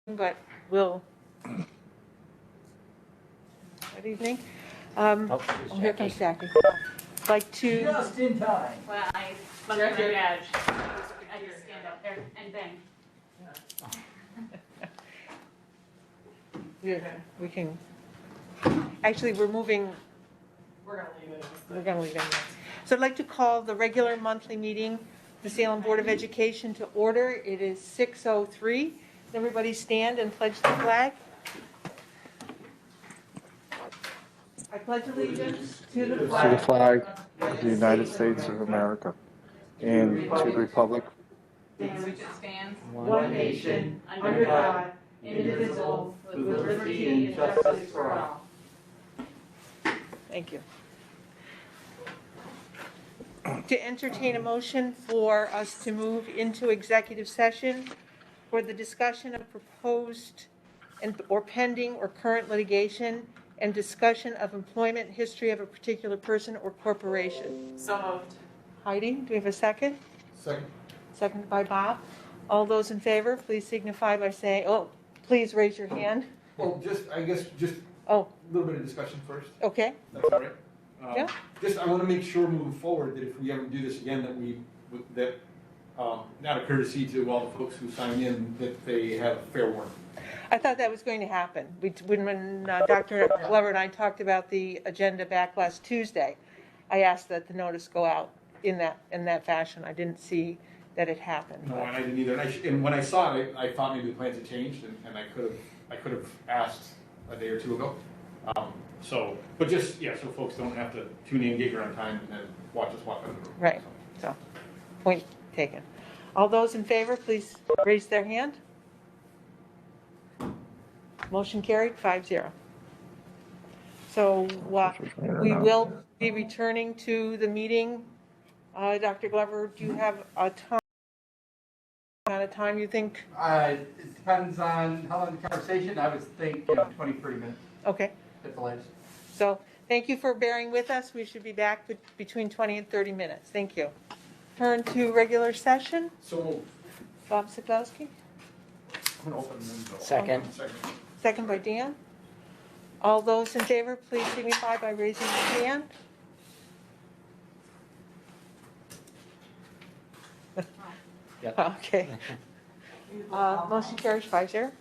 but we'll. Good evening. Oh, Here comes Jackie. Like to. Just in time. Well, I looked at my badge. I just stand up there and bang. We can. Actually, we're moving. We're gonna leave it. We're going to leave it. So I'd like to call the regular monthly meeting, the Salem Board of Education, to order. It is 6:03. Everybody stand and pledge the flag. I pledge allegiance to the To the flag flag of the United States of America and to the republic In which it stands, one nation, under God, indivisible, with liberty and justice for all. Thank you. To entertain a motion for us to move into executive session for the discussion of proposed or pending or current litigation and discussion of employment history of a particular person or corporation. So moved. Heidi, do we have a second? Second. Seconded by Bob. All those in favor, please signify by saying, please raise your hand. Well, I guess just Oh, a little bit of discussion first. okay. That's all right. Yeah. I want to make sure moving forward that if we ever do this again, not a courtesy to all the folks who sign in, that they have fair warning. I thought that was going to happen. When Dr. Glover and I talked about the agenda back last Tuesday, I asked that the notice go out in that fashion. I didn't see that it happened. No, and I didn't either. And when I saw it, I thought maybe the plans had changed, and I could have asked a day or two ago. But just, so folks don't have to tune in, get here on time, and then watch us walk out of the room. Right. So, point taken. All those in favor, please raise their hand. Motion carried, 5-0. So we will be returning to the meeting. Dr. Glover, do you have a time you think? It depends on how long the conversation. I would think 20, 30 minutes Okay. at the latest. So thank you for bearing with us. We should be back between 20 and 30 minutes. Thank you. Turn to regular session. So, Bob Siglowski, I'm going to open the window. Second. second by Dan. All those in favor, please signify by raising your hand. Yep. Okay. Motion carries 5-0. All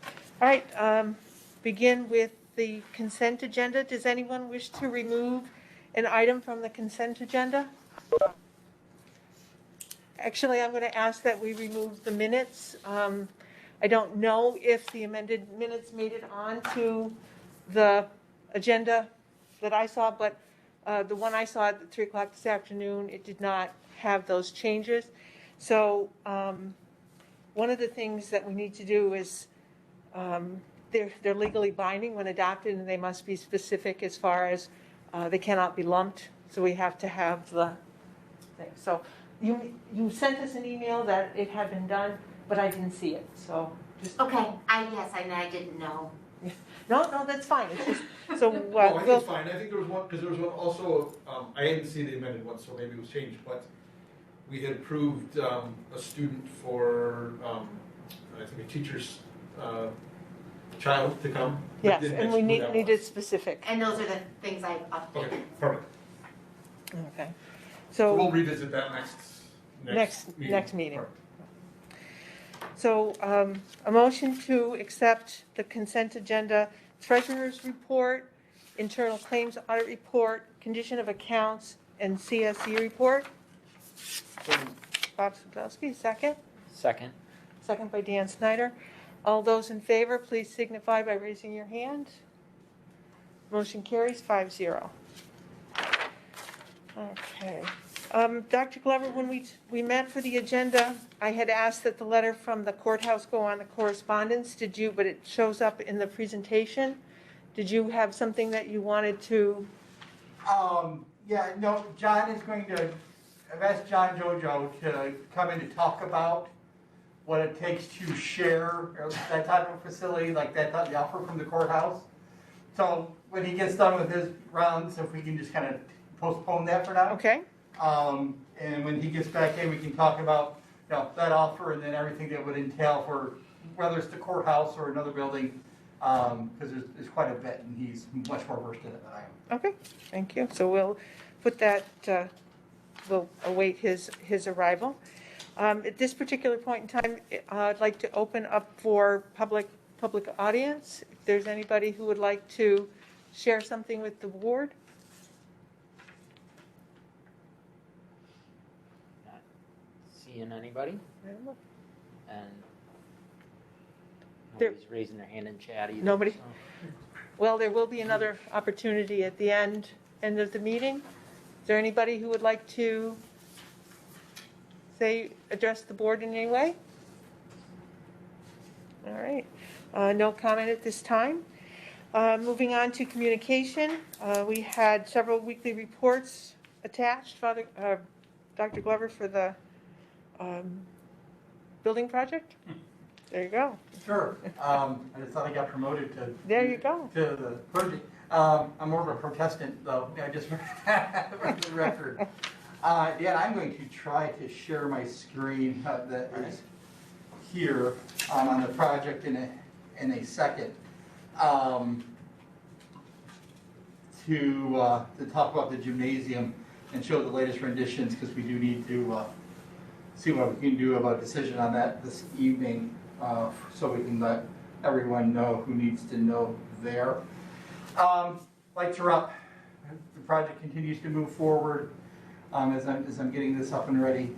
right, begin with the consent agenda. Does anyone wish to remove an item from the consent agenda? Actually, I'm going to ask that we remove the minutes. I don't know if the amended minutes made it onto the agenda that I saw, but the one I saw at 3 o'clock this afternoon, it did not have those changes. So one of the things that we need to do is they're legally binding when adopted, and they must be specific as far as they cannot be lumped. So we have to have the thing. So you sent us an email that it had been done, but I didn't see it. So just Okay, I didn't know. no, that's fine. It's just so No, I think it's fine. I think there was one, because there was one also, I didn't see the amended one, so maybe it was changed, but we had approved a student for, I think a teacher's child to come. but yes, didn't and we mention who that needed was. specific. And those are the things I updated. Okay, perfect. Okay. So we'll So revisit that next meeting. Perfect. So a motion to accept the consent agenda, treasurer's report, internal claims audit report, condition of accounts, and CSE report. Bob Siglowski, second. Second. Second by Dan Snyder. All those in favor, please signify by raising your hand. Motion carries 5-0. Okay. Dr. Glover, when we met for the agenda, I had asked that the letter from the courthouse go on the correspondence. Did you, but it shows up in the presentation. Did you have something that you wanted to? John is going to, I've asked John Jojo to come in to talk about what it takes to share that type of facility, like that, the offer from the courthouse. So when he gets done with his rounds, if we can just kind of postpone that for now. Okay. And when he gets back in, we can talk about, that offer and then everything that would entail for whether it's the courthouse or another building, because there's quite a bit, and he's much more versed in it than I am. Okay, thank you. So we'll put that, we'll await his arrival. At this particular point in time, I'd like to open up for public audience. If there's anybody who would like to share something with the board. Not seeing anybody, and There- nobody's raising their hand in chat either. Nobody? so. Well, there will be another opportunity at the end of the meeting. Is there anybody who would like to address the board in any way? All right, no comment at this time. Moving on to communication, we had several weekly reports attached, Dr. Glover, for the building project. There you go. Sure. I just thought I got promoted to. There you go. To the project. I'm more of a Protestant, though. I just for the record. Yeah, I'm going to try to share my screen that is here on the project in a second. To talk about the gymnasium and show the latest renditions, because we do need to see what we can do about a decision on that this evening, so we can let everyone know who needs to know there. Lights are up. The project continues to move forward as I'm getting this up and ready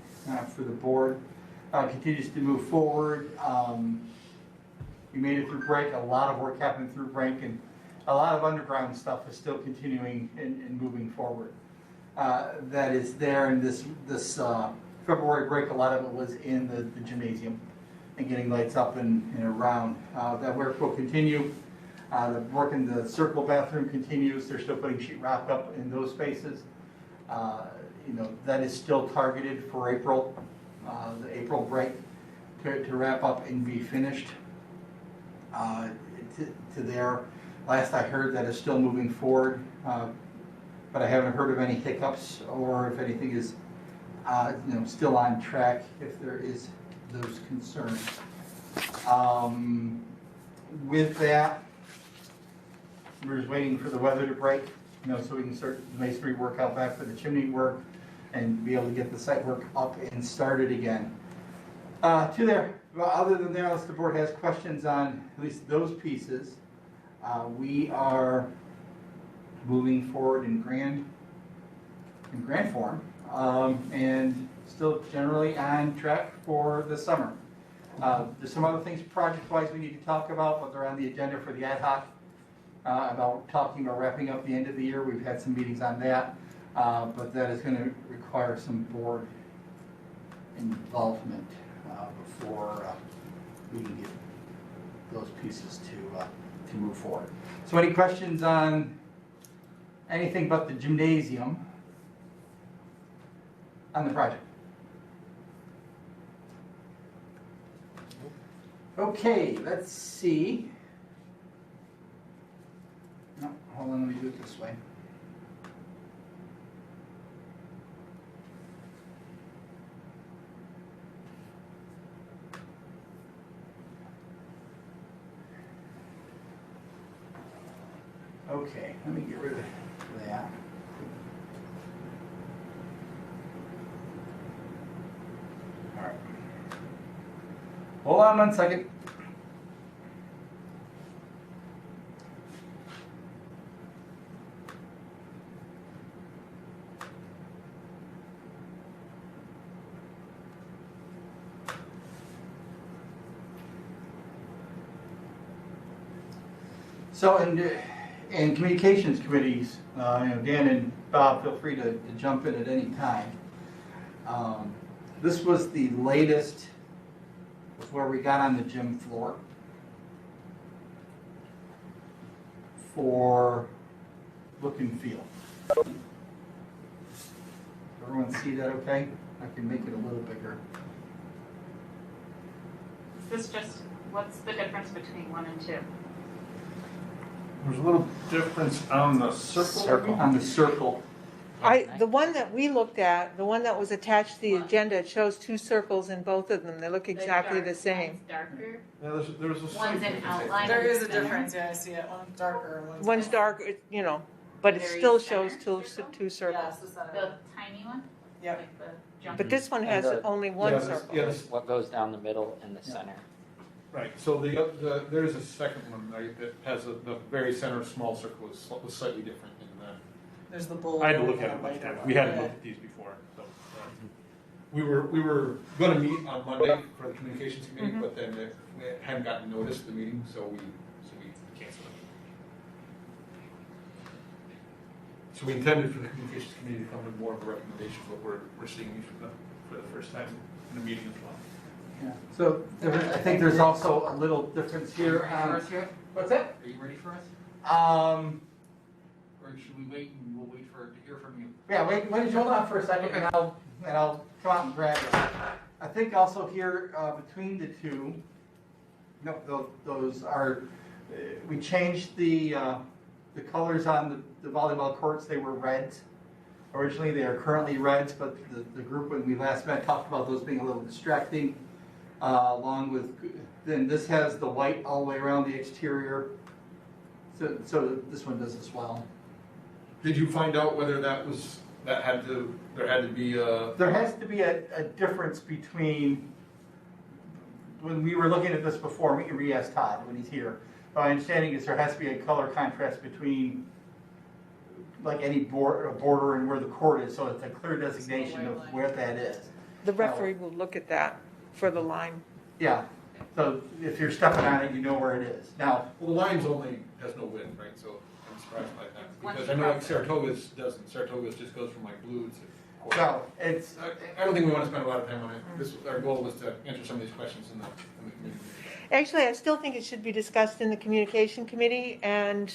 for the board. Continues to move forward. We made it through break. A lot of work happened through break, and a lot of underground stuff is still continuing and moving forward. That is there, and this February break, a lot of it was in the gymnasium and getting lights up and around. That work will continue. The work in the circle bathroom continues. They're still putting sheetrock up in those spaces. That is still targeted for April, the April break, to wrap up and be finished. To there. Last I heard, that is still moving forward, but I haven't heard of any hiccups or if anything is still on track, if there is those concerns. With that, we're just waiting for the weather to break, so we can start the masonry work out back for the chimney work and be able to get the site work up and started again. Well, other than that, unless the board has questions on at least those pieces, we are moving forward in grand form, and still generally on track for the summer. There's some other things project-wise we need to talk about, but they're on the agenda for the ad hoc, about talking about wrapping up the end of the year. We've had some meetings on that, but that is going to require some board involvement before we can get those pieces to move forward. So any questions on anything but the gymnasium on the project? Okay, let's see. No, hold on, let me do it this way. Okay, let me get rid of that. All right. Hold on 1 second. So, in communications committees, Dan and Bob, feel free to jump in at any time. This was the latest before we got on the gym floor for look and feel. Everyone see that okay? I can make it a little bigger. Is this just, what's the difference between 1 and 2? There's a little difference on the circle. On the circle. The one that we looked at, the one that was attached to the agenda, it shows two circles in both of them. They look exactly the same. One's darker. There was a slight One's an difference, I think. outline. There is a difference, yeah, I see it, one's darker and one's. One's dark, but it Very still center shows two circles. Yes, the center. The tiny one? Yep. Like the jump. But this one has And the- only one Yeah, circle. yeah, this- What goes down the middle and the center. Right, so there is a second one, right, that has the very center small circle was slightly different than that. There's the bull. I had to look at it and the much white time. We hadn't one. looked at these before, so. We were gonna meet on Monday for the communications committee, Mhm. but then we hadn't gotten notice of the meeting, so we canceled it. So we intended for the communications committee to come with more of a recommendation, but we're seeing these for the first time in the meeting as well. Yeah. So I think there's also a little difference here. What's that? Are you ready for us? Or should we wait and we'll wait to hear from you? Yeah, wait, why don't you hold on for a second and I'll come out and grab it. I think also here, between the two, no, those are, we changed the colors on the volleyball courts, they were reds. Originally, they are currently reds, but the group when we last met talked about those being a little distracting. Along with, then this has the white all the way around the exterior. So this one does as well. Did you find out whether there had to be a? There has to be a difference between, when we were looking at this before, we can re-ask Todd when he's here. My understanding is there has to be a color contrast between, like any border and where the court is, so it's a clear designation of where that is. The referee will look at that for the line. Yeah, so if you're stepping on it, you know where it is. Now, Well, the Lions only has no width, right, so I'm surprised by that. Because I know like Saratoga's doesn't, Saratoga's just goes from like blue to. so it's, I don't think we want to spend a lot of time on it. Our goal was to answer some of these questions in the committee. Actually, I still think it should be discussed in the communication committee, and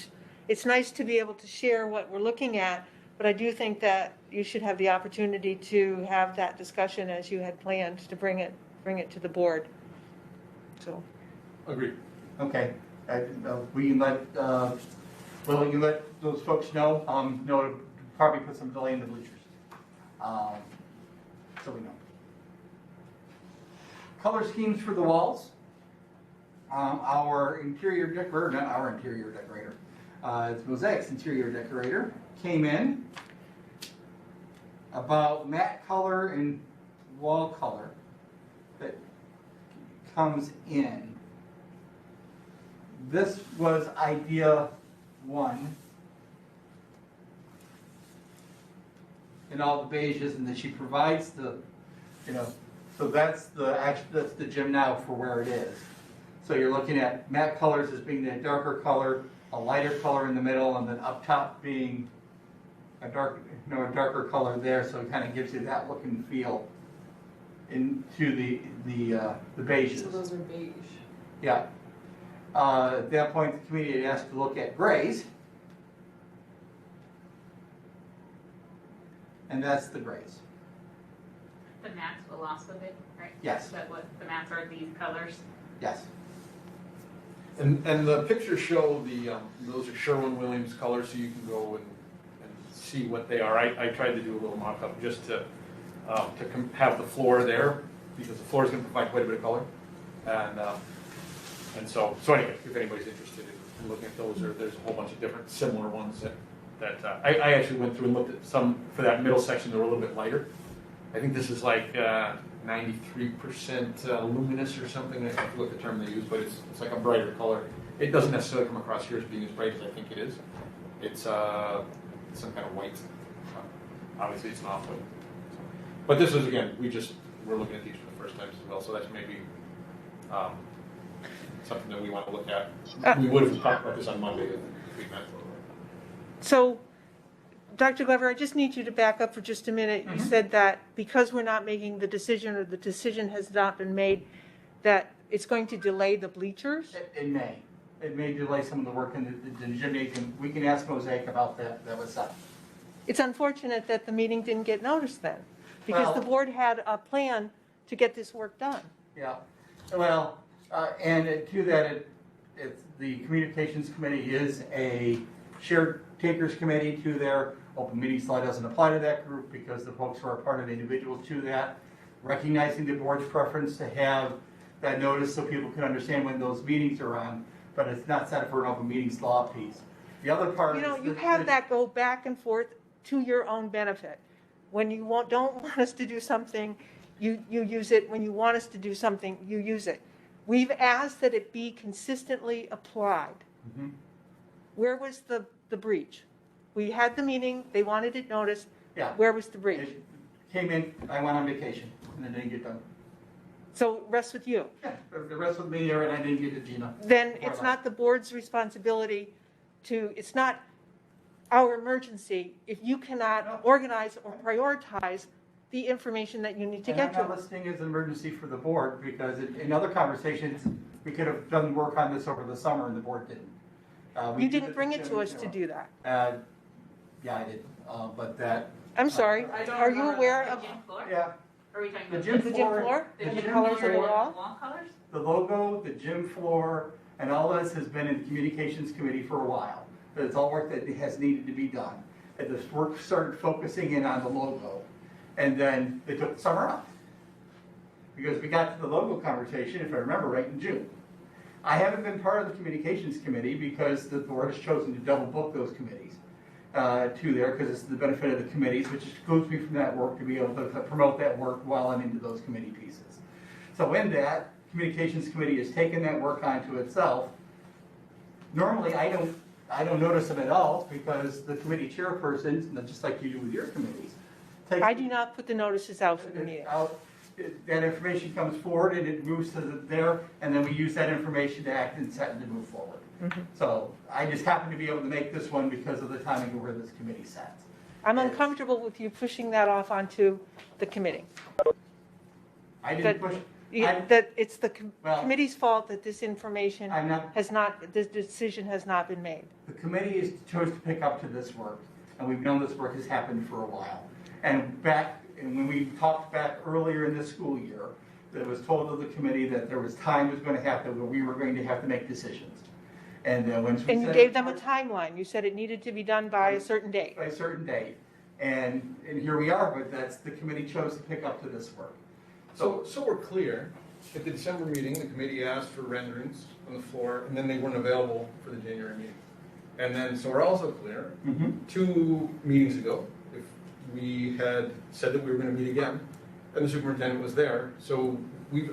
it's nice to be able to share what we're looking at, but I do think that you should have the opportunity to have that discussion as you had planned to bring it to the board. So, Agreed. okay, we can let, well, you can let those folks know, it'll probably put some delay in the bleachers. So we know. Color schemes for the walls. Our interior decorator, not our interior decorator, it's Mosaic's interior decorator, came in about matte color and wall color that comes in. This was idea one. In all the beiges, and then she provides the, so that's the gym now for where it is. So you're looking at matte colors as being the darker color, a lighter color in the middle, and then up top being a darker color there, so it kind of gives you that look and feel into the beiges. So those are beige. Yeah. At that point, the committee had asked to look at grays. And that's the grays. The mats will also be, right? Yes. Is that what, the mats are these colors? Yes. And the pictures show those are Sherwin-Williams colors, so you can go and see what they are. I tried to do a little mock-up just to have the floor there, because the floor is going to provide quite a bit of color. And so anyway, if anybody's interested in looking at those, there's a whole bunch of different similar ones that I actually went through and looked at some for that middle section that were a little bit lighter. I think this is like 93% luminous or something. I forget what the term they use, but it's like a brighter color. It doesn't necessarily come across here as being as bright as I think it is. It's some kind of white. Obviously, it's not white. But this is, again, we're looking at these for the first time as well, so that's maybe something that we want to look at. We would have talked about this on Monday if we met. so, Dr. Glover, I just need you to back up for just a minute. You said that because we're not making the decision, or the decision has not been made, that it's going to delay the bleachers? It may. It may delay some of the work in the gymnasium. We can ask Mosaic about that. That was up. It's unfortunate that the meeting didn't get noticed then, because Well- the board had a plan to get this work done. Yeah. Well, and to that, it's the communications committee is a shared takers committee to there. Open meetings law doesn't apply to that group because the folks who are part of individuals to that. Recognizing the board's preference to have that notice so people can understand when those meetings are on, but it's not set for an open meetings law piece. The other part You is. know, you the- have that go back and forth to your own benefit. When you don't want us to do something, you use it. When you want us to do something, you use it. We've asked that it be consistently applied. Mhm. Where was the breach? We had the meeting, they wanted it noticed. Yeah. Where was the breach? It came in, I went on vacation and it didn't get done. So rests with you. Yeah, the rest of me there and I didn't get to Gina. Then Before I it's left. not the board's responsibility it's not our emergency if you cannot No. organize or prioritize the information that you need to And get I'm to not us. listing as an emergency for the board because in other conversations, we could have done work on this over the summer and the board didn't. We You did didn't bring it to us to do that. Yeah, I did, but that, I'm sorry. I don't Are you remember aware The of gym floor? yeah, Are we talking the about? gym the gym floor, floor? the The gym colors of the floor, wall? Wall colors? the logo, the gym floor, and all this has been in the communications committee for a while. But it's all work that has needed to be done. And this work started focusing in on the logo. And then they took the summer off. Because we got to the logo conversation, if I remember right, in June. I haven't been part of the communications committee because the board has chosen to double book those committees to there because it's the benefit of the committees, which excludes me from that work to be able to promote that work while I'm into those committee pieces. So in that, communications committee has taken that work onto itself. Normally, I don't notice them at all because the committee chairpersons, just like you do with your committees. take- I do not put the notices out for the meeting. That information comes forward and it moves to there, and then we use that information to act and set and to move forward. Mhm. So I just happen to be able to make this one because of the timing of where this committee sits. I'm uncomfortable with you pushing that off onto the committee. I didn't That- push, That it's the Well- committee's fault that this information I'm not, this decision has not been made. the committee is chose to pick up to this work, and we've known this work has happened for a while. And when we talked back earlier in this school year, it was told to the committee that there was time was going to happen where we were going to have to make decisions. And once we And you said- gave them a timeline. You said it needed to be done by a certain date. by a certain date. And here we are, but that's, the committee chose to pick up to this work. So we're clear, at the December meeting, the committee asked for renderings on the floor, and then they weren't available for the January meeting. And then, so we're also clear, 2 meetings ago, if we had said that we were gonna meet again, and the superintendent was there, so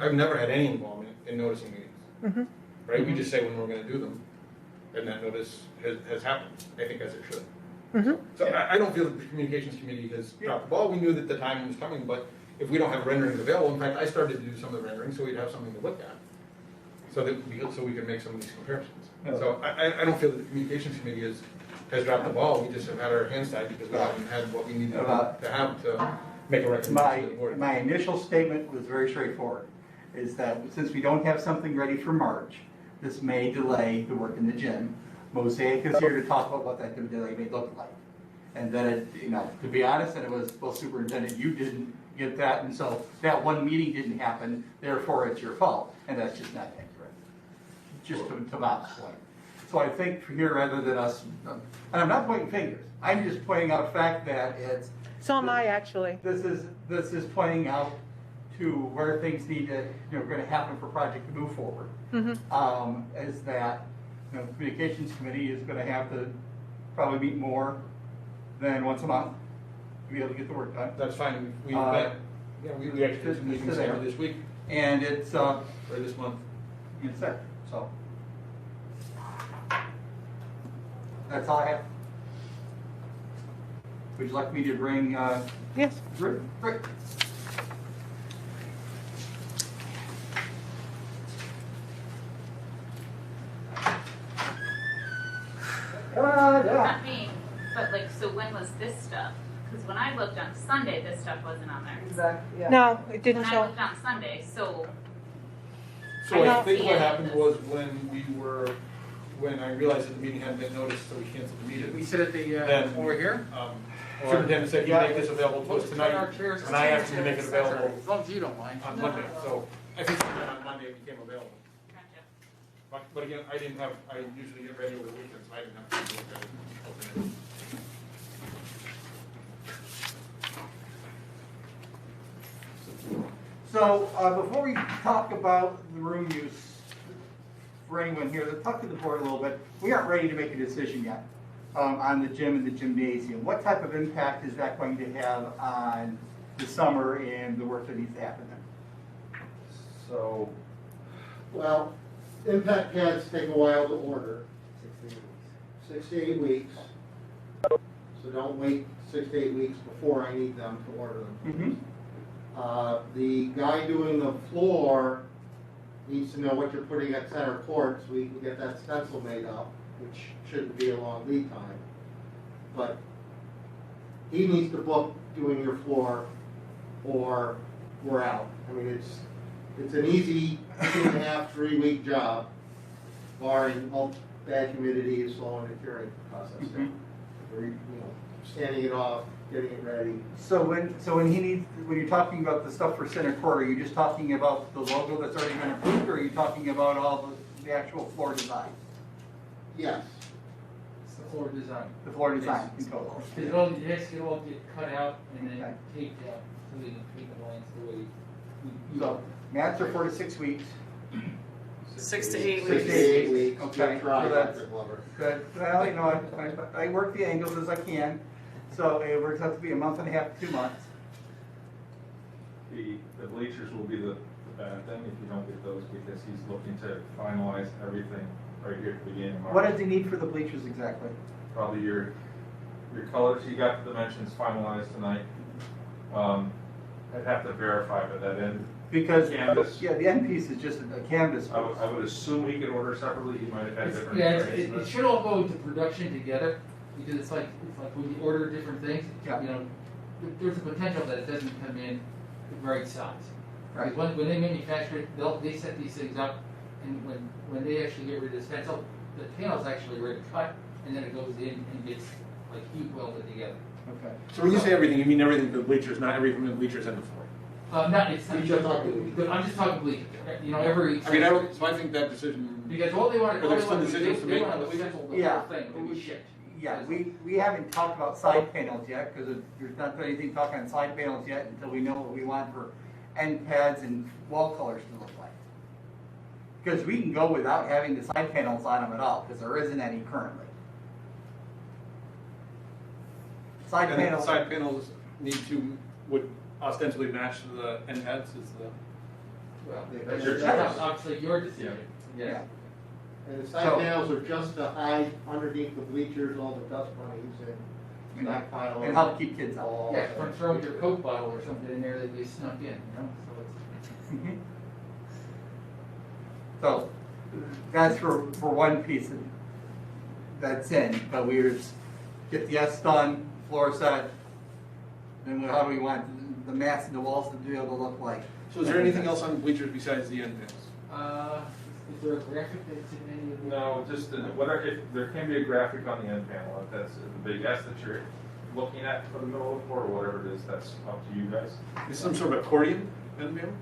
I've never had any involvement in noticing meetings. Mhm. Right, we just say when we're gonna do them, and that notice has happened, I think as it should. Mhm. So I don't feel that the communications committee has dropped the ball, we knew that the time was coming, but if we don't have renderings available, in fact, I started to do some of the renderings, so we'd have something to look at. So we can make some of these comparisons. Yeah. So I don't feel that the communications committee has dropped the ball, we just have had our hands tied because we haven't had what we needed to have to make a recommendation to the board. My initial statement was very straightforward, is that since we don't have something ready for March, this may delay the work in the gym. Mosaic is here to talk about what that delay may look like. And then, to be honest, and it was, well, superintendent, you didn't get that, and so that one meeting didn't happen, therefore it's your fault, and that's just not accurate. Just to Bob's point. So I think for here, rather than us, and I'm not pointing fingers, I'm just pointing out fact that it's, So am I, actually. this is pointing out to where things need to, going to happen for project to move forward. Mhm. Is that, communications committee is going to have to probably meet more than once a month to be able to get the work done. That's fine, we Uh, met, we actually did some meetings there. later this week, And it's, or this month. it's set, so. That's all I have. Would you like me to bring, Yes. Rick? Not me, but like, so when was this stuff? Because when I looked on Sunday, this stuff wasn't on there. Exactly, yeah. No, it When didn't I show. looked on Sunday, so So I I think don't what see happened it. was when I realized that the meeting hadn't been noticed, so we canceled the meeting. We sit at the, Then- over here? Superintendent said he'd make this available to us Our tonight, chairs. and I asked him to make it available As long as you don't mind. on Monday, so I think sometime on Monday it became available. gotcha. But again, I usually get ready over the weekend, so I didn't have time to look at it. Open it. So, before we talk about the room use for anyone here, let's talk to the board a little bit. We aren't ready to make a decision yet on the gym and the gymnasium. What type of impact is that going to have on the summer and the work that needs to happen there? So, well, impact pads take a while to order. 6 to 8 weeks. So don't wait 6 to 8 weeks before I need them to order them. The guy doing the floor needs to know what you're putting at center court, so we can get that stencil made up, which shouldn't be a long lead time. But he needs to book doing your floor, or we're out. I mean, it's an easy 2.5, 3 week job, barring all bad humidity is slowing the curing process down. Or, you know, standing it off, getting it ready. So when you're talking about the stuff for center court, are you just talking about the logo that's already been approved, or are you talking about all the actual floor design? Yes. It's the floor design. The floor design in total? It all, it has to all get cut out and Okay. then taped out so they can paint the lines the way we. So, mats are 4 to 6 weeks. 6 to 8 6 to weeks. 8 weeks. Okay, Good try, so that's- Dr. Glover. Good. Well, you know, I work the angles as I can, so it works out to be a month and a half to 2 months. The bleachers will be the bad thing if you don't get those, because he's looking to finalize everything right here at the beginning of March. What does he need for the bleachers exactly? Probably your colors, you got the dimensions finalized tonight. I'd have to verify, but that end, Because, Canvas. yeah, the end piece is just a canvas. I would assume he could order separately, he might have had different. Yeah, it arrangements. should all go into production together, because it's like when you order different things, Yeah. you know, there's a potential that it doesn't come in the right size. Right. Because when they manufacture it, they set these things up, and when they actually get rid of the stencil, the panel's actually already cut, and then it goes in and gets like heat welded together. Okay. So when you say everything, you mean everything from the bleachers, not everything from the bleachers and the floor? It's not just talking, I'm just talking bleachers, you know, every. So I think that decision. Because all they want, Are there still decisions to they make want on the this? stencil, the Yeah. whole thing, to be shipped. Yeah, we haven't talked about side panels yet, because there's not been anything talking on side panels yet until we know what we want for end pads and wall colors to look like. Because we can go without having the side panels on them at all, because there isn't any currently. Side And the panels. side panels would ostensibly match the end pads, is the. Well, That's your that's choice. obviously your decision, Yeah. yes. And the side So- panels are just to hide underneath the bleachers, all the dust bunnies and stockpile. And help keep kids out. all Yeah, that. from throwing your Coke bottle or something in there that they snuck in, you know, so it's. Mhm. So, that's for one piece that's in, but we just get the S done, floor set, then how do we want the mats and the walls to be able to look like? So is there anything else on bleachers besides the end panels? Is there a graphic that's in any of the? No, just, if there can be a graphic on the end panel, if that's the big S that you're looking at for the middle of the floor, or whatever it is, that's up to you guys. Is some sort of accordion end panel?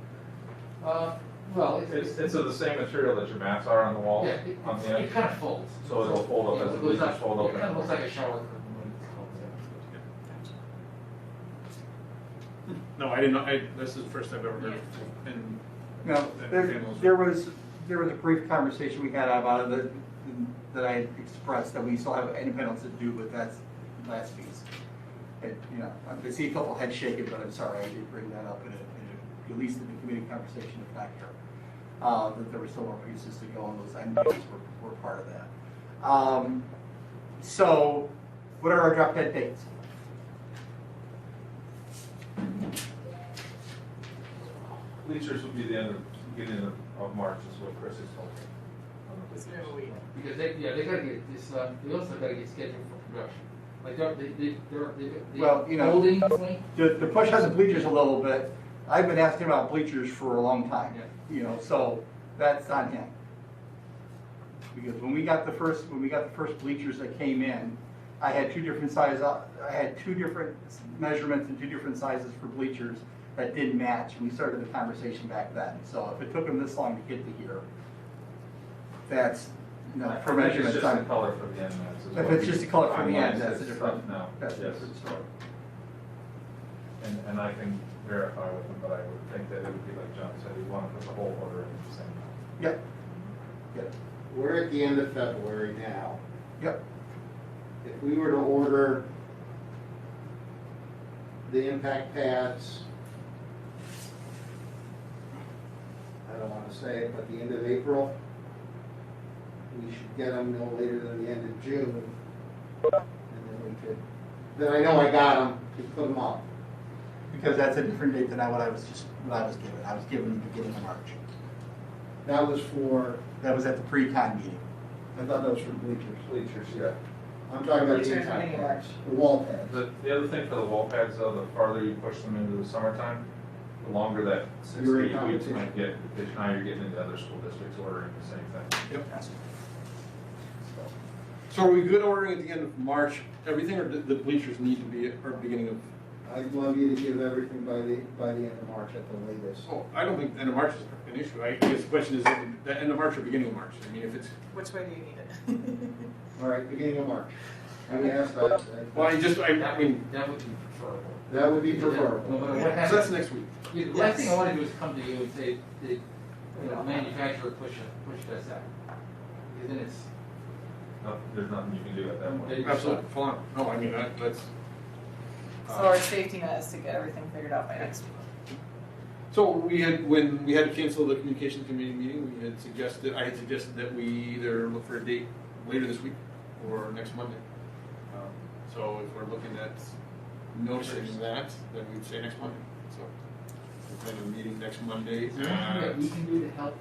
Well, It's of the same material that your mats are on the wall, yeah, on the end. it kind of folds. So it'll fold up as the It goes bleachers fold up. It kind of looks like a shower curtain when it's No, I didn't know, this is the first I've ever heard. And No, there was a brief conversation we had about it that I expressed, that we still have independence to do with that last piece. And, you know, I see a couple heads shaking, but I'm sorry, I did bring that up at least in the committee conversation, if not here. That there were still more pieces to go, and those end pieces were part of that. So, what are our drop dead dates? Bleachers will be the beginning of March, is what Chris is told me. It's been a week. Because they gotta get this, they also gotta get scheduled for production. Like, they're Well, you know, holding point. To push on the bleachers a little bit, I've been asking about bleachers for a long time. Yeah. You know, so that's on him. Because when we got the first bleachers that came in, I had two different measurements and two different sizes for bleachers that didn't match, and we started the conversation back then. So if it took him this long to get to here, that's, for I think it's measurement just the time. color for the end mats. is If what it's just the color for the finalized end, that's a this different- stuff now. that's a Yes. different story. And I can verify with them, but I would think that it would be like John said, you want to put the whole order in the same time. Yep. Yep. We're at the end of February now. Yep. If we were to order the impact pads, I don't wanna say it, but the end of April, we should get them no later than the end of June. And then we could, then I know I got them, to put them up. Because that's a different date than what I was given. I was given the beginning of March. That was for, That was at the pre-con meeting. I thought that was for bleachers. Bleachers, yeah. I'm talking about the Bleachers, impact beginning of pads, the wall pads. The other thing for the wall pads though, the farther you push them into the summertime, the longer that 6 You're to in 8 weeks competition. might get, because now you're getting into other school districts ordering the same thing. Yep. So are we good ordering at the end of March, everything, or the bleachers need to be, or beginning of? I'd love you to give everything by the end of March at the latest. Oh, I don't think end of March is an issue. I guess the question is, the end of March or beginning of March? I mean, if it's, Which way do you need it? All right, beginning of March. I asked that. well, I mean, That would be preferable. That would be No preferable. matter what so that's happens, next week. the last thing I wanna do is come to you and say, the manufacturer pushed us out. Because then it's, There's nothing you can do at that point. They- Absolutely, fine. No, I mean, that's. So our safety net is to get everything figured out by next week. So when we had to cancel the communications committee meeting, I had suggested that we either look for a date later this week or next Monday. So if we're looking at noticing that, then we'd say next Monday. So we're planning a meeting next Monday. is there anything that we can do to help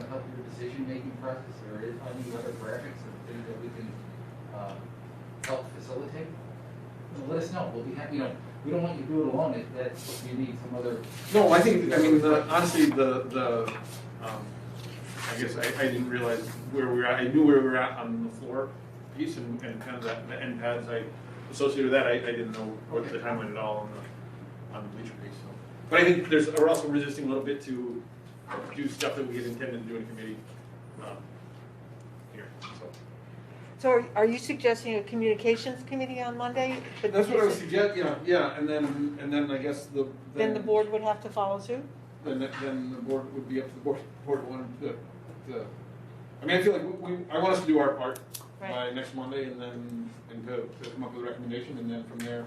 help your decision-making process, or is any other graphics or things that we can, help facilitate? Let us know, we'll be happy, we don't want you to do it alone, if that's, if you need some other. No, I honestly, I guess I didn't realize where we were at. I knew where we were at on the floor piece and kind of the end pads I associated with that. I didn't know what the timeline at all on the bleacher piece. So. But I think we're also resisting a little bit to do stuff that we had intended to do in committee here. So are you suggesting a communications committee on Monday? But That's what I was is it- suggesting, yeah, and then I guess Then the board would have to follow suit? Then the board would be up to the board wanted to, I mean, I feel like I want us to do our part by Right. next Monday and to come up with a recommendation, and then from there,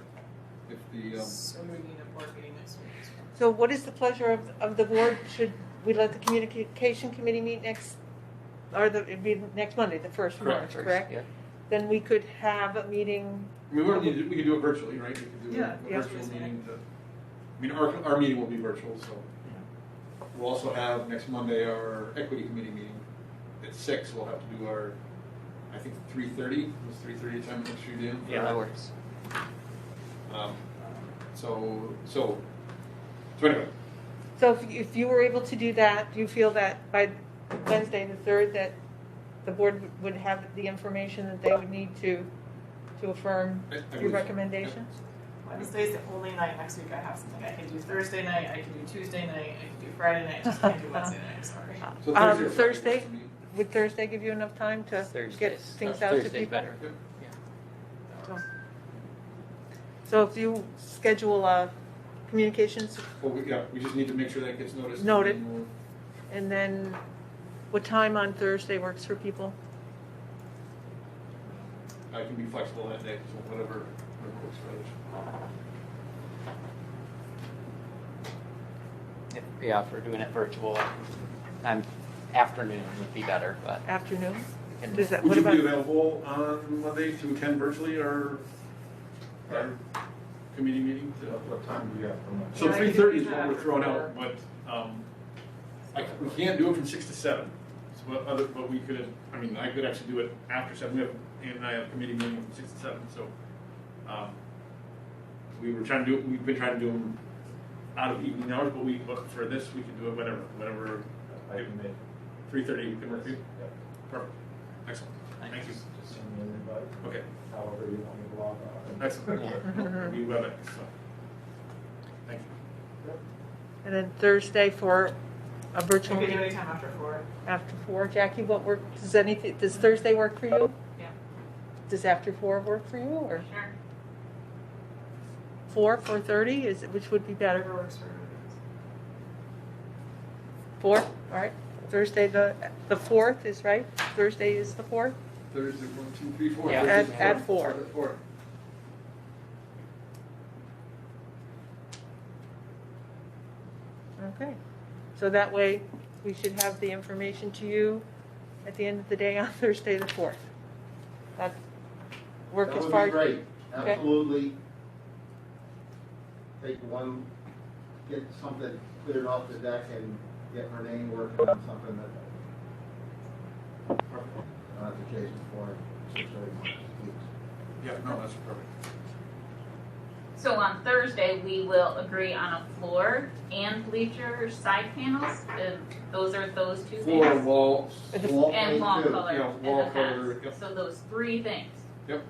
if the, So we need a board meeting next week as well. So what is the pleasure of the board? Should we let the communication committee meet it'd be next Monday, the 1st of March, correct? Yeah. Then we could have a meeting, I mean, we could do it virtually, right? We could do Yeah, a yeah. virtual meeting I mean, our meeting will be virtual, so. We'll also have next Monday our equity committee meeting at 6. We'll have to do our, I think 3:30, was 3:30 time to make sure you're in? Yeah, that works. So anyway, so if you were able to do that, do you feel that by Wednesday the 3rd that the board would have the information that they would need to affirm I your believe so. recommendations? Wednesday's the only night next week I have something. I can do Thursday night, I can do Tuesday night, I can do Friday night, just can't do Wednesday night, sorry. So Thursday or Friday Thursday, works for me. would Thursday give you enough time to get Thursdays. things out to Thursday's people? better. So if you schedule a communications, Well, we just need to make sure that gets noticed. Noted. And we'll- and then what time on Thursday works for people? I can be flexible that day, so whatever works for others. Yeah, if we're doing it virtual, afternoon would be better, but. Afternoon? And Does that, Would what you be about, available on Monday to attend virtually our committee meeting? What time do you have from that? So Yeah, I can 3:30 do is what we're that throwing before. out, but we can't do it from 6 to 7. But we could, I could actually do it after 7. Ann and I have a committee meeting from 6 to 7, so we've been trying to do them out of evening hours, but for this, we can do it whenever. I can make. 3:30 can work for you? Yep. Perfect. Excellent. Thank you. Just send me an invite, Okay. however you want me to log on. Excellent. Yeah. We WebEx, so. Thank you. and then Thursday for A virtual I could do meeting anytime after 4. after 4? Jackie, does Thursday work for you? Yeah. Does after 4 work for you, or Sure. 4:30, which would be better? Whatever works for you. 4, all right. Thursday, the 4th is right? Thursday is the 4th? Thursday, 1, 2, 3, 4. Yeah. At 4. At 4. Okay. So that way, we should have the information to you at the end of the day on Thursday, the 4th. That work as far? That would be great, Okay. absolutely. Take one, get something cleared off the deck and get Renee working on something that, not the case before, 6 or 8 months. Yeah, no, that's perfect. So on Thursday, we will agree on a floor and bleacher side panels. Those are those two Floor, things. wall, Wall And paint wall too. color Yeah, and wall the color, fence. yep. So those 3 things. Yep.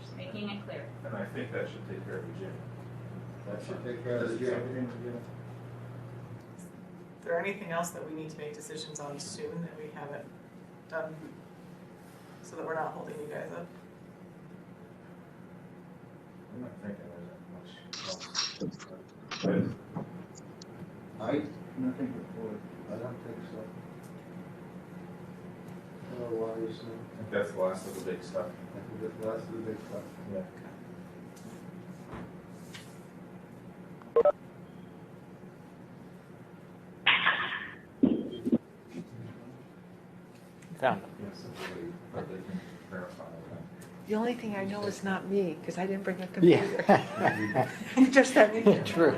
Just making it clear. And I think that should take care of the gym. That should take care of the gym. Is there anything else that we need to make decisions on soon that we haven't done? So that we're not holding you guys up? I'm not thinking there's that much else. Nothing before, I don't think so. Otherwise, I think that's the last of the big stuff. I think that's the last of the big stuff. Yeah. Found them. Yes, but they can verify that. The only thing I know is not me, because I didn't bring a Yeah. computer. Just that me. True.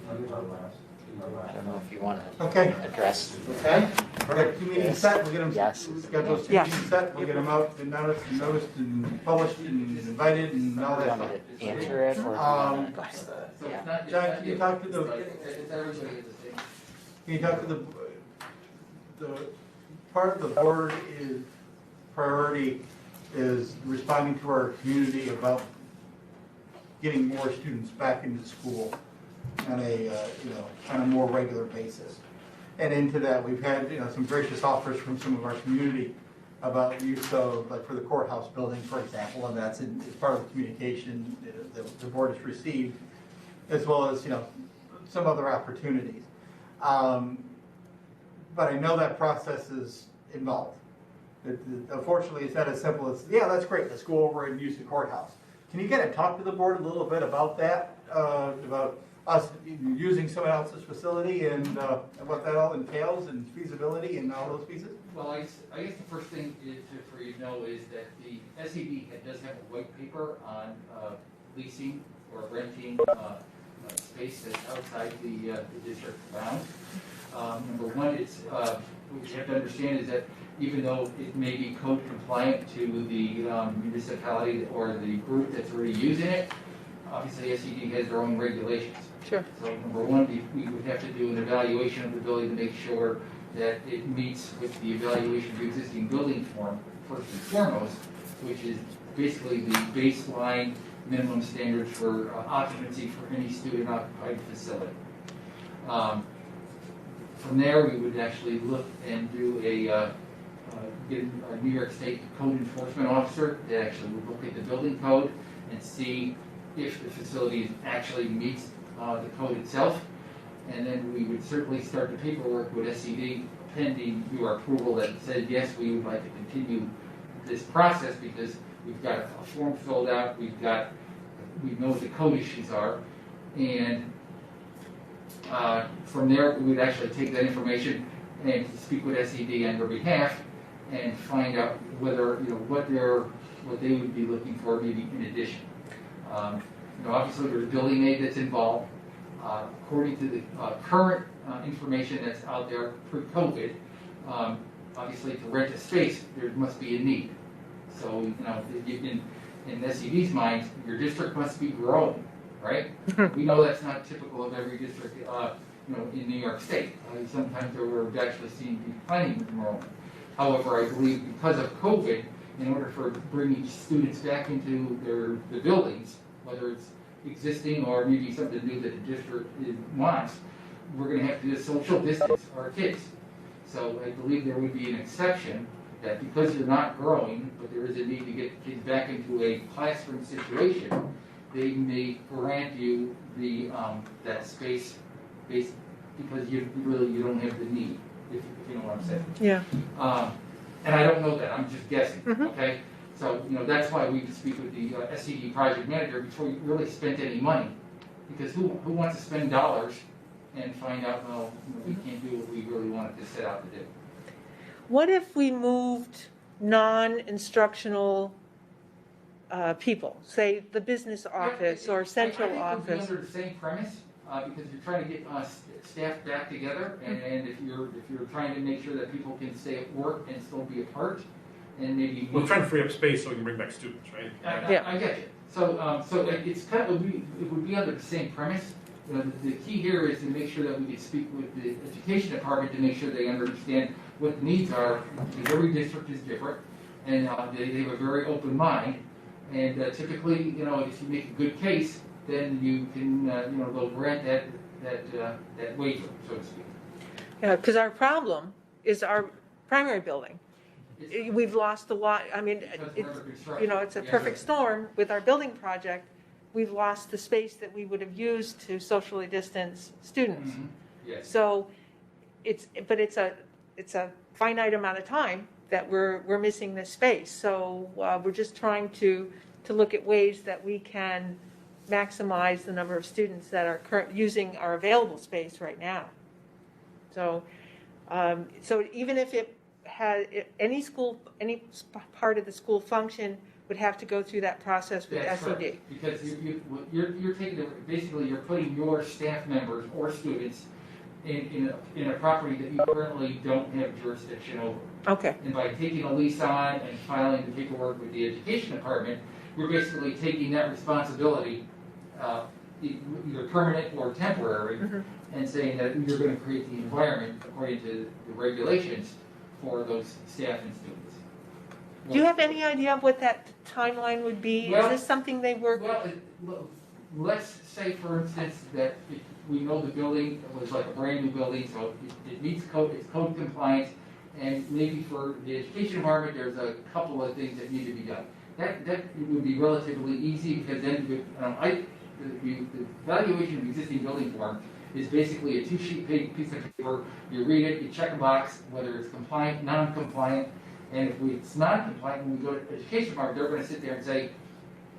Our last. I don't know if you want to Okay. address. Okay, we got 2 meetings set, we'll get them, Yes. schedule those 2 Yes. meetings set, we'll get them out, and noticed and published and invited and all Do you that want stuff. me to answer it, or do you Um, want to? Just the- So Yeah. it's not, it's John, not can you you. talk to the- It's like, it's everybody at the same. Can you talk to the part of the board is, priority is responding to our community about getting more students back into school on a, on a more regular basis. And into that, we've had, some gracious offers from some of our community about use of, like for the courthouse building, for example, and that's as part of the communication that the board has received, as well as, some other opportunities. But I know that process is involved. Unfortunately, it's not as simple as, yeah, that's great, let's go over and use the courthouse. Can you kind of talk to the board a little bit about that, about us using someone else's facility and what that all entails and feasibility and all those pieces? Well, I guess the first thing for you to know is that the SED does have a white paper on leasing or renting space that's outside the district bounds. Number one, what you have to understand is that even though it may be code compliant to the municipality or the group that's already using it, obviously SED has their own regulations. Sure. So number one, we would have to do an evaluation of the building to make sure that it meets with the evaluation of the existing building form, first and foremost, which is basically the baseline minimum standards for occupancy for any student occupied facility. From there, we would actually look and do get a New York State code enforcement officer that actually would look at the building code and see if the facility actually meets the code itself. And then we would certainly start the paperwork with SED pending your approval that said, yes, we would like to continue this process because we've got a form filled out, we know what the code issues are. And from there, we would actually take that information and speak with SED on their behalf and find out whether, what they would be looking for maybe in addition. Obviously there's building aid that's involved. According to the current information that's out there pre-COVID, obviously to rent a space, there must be a need. So, in SED's mind, your district must be growing, right? We know that's not typical of every district, in New York State. Sometimes we're actually seeing declining enrollment. However, I believe because of COVID, in order for bringing students back into the buildings, whether it's existing or maybe something new that the district wants, we're gonna have to social distance our kids. So I believe there would be an exception that because you're not growing, but there is a need to get the kids back into a classroom situation, they may grant you the, that space based, because you don't have the need, if you know what I'm saying. Yeah. And I don't know that, I'm just guessing, Mhm. okay? So, that's why we can speak with the SCD project manager before you really spent any money. Because who wants to spend dollars and find out, well, we can't do what we really wanted to set out to do? What if we moved non-instructional people, say the business office or central I think it would be office? under the same premise, because you're trying to get staff back together, and if you're trying to make sure that people can stay at work and still be apart, and maybe. We're trying to free up space so we can bring back students, right? I get you. So it's kind of, it would be under the same premise. The key here is to make sure that we can speak with the education department to make sure they understand what the needs are, because every district is different, and they have a very open mind. And typically, if you make a good case, then you can, they'll grant that waiver, so to speak. Yeah, because our problem is our primary building. It's- We've lost a lot, I mean, Because we're it's, under construction. it's a Yeah. perfect storm with our building project. We've lost the space that we would have used to socially distance students. Mhm. Yes. So it's a finite amount of time that we're missing this space. So we're just trying to look at ways that we can maximize the number of students that are using our available space right now. So, so even if it had, any part of the school function would have to go through that process with That's SED. correct, because you're taking, basically, you're putting your staff members or students in a property that you currently don't have jurisdiction over. Okay, And by taking a lease on and filing the paperwork with the education department, we're basically taking that responsibility, either permanent or temporary, Mhm. and saying that you're gonna create the environment according to the regulations for those staff and students. do you have any idea of what that timeline would be? Is Well- this something they work? Well, let's say, for instance, that if we know the building was like a brand-new building, so it meets code, it's code compliant, and maybe for the education department, there's a couple of things that need to be done. That would be relatively easy, because then, the evaluation of existing building form is basically a two-sheet piece of paper. You read it, you check a box, whether it's compliant, non-compliant, and if it's non-compliant, when we go to education department, they're gonna sit there and say,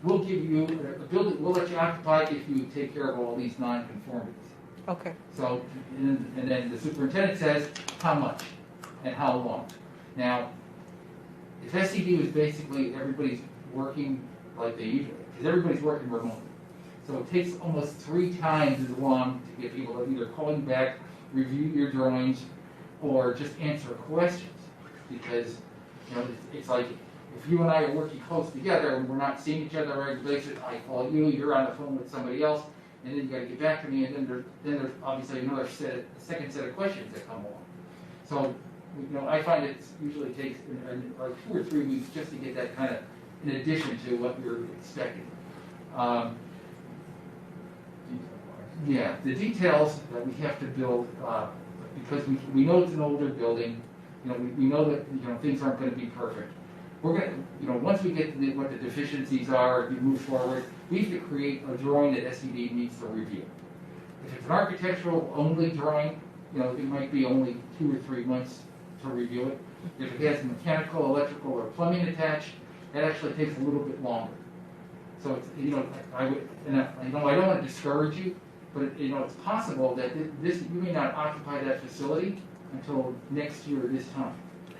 we'll give you a building, we'll let you occupy if you take care of all these non-conformities. Okay, So, and then the superintendent says, how much and how long? Now, if SED was basically everybody's working like they usually, because everybody's working remotely. So it takes almost 3 times as long to get people to either call you back, review your drawings, or just answer questions. Because, it's like, if you and I are working close together and we're not seeing each other on a regular basis, I call you, you're on the phone with somebody else, and then you gotta get back to me, and then there's obviously another second set of questions that come along. So, I find it usually takes like 2 or 3 weeks just to get that kind of, in addition to what you're expecting. Yeah, the details that we have to build, because we know it's an older building, we know that, things aren't gonna be perfect. We're gonna, once we get to what the deficiencies are, we move forward, we have to create a drawing that SED needs to review. If it's an architectural only drawing, it might be only 2 or 3 months to review it. If it has mechanical, electrical, or plumbing attached, that actually takes a little bit longer. So it's, I don't want to discourage you, but it's possible that you may not occupy that facility until next year this time.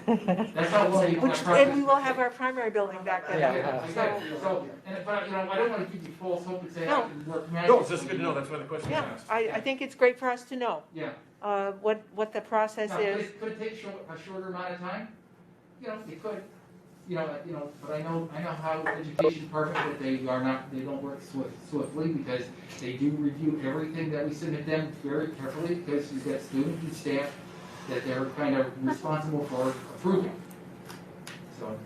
That's how long you which, and we will have our primary building back then. Yeah, exactly. So, but I don't want to give you false hope and say No. I can work magic. No, it's just good to know, that's why the question was Yeah, asked. I think it's great for us to know Yeah. what the process Now, is. could it take a shorter amount of time? It could. But I know how the education department, that they don't work swiftly, because they do review everything that we submit them very carefully, because you've got students and staff that they're kind of responsible for approving. So,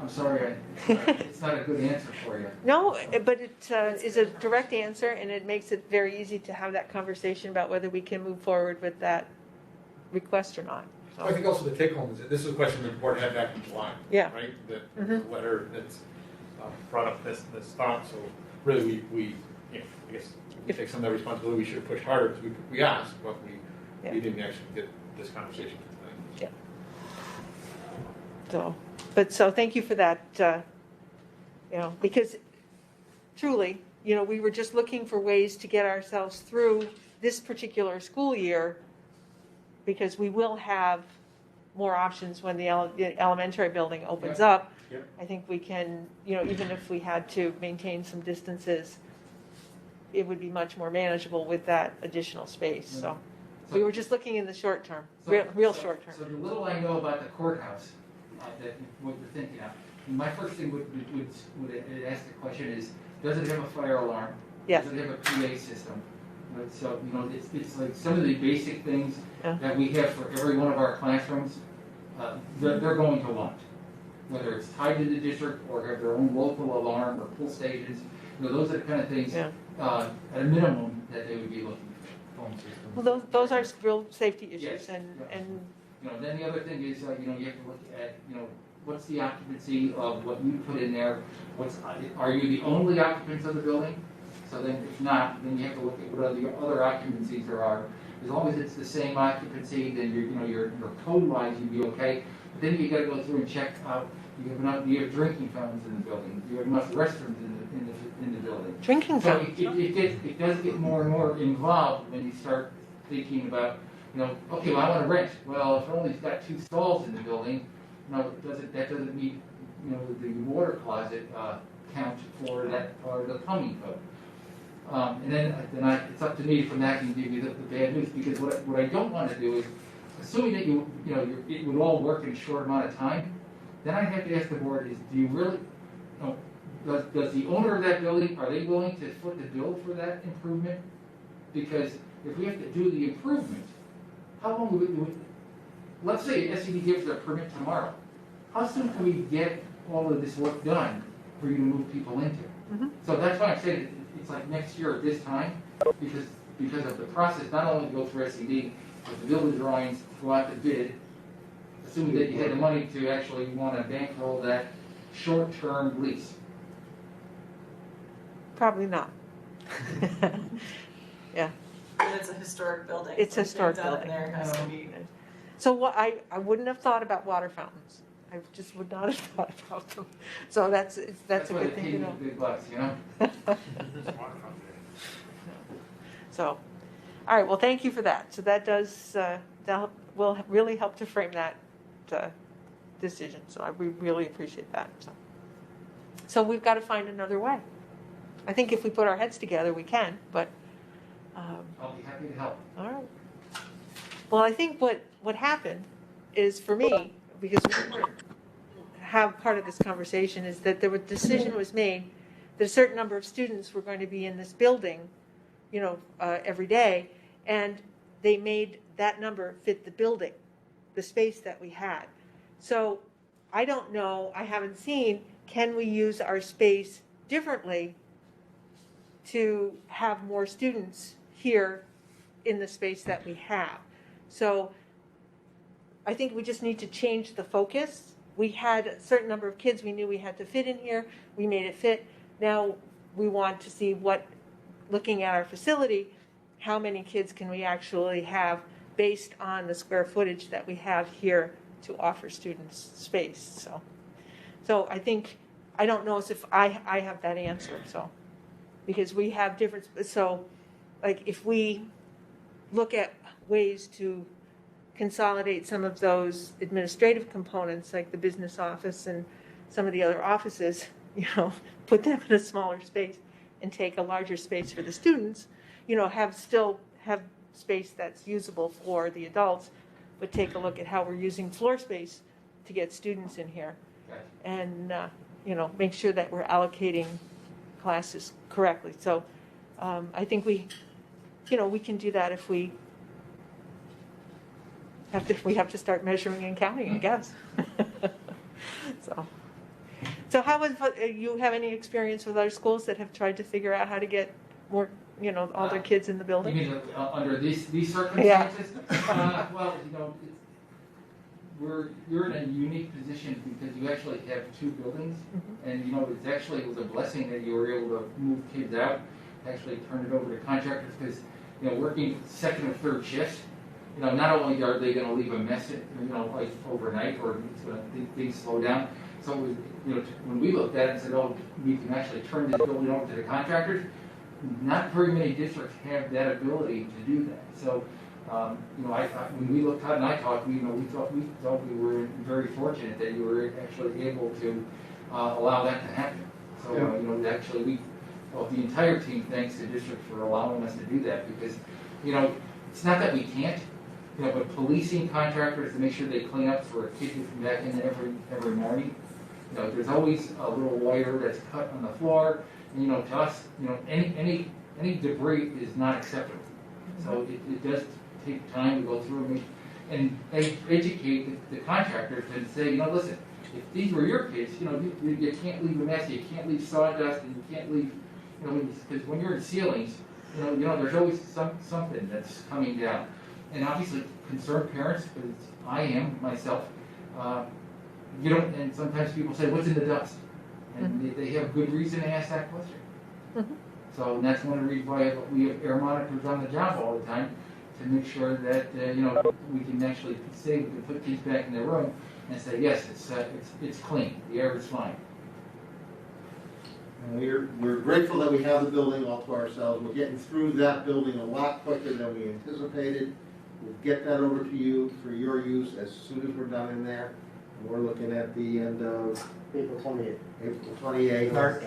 I'm sorry, it's not a good answer for you. No, but it is a direct answer, and it makes it very easy to have that conversation about whether we can move forward with that request or not. So, I think also the take home is that this is a question that the board had back in July. Yeah. Right, that Mhm. the letter that's brought up this thought, so really we, you know, I guess we take some of that responsibility, we should have pushed harder, because we asked, but Yeah. we didn't actually get this conversation tonight. So thank you for that, you know, because truly, you know, we were just looking for ways to get ourselves through this particular school year, because we will have more options when the elementary building opens Yep. up. Yep. I think we can, you know, even if we had to maintain some distances, it would be much more manageable with that additional space, so. We were just looking in the short term, real short term. So the little I know about the courthouse, that what you're thinking of, my first thing would ask the question is, does it have a fire alarm? Yes. Does it have a PA system? So, you know, it's like some of the basic things Yeah. that we have for every one of our classrooms, they're going to want. Whether it's tied to the district or have their own local alarm or pull stations, you know, those are the kind of things, Yeah. at a minimum, that they would be looking for, phone systems. Well, those are real safety issues, Yes. and You know, then the other thing is, you know, you have to look at, you know, what's the occupancy of what you put in there? Are you the only occupants of the building? So then, if not, then you have to look at what other occupancies there are. As long as it's the same occupancy, then your code-wise, you'd be okay. But then you gotta go through and check out, do you have drinking fountains in the building? Do you have enough restrooms in the building? drinking So fountains. it does get more and more involved when you start thinking about, you know, okay, well, I want to rent. Well, if it only got 2 stalls in the building, that doesn't meet, you know, the water closet count for that, or the plumbing code. And then it's up to me from that to give you the bad news, because what I don't want to do is, assuming that it would all work in a short amount of time, then I have to ask the board is, do you really, you know, does the owner of that building, are they willing to foot the bill for that improvement? Because if we have to do the improvement, how long would we, let's say SED gives their permit tomorrow, how soon can we get all of this work done for you to move people into? Mhm. So that's why I'm saying it's like next year at this time, because of the process, not only to go through SED, but the building drawings, go out to bid, assuming that you had the money to actually want to bankroll that short-term lease. Probably not. Yeah. And it's a historic building. It's a Something historic done in building. there has to be. So what, I wouldn't have thought about water fountains. I just would not have thought about them. So that's a why good they thing pay to you know. big bucks, you know? So, all right, well, thank you for that. So that does, that will really help to frame that decision. So we really appreciate that. So we've got to find another way. I think if we put our heads together, we can, but, I'll be happy to help. all right. Well, I think what happened is, for me, because we weren't have part of this conversation, is that a decision was made that a certain number of students were going to be in this building, you know, every day, and they made that number fit the building, the space that we had. So I don't know, I haven't seen, can we use our space differently to have more students here in the space that we have? So I think we just need to change the focus. We had a certain number of kids we knew we had to fit in here. We made it fit. Now we want to see looking at our facility, how many kids can we actually have based on the square footage that we have here to offer students space. So I don't know if I have that answer, so, because we have different, so like if we look at ways to consolidate some of those administrative components, like the business office and some of the other offices, you know, put them in a smaller space and take a larger space for the students, you know, still have space that's usable for the adults, but take a look at how we're using floor space to get students in here. Okay. And, you know, make sure that we're allocating classes correctly. So I think we can do that if we have to start measuring and counting, I guess. So, So how was, you have any experience with other schools that have tried to figure out how to get more, all their kids in the You building? mean under these circumstances? Well, you're in a unique position because you actually have two buildings. And, it was a blessing that you were able to move kids out, actually turn it over to contractors because, working second or third shifts, not only are they gonna leave a mess, like overnight or it's gonna, things slow down. So, when we looked at it and said, oh, we can actually turn this building over to the contractors, not very many districts have that ability to do that. So, when we looked at it and I talked, we thought we were very fortunate that you were actually able to allow that to happen. So, actually, the entire team thanks the district for allowing us to do that because, it's not that we can't, but policing contractors to make sure they clean up for a kid to come back in every morning. There's always a little wire that's cut on the floor. And, to us, any debris is not acceptable. So it does take time to go through and educate the contractors and say, listen, if these were your kids, you can't leave a mess, you can't leave sawdust, and you can't leave, because when you're in ceilings, there's always something that's coming down. And obviously, concerned parents, because I am myself, and sometimes people say, what's in the dust? And they have good reason to ask that question. So and that's one of the reasons why we have air monitors on the job all the time to make sure that we can actually say we can put kids back in their room and say yes, it's clean, the air is fine. And we're grateful that we have the building all to ourselves. We're getting through that building a lot quicker than we anticipated. We'll get that over to you for your use as soon as we're done in there. And we're looking at the end of April 28th. April 28th. March.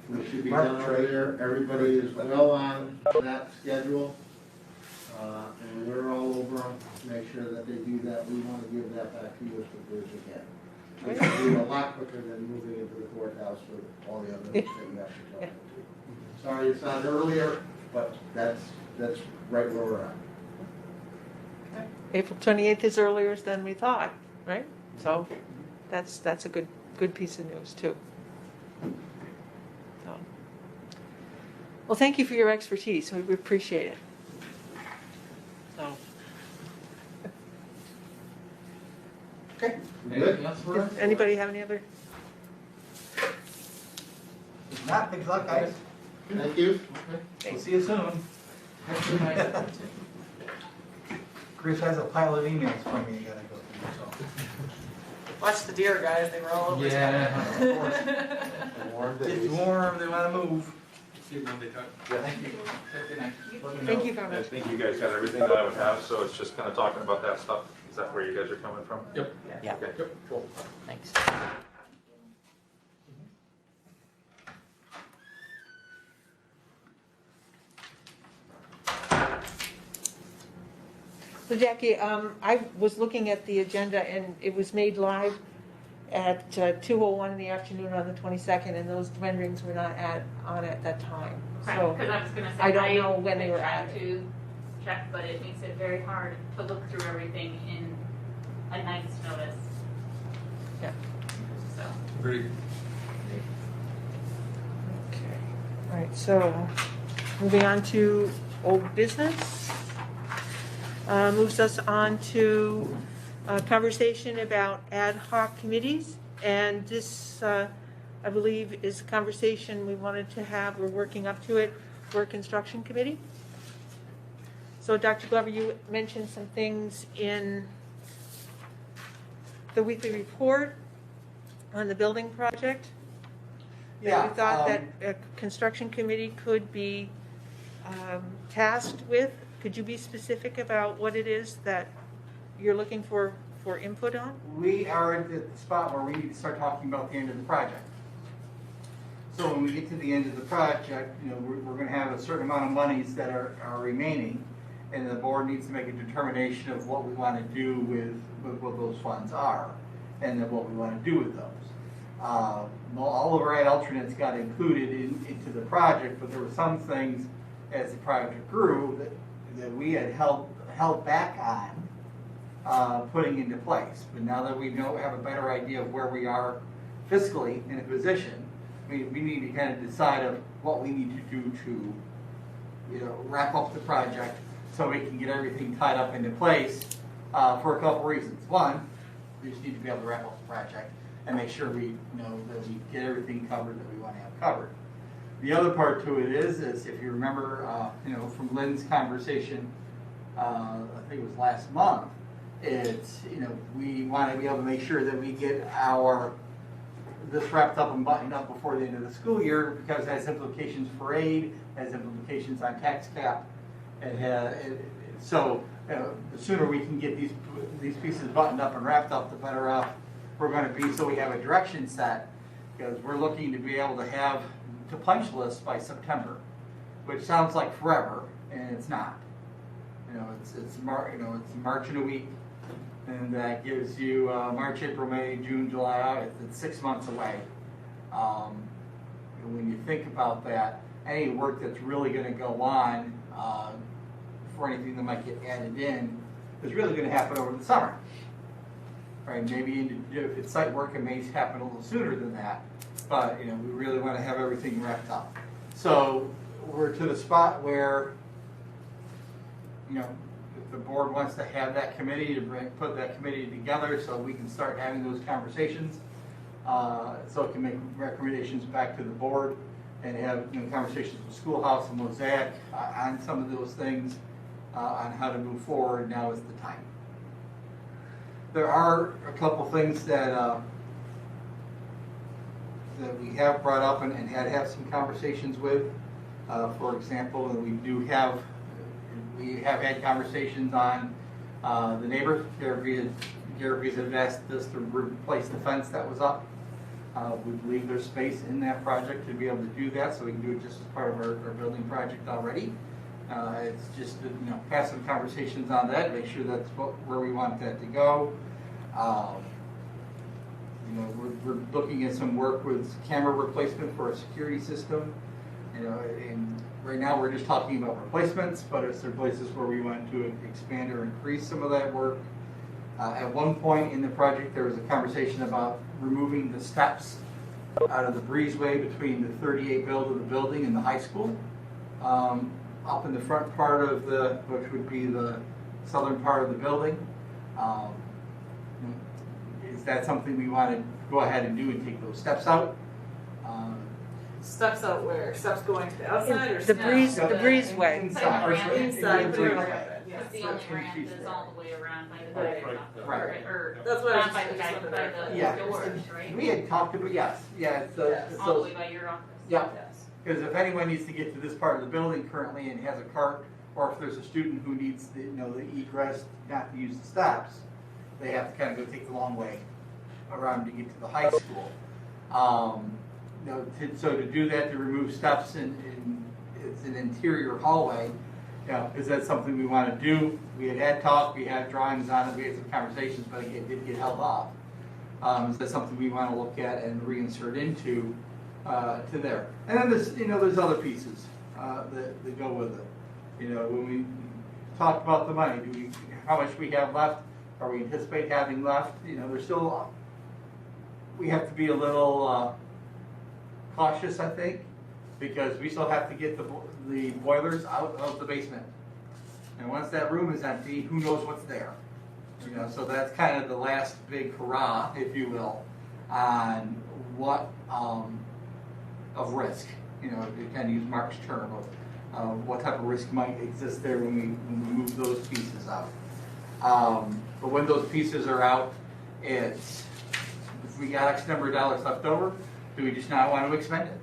We should be done over there. Everybody is well on that schedule. And we're all over them to make sure that they do that. We want to give that back to you as quickly as we can. We can do a lot quicker than moving into the courthouse with all the other things that you have to talk to. Sorry it's not earlier, but that's right where we're at. April 28th is earlier than we thought, right? So that's a good piece of news too. So, well, thank you for your expertise. We appreciate it. So, Okay. Anything else for us? anybody have any other? If not, good luck, guys. Thank you. We'll see you soon. Have a good night. Chris has a pile of emails from me you gotta go through, Watch the deer, guys, they were all over. Yeah. so. It's warm, they wanna move. See you Monday, Chuck. Thank you. Have a good night. Thank you very I much. think you guys got everything that I would have, so it's just kind of talking about that stuff. Is that where you guys are coming from? Yep. Yeah, Okay, cool. thanks. So Jackie, I was looking at the agenda and it was made live at 2:01 in the afternoon on the 22nd, and those renderings were not on at that time. So Because I was gonna say, I don't know when they were tried added. to check, but it makes it very hard to look through everything in a night's notice. Yeah. So. Agreed. Okay, all right, so moving on to old business. Moves us on to a conversation about ad hoc committees. And this, I believe, is a conversation we wanted to have, we're working up to it for a construction committee. So Dr. Glover, you mentioned some things in the weekly report on the building project. Yeah, You thought that a construction committee could be tasked with. Could you be specific about what it is that you're looking for input on? We are at the spot where we need to start talking about the end of the project. So when we get to the end of the project, we're gonna have a certain amount of monies that are remaining, and the board needs to make a determination of what we wanna do with what those funds are, and then what we wanna do with those. All of our ad alternates got included into the project, but there were some things as the project grew that we had held back on putting into place. But now that we have a better idea of where we are fiscally in a position, we need to kind of decide of what we need to do to, wrap up the project so we can get everything tied up into place, for a couple reasons. One, we just need to be able to wrap up the project and make sure we know that we get everything covered that we want to have covered. The other part to it is if you remember, from Lynn's conversation, I think it was last month, it's, we want to be able to make sure that we get this wrapped up and buttoned up before the end of the school year, because it has implications for aid, has implications on tax cap. So the sooner we can get these pieces buttoned up and wrapped up, the better off we're going to be, so we have a direction set, because we're looking to be able to have to punch list by September, which sounds like forever, and it's not. It's March in a week, and that gives you March, April, May, June, July, August. It's 6 months away. When you think about that, any work that's really going to go on for anything that might get added in is really going to happen over the summer. Right? Maybe if it's site work, it may happen a little sooner than that. But we really want to have everything wrapped up. So we're to the spot where, if the board wants to have that committee to put that committee together, so we can start having those conversations, so it can make recommendations back to the board and have conversations with Schoolhouse and Mosaic on some of those things, on how to move forward. Now is the time. There are a couple things that we have brought up and had some conversations with. For example, we have had conversations on the neighbor. Gary's had asked us to replace the fence that was up. We believe there's space in that project to be able to do that, so we can do it just as part of our building project already. It's just have some conversations on that, make sure that's where we want that to go. We're looking at some work with camera replacement for a security system. And right now we're just talking about replacements, but if there are places where we want to expand or increase some of that work. At one point in the project, there was a conversation about removing the steps out of the breezeway between the 38 build of the building and the high school. Up in the front part of which would be the southern part of the building. Is that something we want to go ahead and do and take those steps out? Steps out where? Steps going to the outside or The breezeway. Inside. Inside. Because the only ramp is all the way around by the doctor's office, Right. Or That's what I not was by the just guy, wondering. by the Yeah. doors, right? We had talked about, yes, it's All the those, way by your office. yeah. Yes. Because if anyone needs to get to this part of the building currently and has a cart, or if there's a student who needs the egress, not to use the steps, they have to kind of go take the long way around to get to the high school. So to do that, to remove steps it's an interior hallway, is that something we want to do? We had talk, we had drawings on it, we had some conversations, but again, it did get held off. Is that something we want to look at and reinsert into to there? And then there's other pieces that go with it. When we talked about the money, how much we have left, or we anticipate having left? There's still, we have to be a little cautious, I think, because we still have to get the boilers out of the basement. And once that room is empty, who knows what's there? So that's kind of the last big hurrah, if you will, on what of risk. To kind of use Mark's term of what type of risk might exist there when we move those pieces out. But when those pieces are out, if we got X number of dollars left over, do we just not want to expend it?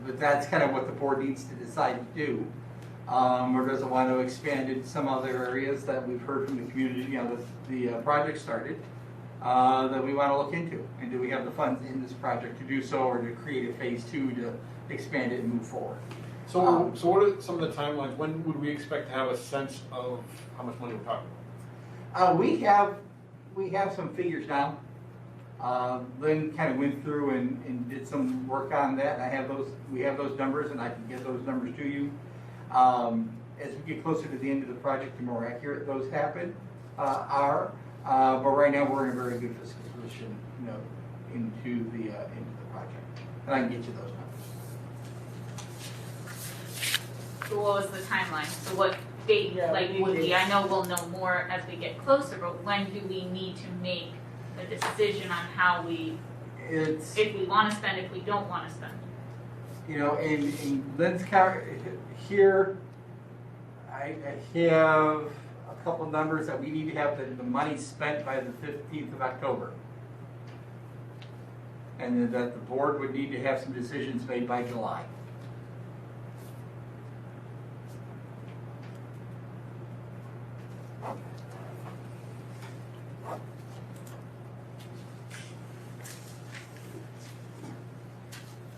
But that's kind of what the board needs to decide to do. Or does it want to expand in some other areas that we've heard from the community, the project started, that we want to look into? And do we have the funds in this project to do so, or to create a phase 2 to expand it and move forward? So what are some of the timelines? When would we expect to have a sense of how much money we're talking about? We have some figures now. Lynn kind of went through and did some work on that, and we have those numbers, and I can get those numbers to you. As we get closer to the end of the project, the more accurate those are. But right now, we're in a very good fiscal position, you know, into the project. And I can get you those numbers. So what was the timeline? So what date, Yeah, like, we need would we, dates. I know we'll know more as we get closer, but when do we need to make a decision on how we, It's, if we wanna spend, if we don't wanna spend? you know, in Lynn's here, I have a couple numbers that we need to have the money spent by the 15th of October. And then that the board would need to have some decisions made by July.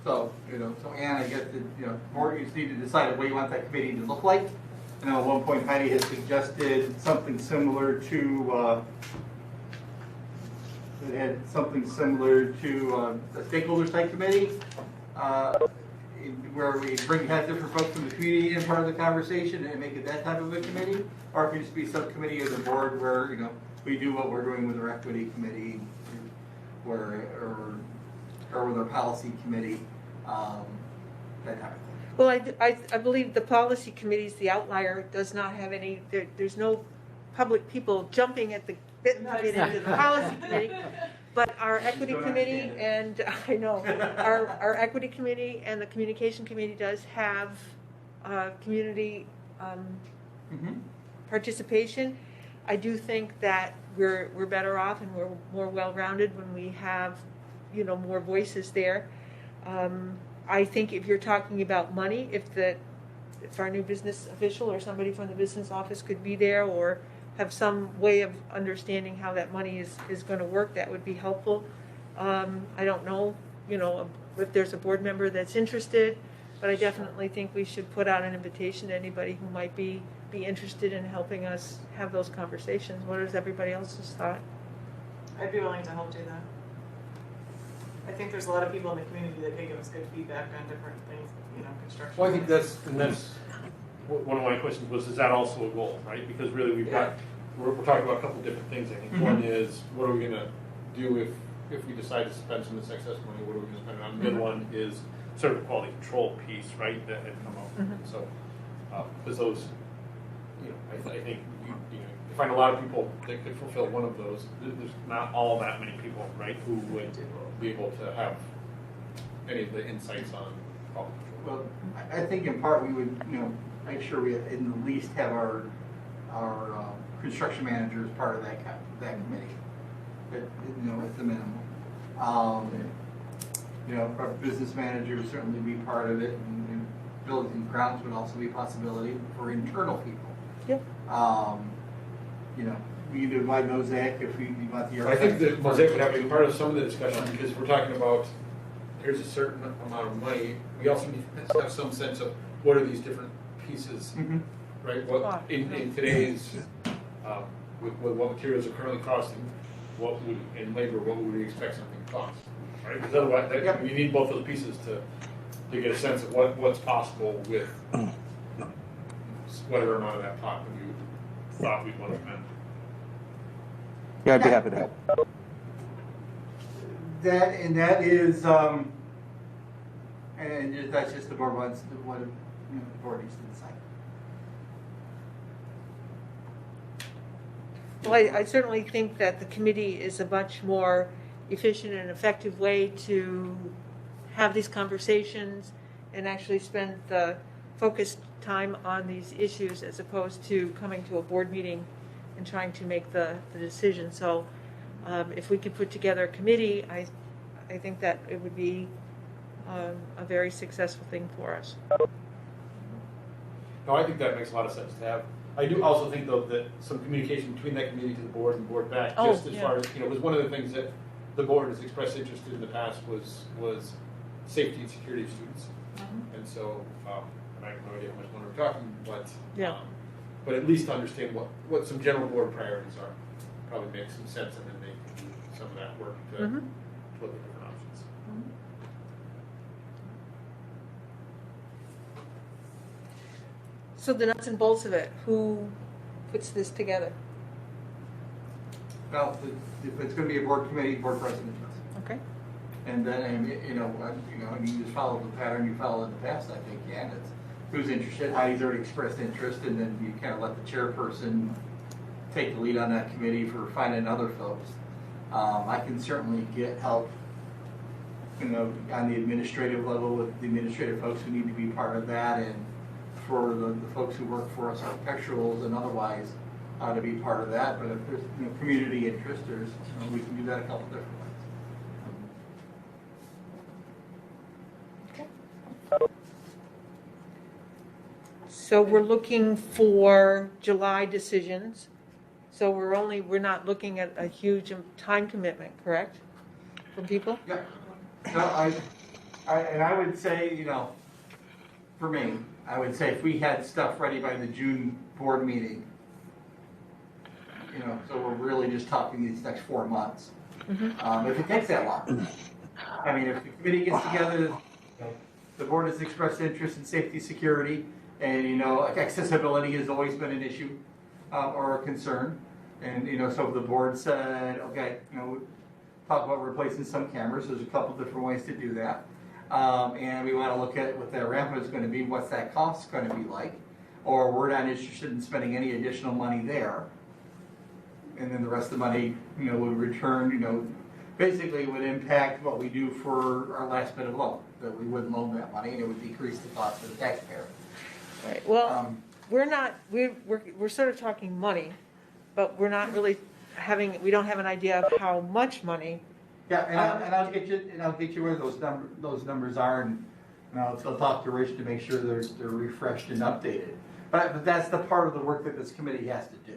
So, you know, so Ann, I guess that, you know, board, you just need to decide what you want that committee to look like. I know at one point Heidi has suggested something similar to, it had something similar to the stakeholders type committee, where we have different folks from the community in part of the conversation and make it that type of a committee. Or it could just be a subcommittee of the board where, you know, we do what we're doing with our equity committee, or with our policy committee, that type of thing. Well, I believe the policy committee is the outlier, does not have any, there's no public people jumping at the bit to get into the policy committee. But our equity don't committee understand and, I know, our equity committee and the communication committee does have community Mhm. participation. I do think that we're better off and we're more well-rounded when we have, you know, more voices there. I think if you're talking about money, if our new business official or somebody from the business office could be there or have some way of understanding how that money is going to work, that would be helpful. I don't know, you know, if there's a board member that's interested, but I definitely think we should put out an invitation to anybody who might be interested in helping us have those conversations. What is everybody else's thought? I'd be willing to help do that. I think there's a lot of people in the community that can give us good feedback on different things, you know, construction. Well, I think that's one of my questions was, is that also a goal, right? Because really we're talking about a couple different things, I think. Mhm. One is, what are we gonna do if we decide to spend some of this excess money, what are we gonna spend it on? The other one is sort of the quality control piece, right, that had come up. Mhm. So, because those, you know, I think, you find a lot of people that could fulfill one of those. There's not all that many people, right, who would be able to have any of the insights on quality control. Well, I think in part we would, you know, make sure we at least have our construction manager as part of that committee, you know, at the minimum. You know, our business manager would certainly be part of it, and buildings and grounds would also be a possibility for internal people. Yep. You know, we either invite Mosaic if we want the. I think that Mosaic would have to be part of some of the discussion, because we're talking about, here's a certain amount of money. We also need to have some sense of what are these different pieces, Mhm. right? What, in today's, with what materials are currently costing, in labor, what would we expect something to cost? Right, because otherwise, Yep. you need both of the pieces to get a sense of what's possible with whatever amount of that pot that we thought we'd want to spend. Yeah, I'd be happy to help. That is, that's just the board wants, what, you know, the board needs to decide. Well, I certainly think that the committee is a much more efficient and effective way to have these conversations and actually spend the focused time on these issues as opposed to coming to a board meeting and trying to make the decision. So if we could put together a committee, I think that it would be a very successful thing for us. No, I think that makes a lot of sense to have. I do also think, though, that some communication between that committee to the board and the board back, Oh, just as yeah. far as, you know, was one of the things that the board has expressed interest in the past was safety and security of students. And so, and I have no idea how much longer we're talking, but, Yeah. but at least to understand what some general board priorities are, probably makes some sense, and then they can do some of that work to Mhm. look at different options. So the nuts and bolts of it, who puts this together? Well, if it's gonna be a board committee, board president does. Okay. And then, and you just follow the pattern you followed in the past, I think, yeah, and it's who's interested, Heidi's already expressed interest, and then you kind of let the chairperson take the lead on that committee for finding other folks. I can certainly get help, on the administrative level with the administrative folks who need to be part of that, and for the folks who work for us, architecturals and otherwise, to be part of that. But if there's, community interest, we can do that a couple different ways. So we're looking for July decisions. So we're not looking at a huge time commitment, correct? For people? Yeah. No, I would say, for me, I would say if we had stuff ready by the June board meeting, so we're really just talking these next 4 months. If it takes that long. I mean, if the committee gets together, the board has expressed interest in safety, security, and, accessibility has always been an issue or a concern. And, so if the board said, okay, talk about replacing some cameras, there's a couple different ways to do that. And we want to look at what that ramp is going to be, what's that cost going to be like, or we're not interested in spending any additional money there. And then the rest of the money, would return, basically would impact what we do for our last bit of loan, that we wouldn't loan that money and it would decrease the cost for the taxpayer. Right, well, we're sort of talking money, but we're not really we don't have an idea of how much money. Yeah, and I'll get you where those numbers are, and I'll talk to Rich to make sure they're refreshed and updated. But that's the part of the work that this committee has to do.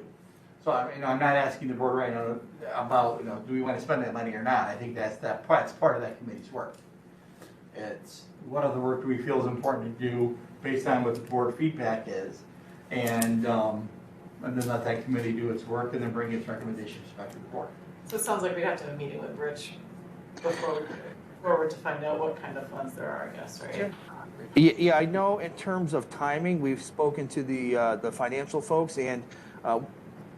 So I'm not asking the board right now about do we want to spend that money or not. I think that's part of that committee's work. It's what other work do we feel is important to do based on what the board feedback is, and then let that committee do its work and then bring its recommendations back to the board. So it sounds like we have to have a meeting with Rich before forward to find out what kind of funds there are, I guess, right? Sure. Yeah, I know in terms of timing, we've spoken to the financial folks, and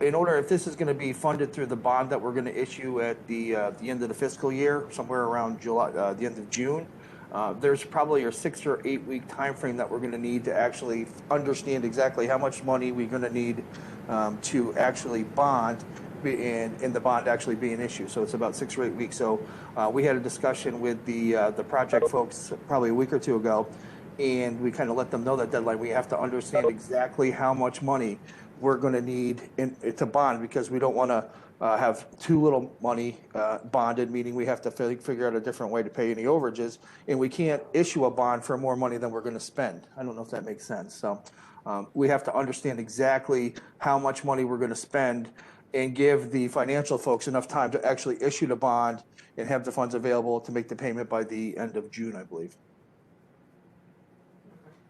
in order, if this is going to be funded through the bond that we're going to issue at the end of the fiscal year, somewhere around July, the end of June, there's probably a 6 or 8 week time frame that we're going to need to actually understand exactly how much money we're going to need to actually bond, and the bond actually being issued. So it's about 6 or 8 weeks. So we had a discussion with the project folks probably a week or two ago, and we kind of let them know that deadline. We have to understand exactly how much money we're going to need to bond, because we don't want to have too little money bonded, meaning we have to figure out a different way to pay any overages, and we can't issue a bond for more money than we're going to spend. I don't know if that makes sense. So we have to understand exactly how much money we're going to spend and give the financial folks enough time to actually issue the bond and have the funds available to make the payment by the end of June, I believe.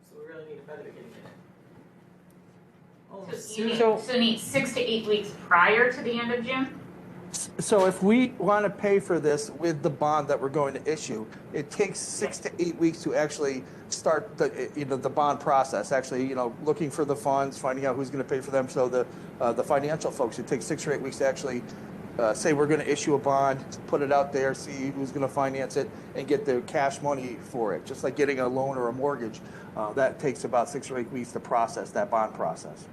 So we really need a better beginning. So you need 6 to 8 weeks prior to the end of June? So if we want to pay for this with the bond that we're going to issue, it takes 6 to 8 weeks to actually start the bond process. Actually, looking for the funds, finding out who's going to pay for them. So the financial folks, it takes 6 or 8 weeks to actually say we're going to issue a bond, put it out there, see who's going to finance it, and get the cash money for it. Just like getting a loan or a mortgage, that takes about 6 or 8 weeks to process that bond process.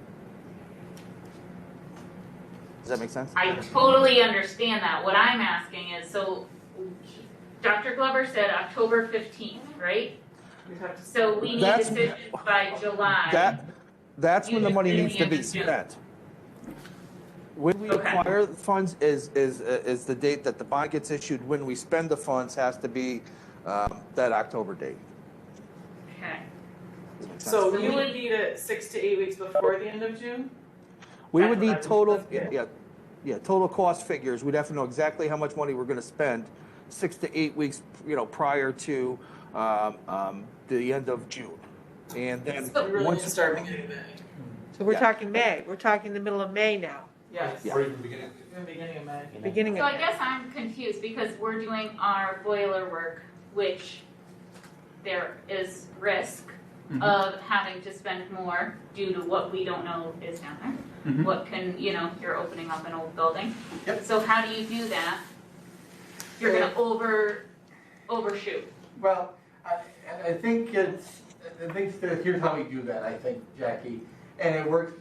Does that make sense? I totally understand that. What I'm asking is, so Dr. Glover said October 15th, right? So we need decisions by July. That's when the money Usually needs to be the end of June. spent. When we acquire the funds is the date that the bond gets issued. When we spend the funds has to be that October date. Okay. So you would need it 6 to 8 weeks before the end of June? We would need total, total cost figures. We'd have to know exactly how much money we're going to spend 6 to 8 weeks, prior to the end of June. And then So we really once need to start beginning of May. So we're talking May. We're talking the middle of May now. Yes. Or even beginning. In the beginning of May. Beginning So of I May. guess I'm confused because we're doing our boiler work, which there is risk of having to spend more due to what we don't know is down there. Mhm. What can, you're opening up an old building. Yep. So how do you do that? You're gonna overshoot. Well, I think that here's how we do that, I think, Jackie, and it works,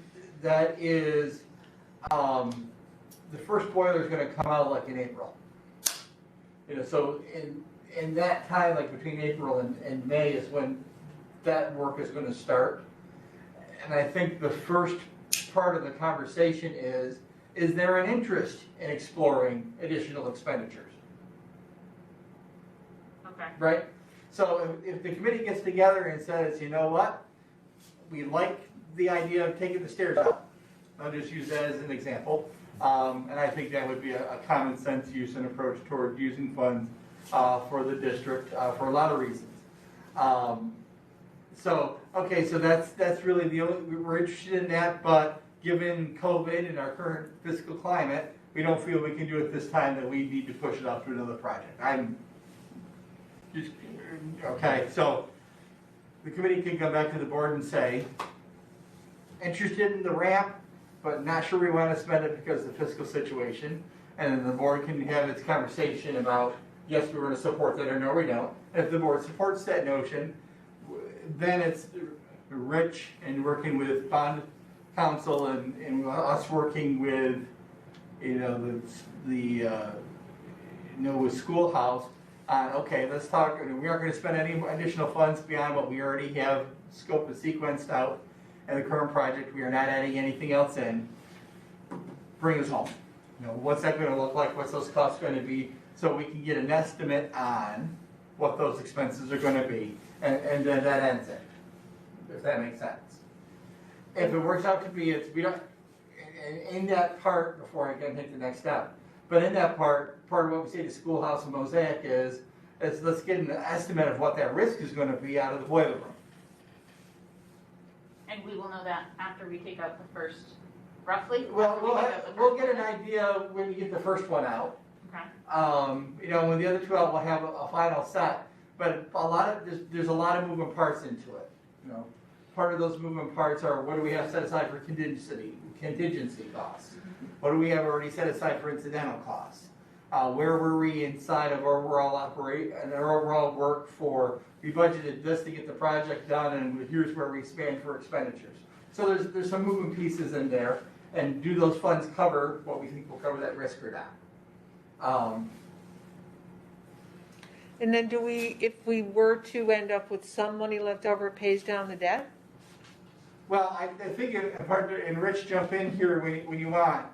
that is, the first boiler is gonna come out like in April. So in that time, like between April and May is when that work is gonna start. And I think the first part of the conversation is there an interest in exploring additional expenditures? Okay. Right? So if the committee gets together and says, you know what, we like the idea of taking the stairs out, I'll just use that as an example. And I think that would be a common sense use and approach toward using funds for the district for a lot of reasons. So that's really the only, we're interested in that, but given COVID and our current fiscal climate, we don't feel we can do it this time, that we need to push it off to another project. Okay, so the committee can come back to the board and say, interested in the ramp, but not sure we want to spend it because of the fiscal situation. And then the board can have its conversation about, yes, we're going to support that, or no, we don't. And if the board supports that notion, then it's Rich and working with bond council and us working with, with Schoolhouse on, okay, let's talk, we aren't going to spend any additional funds beyond what we already have scoped and sequenced out in the current project. We are not adding anything else in. Bring us home. What's that going to look like? What's those costs going to be? So we can get an estimate on what those expenses are going to be, and then that ends it, if that makes sense. If it works out to be, we don't, in that part, before I can hit the next step, but in that part of what we say to Schoolhouse and Mosaic is let's get an estimate of what that risk is going to be out of the boiler room. And we will know that after we take out the first, roughly? Well, After we we'll take out get an idea when you get the first one out. Okay. When the other two out, we'll have a final set. But there's a lot of moving parts into it. Part of those moving parts are, what do we have set aside for contingency costs? What do we have already set aside for incidental costs? Where were we inside of our overall work for, we budgeted this to get the project done, and here's where we stand for expenditures. So there's some moving pieces in there, and do those funds cover what we think will cover that risk or not? And then if we were to end up with some money left over, it pays down the debt? Well, I think, and Rich, jump in here when you want,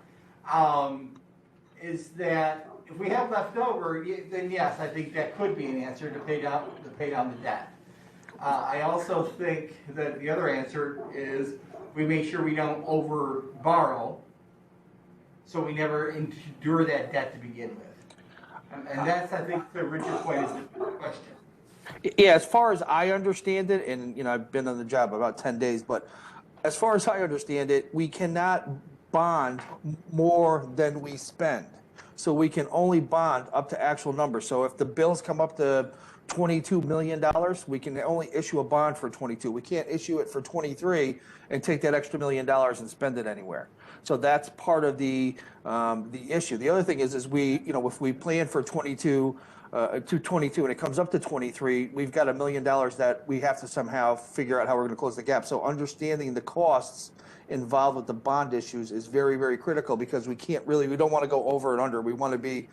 is that if we have left over, then yes, I think that could be an answer to pay down the debt. I also think that the other answer is we make sure we don't over borrow, so we never endure that debt to begin with. And that's, I think, the Rich's point is the question. Yeah, as far as I understand it, and I've been on the job about 10 days, but as far as I understand it, we cannot bond more than we spend. So we can only bond up to actual numbers. So if the bills come up to $22 million, we can only issue a bond for 22. We can't issue it for 23 and take that extra $1 million and spend it anywhere. So that's part of the issue. The other thing is we, if we plan for 22 and it comes up to 23, we've got $1 million that we have to somehow figure out how we're going to close the gap. So understanding the costs involved with the bond issues is very, very critical, because we don't want to go over and under. We want to be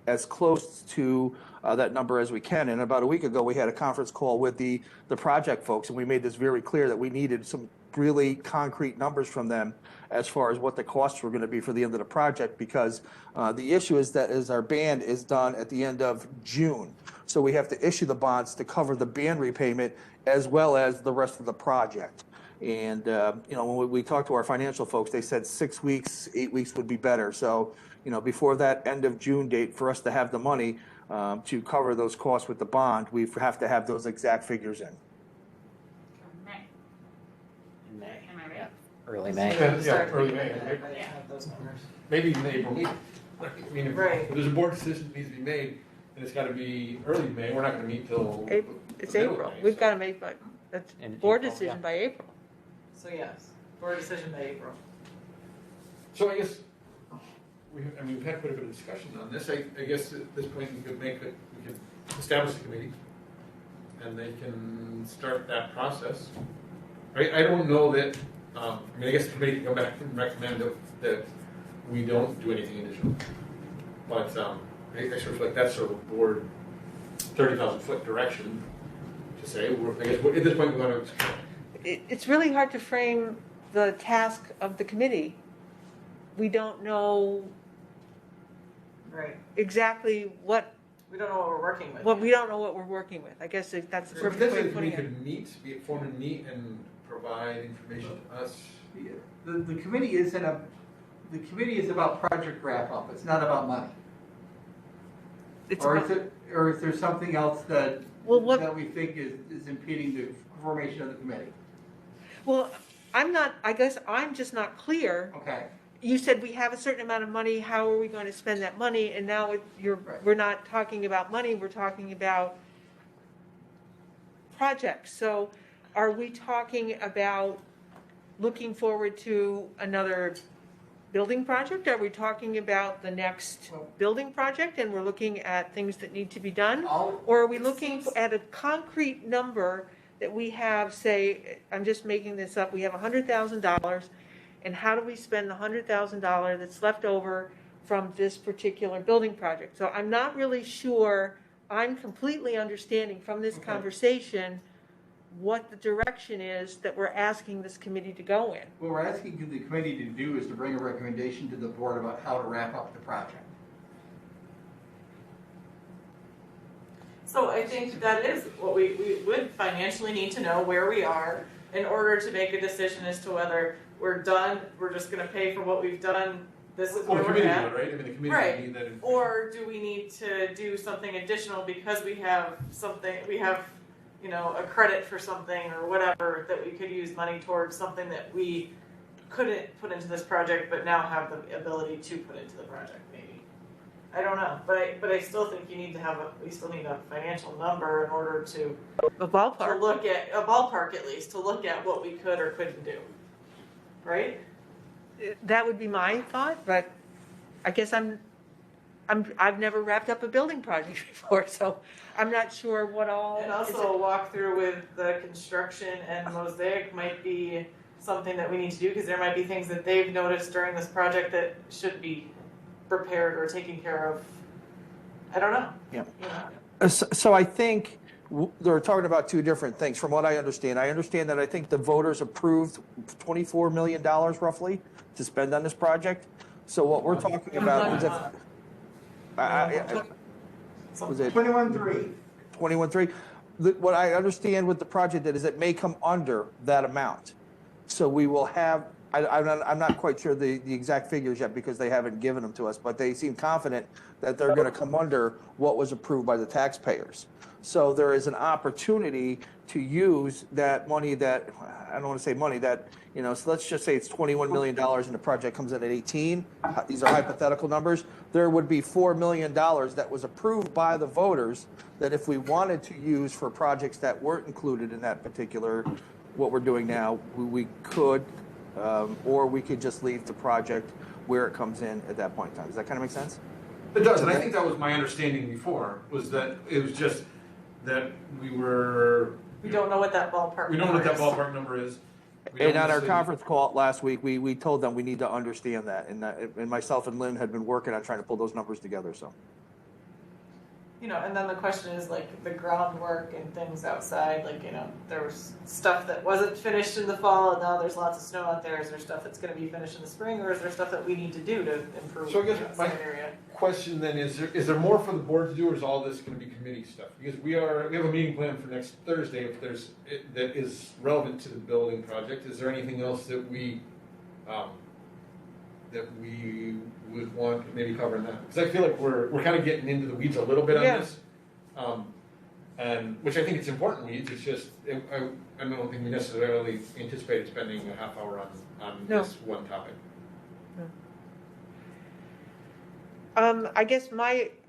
as close to that number as we can. And about a week ago, we had a conference call with the project folks, and we made this very clear that we needed some really concrete numbers from them as far as what the costs were going to be for the end of the project, because the issue is that our band is done at the end of June. So we have to issue the bonds to cover the band repayment as well as the rest of the project. And, when we talked to our financial folks, they said 6 weeks, 8 weeks would be better. So, before that end of June date, for us to have the money to cover those costs with the bond, we have to have those exact figures in. May. In May. Am I right? Early May. Yeah, early May. Yeah. Maybe even April meeting. I mean, if Right. there's a board decision that needs to be made, and it's gotta be early May, we're not gonna meet till. It's the middle of April. May, We've so- got to make, That's In board April, decision yeah. by April. So yes, board decision by April. So I guess, we've had quite a bit of discussion on this. I guess at this point, we could establish a committee, and they can start that process. I don't know that, I guess the committee can come back and recommend that we don't do anything additional. But, I sort of feel like that's sort of a board 30,000-foot direction to say, I guess, at this point, we want to. It's really hard to frame the task of the committee. We don't know Right. exactly what, We don't know what we're working with. we don't know what we're working with. I guess that's the So perfect way potentially, of the committee putting it. could meet, be it formed and meet and provide information to us. The committee the committee is about project wrap-up, it's not about money. It's Or about- is there something else that, Well, what- that we think is impeding the formation of the committee? Well, I guess I'm just not clear. Okay, You said we have a certain amount of money, how are we going to spend that money? And now Right. we're not talking about money, we're talking about projects. So are we talking about looking forward to another building project? Are we talking about the next building project and we're looking at things that need to be done? Or are we looking at a concrete number that we have, say, I'm just making this up, we have $100,000, and how do we spend the $100,000 that's left over from this particular building project? So I'm not really sure, I'm completely understanding from this Okay. conversation what the direction is that we're asking this committee to go in. what we're asking the committee to do is to bring a recommendation to the board about how to wrap up the project. So I think that is what we would financially need to know where we are in order to make a decision as to whether we're done, we're just gonna pay for what we've done, this is Well, where the we're committee at. would, right? I mean, the committee Right. would need that information. Or do we need to do something additional because we have something, we have, you know, a credit for something or whatever that we could use money towards, something that we couldn't put into this project but now have the ability to put into the project maybe. I don't know, but I still think you need to we still need a financial number in order to A ballpark. look at, a ballpark at least, to look at what we could or couldn't do. Right? That would be my thought, but I guess I've never wrapped up a building project before, so I'm not sure what all. And is also a walkthrough with the construction and Mosaic might be something that we need to do, because there might be things that they've noticed during this project that should be repaired or taken care of. I don't know. Yeah. You know? So I think they're talking about two different things, from what I understand. I understand that I think the voters approved $24 million roughly to spend on this project. So what we're talking about is was it 21-3. 21.3? What I understand with the project is it may come under that amount. So we will have, I'm not quite sure the exact figures yet because they haven't given them to us, but they seem confident that they're going to come under what was approved by the taxpayers. So there is an opportunity to use that money that, I don't want to say money, that, you know, so let's just say it's $21 million and the project comes in at 18. These are hypothetical numbers. There would be $4 million that was approved by the voters that if we wanted to use for projects that weren't included in that particular, what we're doing now, we could, or we could just leave the project where it comes in at that point in time. Does that kind of make sense? It does, and I think that was my understanding before, was that it was just that we don't know what that ballpark we don't know what that number is. ballpark number is. We And don't on our necessarily- conference call last week, we told them we need to understand that, and myself and Lynn had been working on trying to pull those numbers together, so. You know, and then the question is like the groundwork and things outside, like, you know, there was stuff that wasn't finished in the fall and now there's lots of snow out there. Is there stuff that's gonna be finished in the spring, or is there stuff that we need to do to improve So I guess the my outside area? question then is there more for the board to do, or is all this gonna be committee stuff? Because we have a meeting planned for next Thursday, if that is relevant to the building project. Is there anything else that we would want maybe covering that? Because I feel like we're kind of getting into the weeds a little bit on Yeah. this. And, which I think it's important weeds, it's just, I don't think we necessarily anticipated spending a half hour on No. this one topic. I guess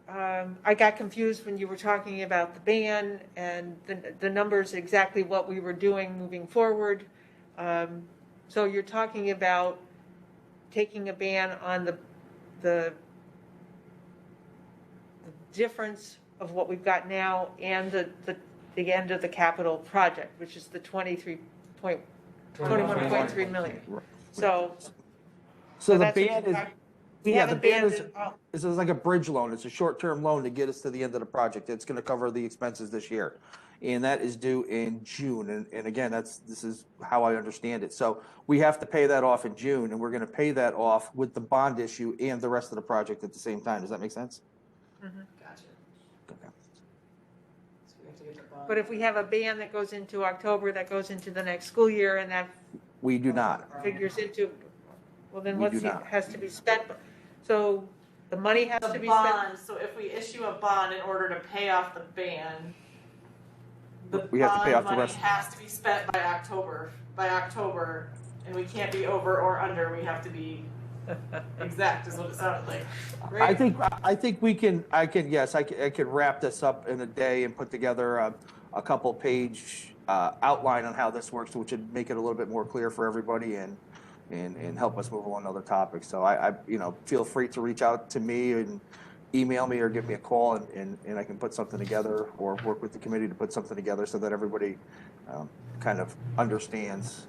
I got confused when you were talking about the ban and the numbers, exactly what we were doing moving forward. So you're talking about taking a ban on the difference of what we've got now and the end of the capital project, which is the 21.3 million. So So the that's what ban you're is, talking- yeah, the haven't ban banned is like a bridge loan. It's a short-term loan to get us to the end of the project. It's gonna cover the expenses this year. And that is due in June. And again, this is how I understand it. So we have to pay that off in June, and we're gonna pay that off with the bond issue and the rest of the project at the same time. Does that make sense? Gotcha. Okay. So we have to get the bond. But if we have a ban that goes into October, that goes into the next school year, and that We do not. figures into, well, then We what's, do not. has to be spent? So the money has to The be spent? bond, so if we issue a bond in order to pay off the ban, the We have to pay bond off the money rest. has to be spent by October, and we can't be over or under, we have to be exact is what it sounded like. I think I can wrap this up in a day and put together a couple page outline on how this works, which would make it a little bit more clear for everybody and help us move on to other topics. So I feel free to reach out to me and email me or give me a call and I can put something together or work with the committee to put something together so that everybody kind of understands.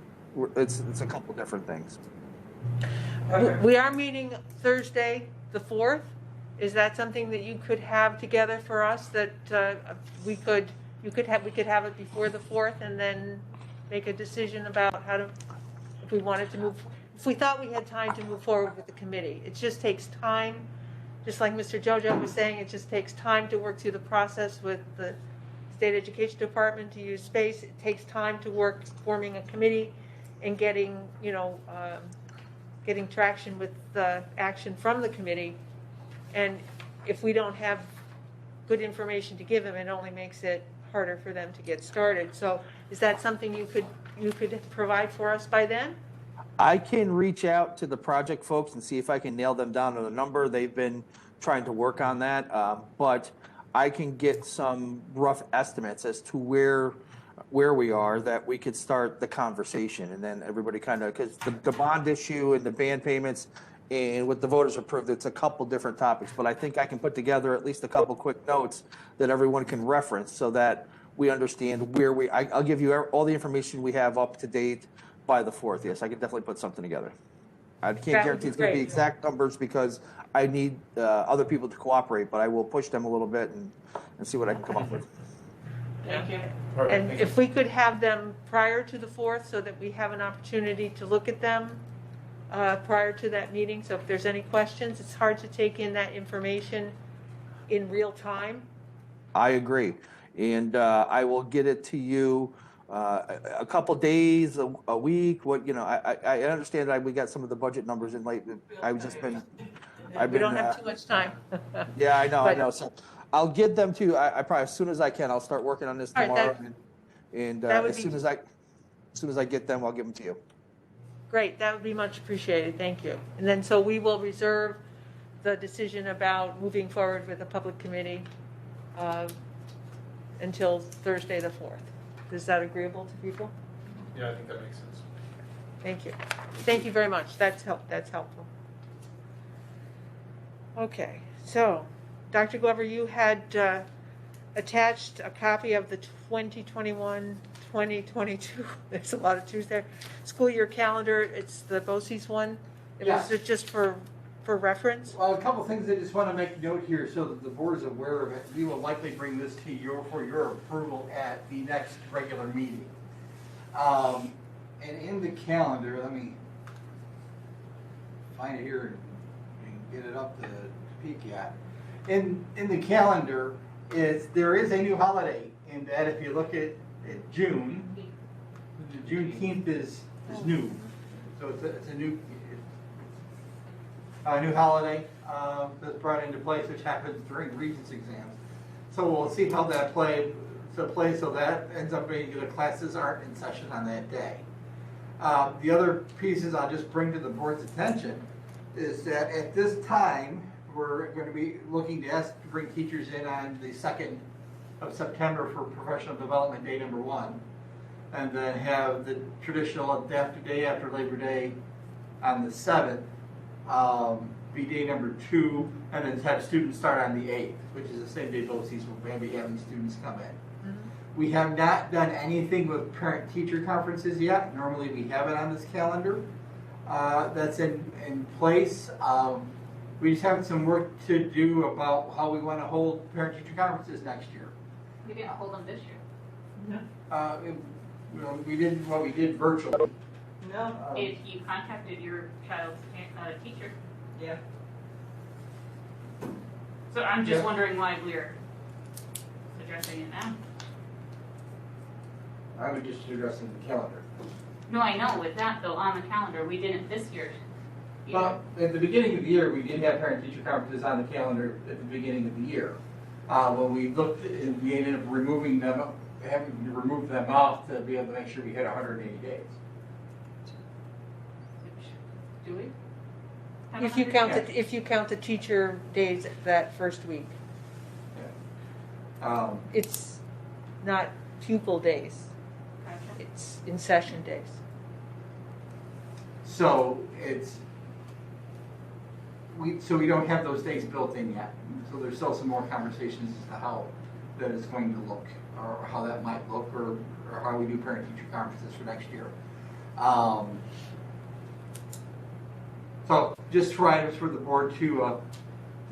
It's a couple different things. We are meeting Thursday, the 4th. Is that something that you could have together for us, that we could have it before the 4th and then make a decision about how to, if we wanted to move, if we thought we had time to move forward with the committee? It just takes time, just like Mr. Jojo was saying, it just takes time to work through the process with the State Education Department to use space. It takes time to work forming a committee and getting traction with the action from the committee. And if we don't have good information to give them, it only makes it harder for them to get started. So is that something you could provide for us by then? I can reach out to the project folks and see if I can nail them down to a number. They've been trying to work on that, but I can get some rough estimates as to where we are, that we could start the conversation, and then everybody kind of, because the bond issue and the band payments and what the voters approved, it's a couple different topics, but I think I can put together at least a couple quick notes that everyone can reference so that we understand where I'll give you all the information we have up to date by the 4th. Yes, I can definitely put something together. I can't guarantee it's going to be exact numbers because I need other people to cooperate, but I will push them a little bit and see what I can come up with. Thank you. And if we could have them prior to the 4th so that we have an opportunity to look at them prior to that meeting. So if there's any questions, it's hard to take in that information in real time. I agree. And I will get it to you a couple days, a week. I understand that we got some of the budget numbers in late. I've We don't have too much time. Yeah, I know. But- So I'll get them to you. I probably, as soon as I can, I'll start working on this All right, tomorrow. And that would as be- soon as I get them, I'll give them to you. Great, that would be much appreciated, thank you. And then, so we will reserve the decision about moving forward with the public committee until Thursday, the 4th. Is that agreeable to people? Yeah, I think that makes sense. Thank you. Thank you very much, that's helpful. Okay, so, Dr. Glover, you had attached a copy of the 2021-2022, there's a lot of twos there, school year calendar. It's the BOCES one. Yeah. Is it just for reference? Well, a couple things I just want to make note here so that the board is aware of it. We will likely bring this to you for your approval at the next regular meeting. And in the calendar, let me find it here and get it up to peek at. In the calendar, there is a new holiday in that if you look at June, the Juneteenth is new. So it's a new holiday that's brought into place, which happens during Regents exams. So we'll see how that plays. So that ends up being the classes aren't in session on that day. The other pieces I'll just bring to the board's attention is that at this time, we're gonna be looking to ask to bring teachers in on the 2nd of September for professional development day number 1. And then have the traditional day after Labor Day on the 7th, be day number 2, and then have students start on the 8th, which is the same day BOCES will be having students come in. We have not done anything with parent-teacher conferences yet. Normally we have it on this calendar. That's in place. We just have some work to do about how we want to hold parent-teacher conferences next year. We didn't hold them this year. We did what we did virtually. No. If you contacted your child's teacher. Yeah. So I'm just Yeah. wondering why we're addressing it now. I would just address in the calendar. No, I know, with that though, on the calendar, we didn't this year. either. Well, at the beginning of the year, we did have parent-teacher conferences on the calendar at the beginning of the year. When we looked, and we ended up removing them, having to remove them off to be able to make sure we hit 180 days. Do we? Have If you 100? count if you count the teacher days that first week, it's not pupil days. Gotcha. It's in session days. So we don't have those days built in yet. So there's still some more conversations as to how that is going to look, or how that might look, or how we do parent-teacher conferences for next year. So just for items for the board to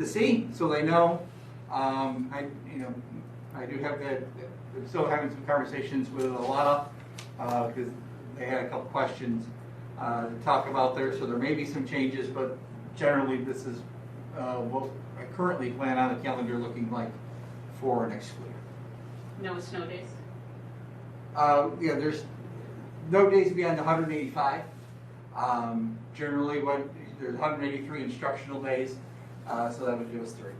see, so they know. I do have that. I'm still having some conversations with Alana because they had a couple questions to talk about there. So there may be some changes, but generally this is what I currently plan on the calendar looking like for next school year. No snow days? Yeah, there's no days beyond 185. Generally, there's 183 instructional days, so that would give us 3.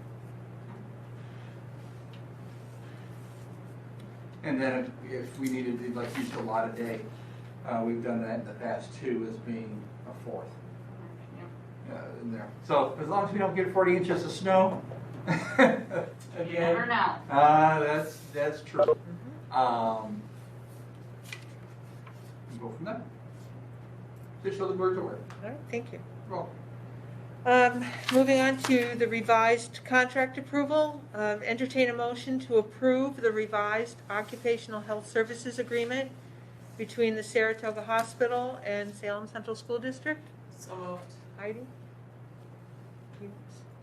And then if we needed to use a lot of day, we've done that in the past too, as being a 4th. In there. So as long as we don't get 40 inches of snow, again, You never know. that's true. We'll go from there. Just so the birds are aware. All right, thank you. Roll. Moving on to the revised contract approval, entertain a motion to approve the revised occupational health services agreement between the Saratoga Hospital and Salem Central School District. So moved. Heidi? You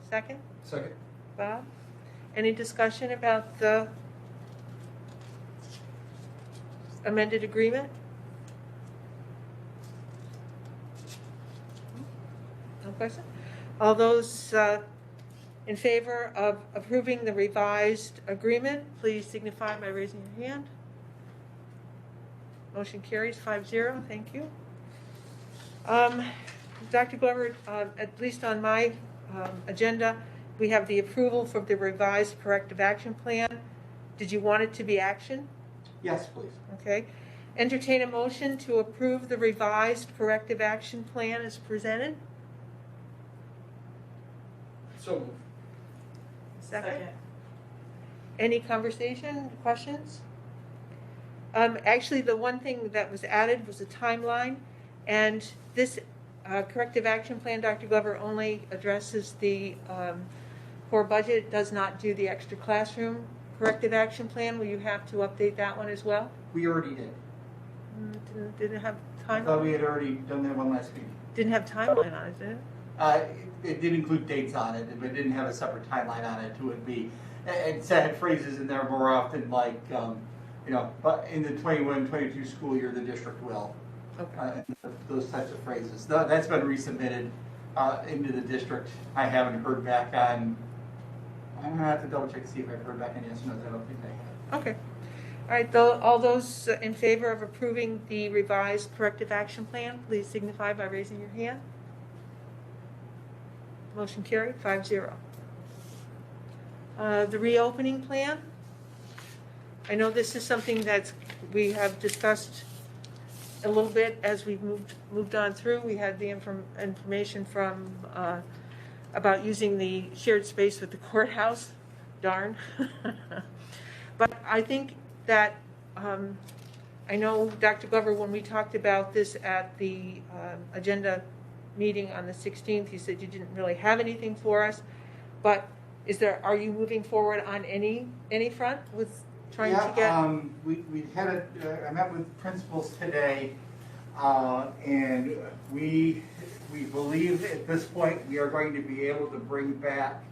second? Second. Bob? Any discussion about the amended agreement? No question? All those in favor of approving the revised agreement, please signify by raising your hand. Motion carries 5-0. Thank you. Dr. Glover, at least on my agenda, we have the approval for the revised corrective action plan. Did you want it to be action? Yes, please. Okay. Entertain a motion to approve the revised corrective action plan as presented. So moved. Second. Any conversation, questions? Actually, the one thing that was added was a timeline, and this corrective action plan, Dr. Glover, only addresses the core budget. It does not do the extra classroom corrective action plan. Will you have to update that one as well? We already did. Didn't have I thought we timeline? had already done that one last meeting. Didn't have timeline on it, did it? It did include dates on it, but it didn't have a separate timeline on it. It would be, it had phrases in there more often like, but in the 21-22 school year, the district will. Okay. Those types of phrases. That's been resubmitted into the district. I haven't heard back on, I'm gonna have to double check to see if I've heard back on yes or no. I don't think I have. Okay. All right, all those in favor of approving the revised corrective action plan, please signify by raising your hand. Motion carried, 5-0. The reopening plan. I know this is something that we have discussed a little bit as we've moved on through. We had the information from about using the shared space with the courthouse, darn. But I think that, I know, Dr. Glover, when we talked about this at the agenda meeting on the 16th, you said you didn't really have anything for us, but are you moving forward on any front with trying to get? We had I met with principals today, and we believe at this point we are going to be able to bring back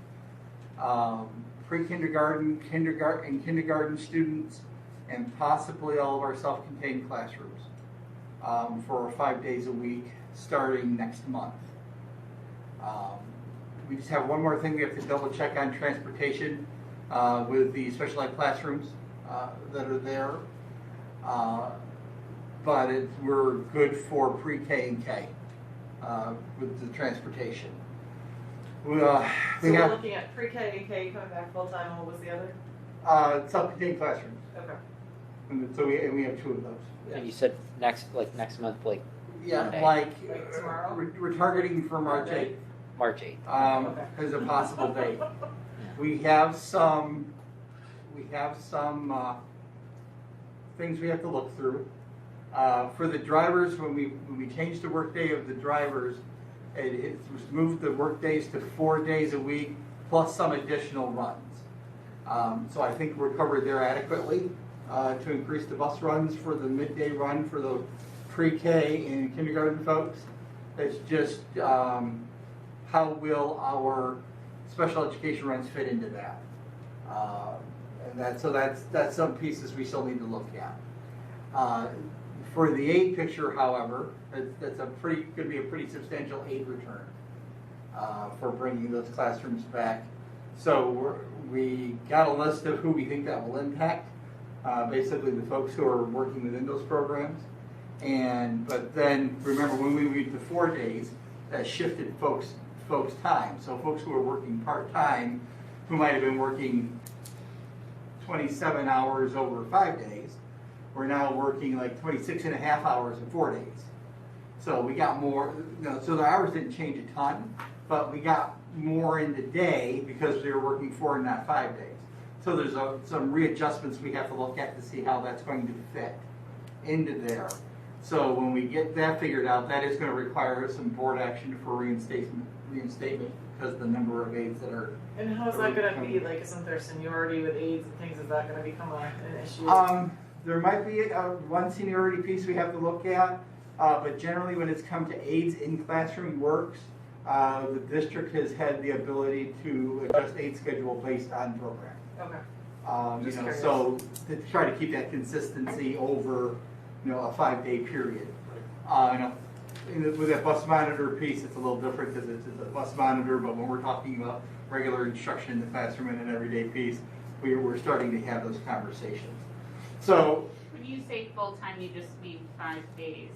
pre-kindergarten, kindergarten students, and possibly all of our self-contained classrooms for 5 days a week starting next month. We just have one more thing we have to double check on transportation with the special ed classrooms that are there. But we're good for pre-K and K with the transportation. So we're looking at pre-K and K coming back full-time, and what was the other? Self-contained classrooms. Okay. And so we have 2 of those. And you said next month, like Yeah, Monday. like tomorrow? we're targeting for March 8th. March 8th. As a possible date. We have some things we have to look through. For the drivers, when we changed the workday of the drivers, it was moved the work days to 4 days a week plus some additional runs. So I think we're covered there adequately to increase the bus runs for the midday run for the pre-K and kindergarten folks. It's just how will our special education runs fit into that? And that's some pieces we still need to look at. For the aid picture, however, that's going to be a pretty substantial aid return for bringing those classrooms back. So we got a list of who we think that will impact, basically the folks who are working within those programs. But then remember, when we moved to 4 days, that shifted folks' time. So folks who are working part-time, who might have been working 27 hours over 5 days, we're now working like 26 and a half hours in 4 days. So we got more, so the hours didn't change a ton, but we got more in the day because we were working 4 and not 5 days. So there's some readjustments we have to look at to see how that's going to fit into there. So when we get that figured out, that is going to require some board action for reinstatement because of the number of aides that are. And how's that gonna be, like, isn't there seniority with aides and things, is that gonna become an issue? There might be one seniority piece we have to look at, but generally when it's come to aides in classroom works, the district has had the ability to adjust aid schedule based on program. Okay. So to try to keep that consistency over, a 5-day period. With that bus monitor piece, it's a little different because it's a bus monitor, but when we're talking about regular instruction in the classroom and an everyday piece, we're starting to have those conversations. So When you say full-time, you just mean 5 days?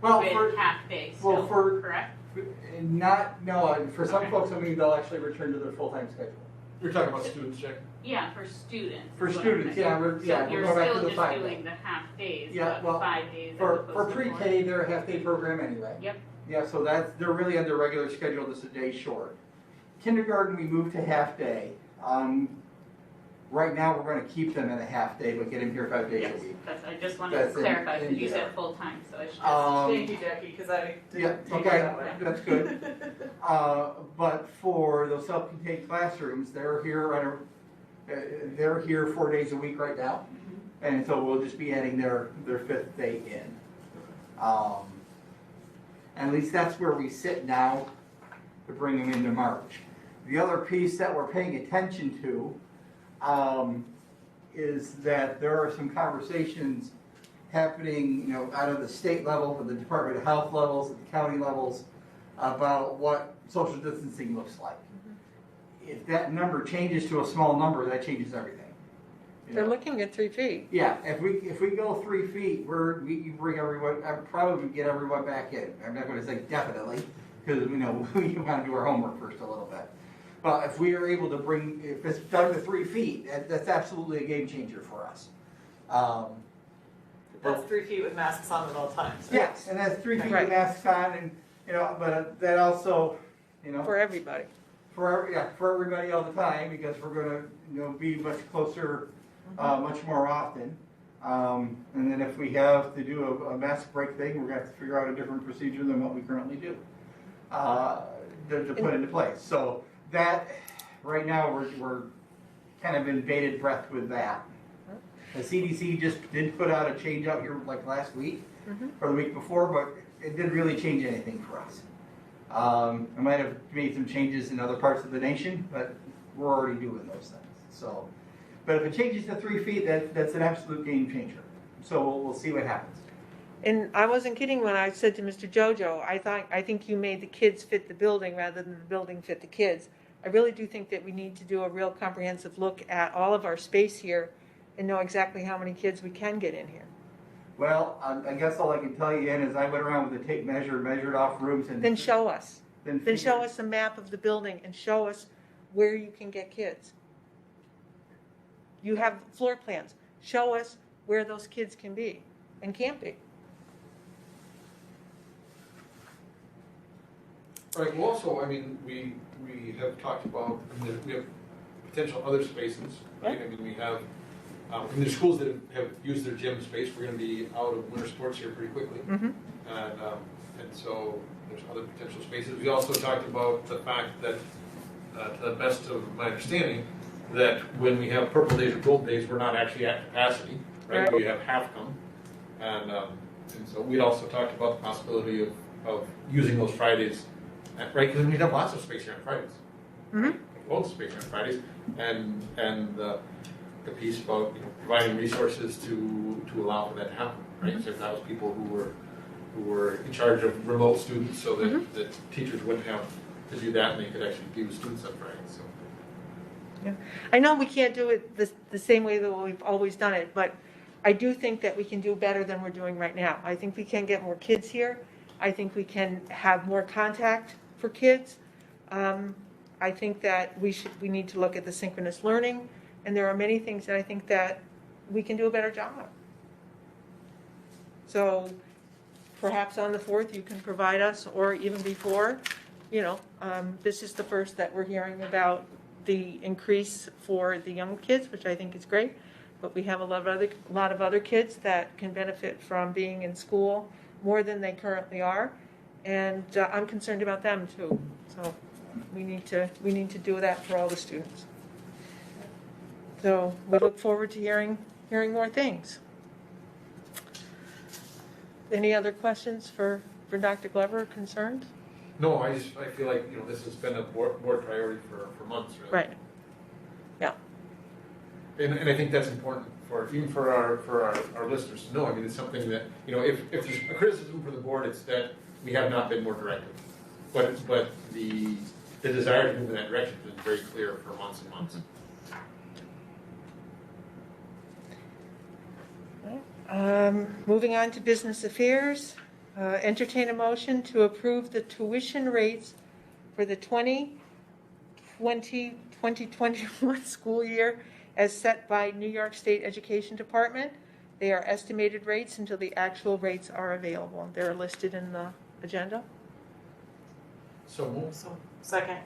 Well, with half days still, correct? For some folks, I mean, they'll actually return to their full-time schedule. You're talking about students, Jack? Yeah, for students. For is what students, I'm saying. yeah, we're So you're going back to still the just 5 doing days. the half days, Yeah, but well, 5 days as For opposed to pre-K, they're a half-day program anyway. Yep. Yeah, so they're really on their regular schedule, just a day short. Kindergarten, we moved to half-day. Right now, we're going to keep them in a half-day, but get them here 5 days Yes, a week. I just wanted That's to in- clarify, in because you there. said full-time, so I should just. Thank you, Jackie, because I Yeah, didn't take it okay, that way. that's good. But for those self-contained classrooms, they're here 4 days a week right now. And so we'll just be adding their 5th day in. At least that's where we sit now to bring them into March. The other piece that we're paying attention to is that there are some conversations happening, out of the state level, at the Department of Health levels, at the county levels, about what social distancing looks like. If that number changes to a small number, that changes everything. They're looking at 3 feet. Yeah, if we go 3 feet, you bring everyone, probably get everyone back in. I'm not going to say definitely, because we want to do our homework first a little bit. But if we are able to if it's down to 3 feet, that's absolutely a game changer for us. That's 3 feet with masks on at all times. Right? Yes, and that's 3 feet Right. with masks on, and but that also, you know? For everybody. For everybody all the time, because we're gonna, you know, be much closer, much more often. And then if we have to do a mask break thing, we're gonna have to figure out a different procedure than what we currently do, to put into place. So that, right now, we're kind of in bated breath with that. The CDC just did put out a change out here like last week, or the week before, but it didn't really change anything for us. I might have made some changes in other parts of the nation, but we're already doing those things. So, but if it changes to 3 feet, that's an absolute game changer. So we'll see what happens. And I wasn't kidding when I said to Mr. Jojo, I think you made the kids fit the building rather than the building fit the kids. I really do think that we need to do a real comprehensive look at all of our space here and know exactly how many kids we can get in here. Well, I guess all I can tell you, Ann, is I went around with a tape measure, measured off rooms, and Then show us. then Show us a map of the building and show us where you can get kids. You have floor plans. Show us where those kids can be and can't be. Right, well, also, I mean, we have talked about, I mean, we have potential other spaces, right? I mean, we have, I mean, there's schools that have used their gym space. We're gonna be out of winter sports here pretty quickly. And so there's other potential spaces. We also talked about the fact that, to the best of my understanding, that when we have purple days or gold days, we're not actually at capacity, right? We have half come. And so we'd also talked about the possibility of using those Fridays, right? Because we have lots of space here on Fridays. Lots of space here on Fridays. And the piece about, you know, providing resources to allow for that to happen, right? So if that was people who were in charge of remote students, so that teachers wouldn't have to do that, and they could actually be with students on Fridays. So. Yeah. I know we can't do it the same way that we've always done it, but I do think that we can do better than we're doing right now. I think we can get more kids here. I think we can have more contact for kids. I think that we need to look at the synchronous learning, and there are many things that I think that we can do a better job of. So perhaps on the 4th you can provide us, or even before, you know, this is the first that we're hearing about the increase for the young kids, which I think is great, but we have a lot of other kids that can benefit from being in school more than they currently are, and I'm concerned about them too. So we need to do that for all the students. So we look forward to hearing more things. Any other questions for Dr. Glover or concerns? No, I feel like, you know, this has been a board priority for months, really. Right. Yeah. And I think that's important even for our listeners to know. I mean, it's something that, you know, if there's a criticism for the board, it's that we have not been more directive. But the desire to move in that direction has been very clear for months and months. Moving on to business affairs, entertain a motion to approve the tuition rates for the 2020-2021 school year as set by New York State Education Department. They are estimated rates until the actual rates are available. They're listed in the agenda. So move. So, second.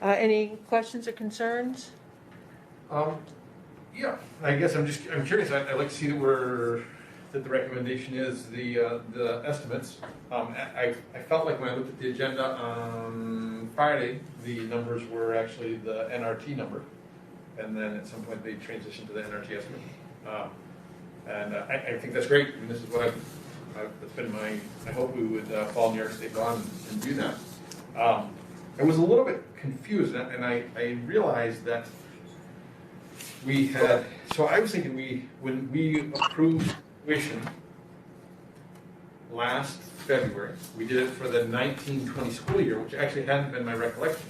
Any questions or concerns? Yeah, I guess I'm curious. I'd like to see that the recommendation is the estimates. I felt like when I looked at the agenda on Friday, the numbers were actually the NRT number, and then at some point they transitioned to the NRT estimate. And I think that's great. I mean, this is what that's been I hope we would follow New York State law and do that. I was a little bit confused, and I realized that we had, so I was thinking when we approved tuition last February, we did it for the 1920 school year, which actually hadn't been my recollection.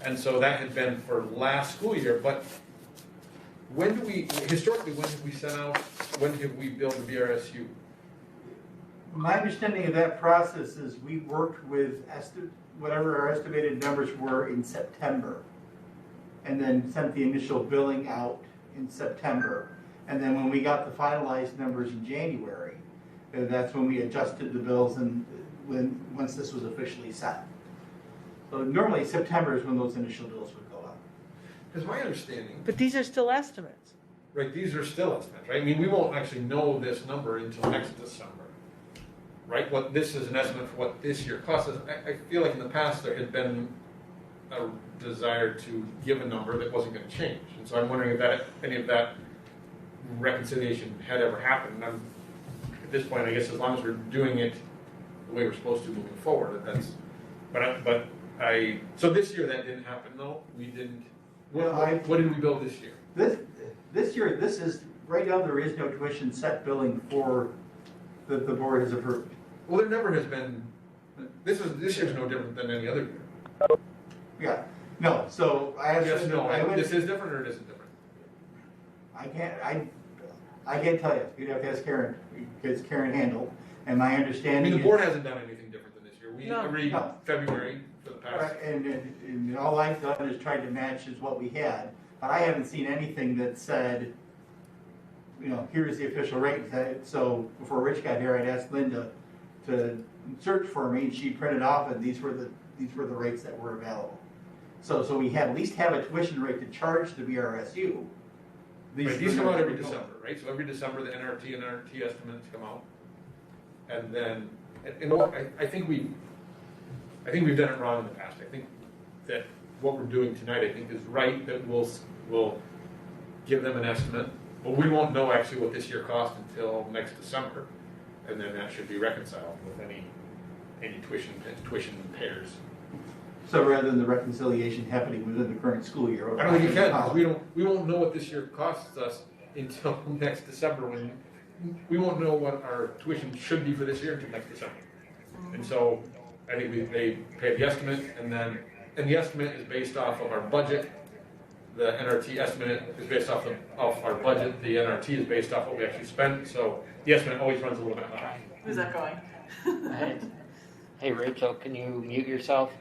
And so that had been for last school year, but historically, when have we billed the BRSU? My understanding of that process is we worked with whatever our estimated numbers were in September, and then sent the initial billing out in September. And then when we got the finalized numbers in January, that's when we adjusted the bills and once this was officially set. So normally September is when those initial bills would go out. Because my understanding, But these are still estimates. right, these are still estimates, right? I mean, we won't actually know this number until next December, right? What, this is an estimate for what this year costs us. I feel like in the past, there had been a desire to give a number that wasn't gonna change. And so I'm wondering if that, any of that reconciliation had ever happened. And at this point, I guess as long as we're doing it the way we're supposed to moving forward, that's, so this year that didn't happen, no? We didn't, what did we build this year? This year, this is, right now, there is no tuition set billing for, that the board has approved. Well, there never has been, this year's no different than any other year. Yeah, no, so I have. Yes, no, this is different or it isn't different? I can't tell you, you'd have to ask Karen, because Karen handled, and my I understanding mean, is. the board hasn't done anything different than this year. We, No. every No. February for the past. Right, and all I've done is tried to match is what we had, but I haven't seen anything that said, you know, here's the official rate. So before Rich got here, I'd asked Linda to search for me, and she printed off, and these were the rates that were available. So we have, at least have a tuition rate to charge the BRSU. Right, these come out every December, right? So every December, the NRT and NRT estimates come out. And then, and I think we've done it wrong in the past. I think that what we're doing tonight, I think is right, that we'll give them an estimate, but we won't know actually what this year cost until next December. And then that should be reconciled with any tuition pairs. So rather than the reconciliation happening within the current school year. I don't think you can, because we won't know what this year costs us until next December, when we won't know what our tuition should be for this year until next December. And so I think they pay the estimate, and the estimate is based off of our budget. The NRT estimate is based off our budget. The NRT is based off what we actually spent. So the estimate always runs a little bit high. Who's that going? Hey, Rachel, can you mute yourself?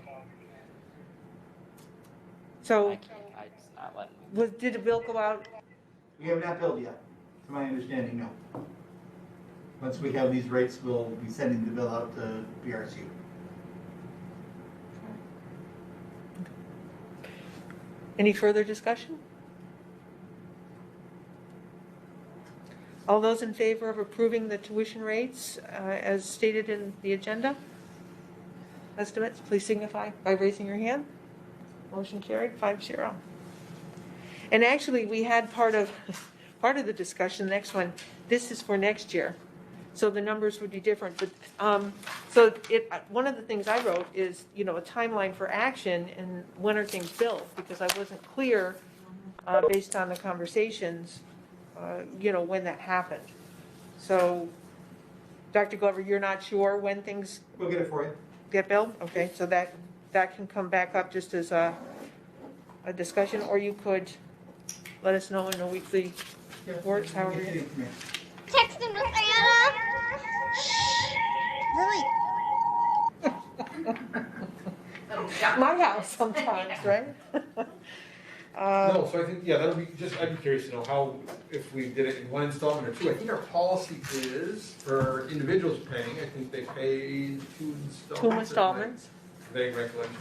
So, It's not letting me. did the bill go out? We have not billed yet, to my understanding, no. Once we have these rates, we'll be sending the bill out to BRSU. Any further discussion? All those in favor of approving the tuition rates as stated in the agenda? Estimates, please signify by raising your hand. Motion carried, 5-0. And actually, we had part of the discussion, next one, this is for next year. So the numbers would be different, but, one of the things I wrote is, a timeline for action and when are things built, because I wasn't clear, based on the conversations, when that happened. So, Dr. Glover, you're not sure when things We'll get it for you. get built? Okay, so that can come back up just as a discussion, or you could let us know in the weekly reports, however you. Text him, Diana. Lily. My house sometimes, right? No, so I think, that'll be, I'd be curious to know how, if we did it in one installment or two. I think our policy is for individuals paying, I think they pay 2 installments. 2 installments. Vague recollection.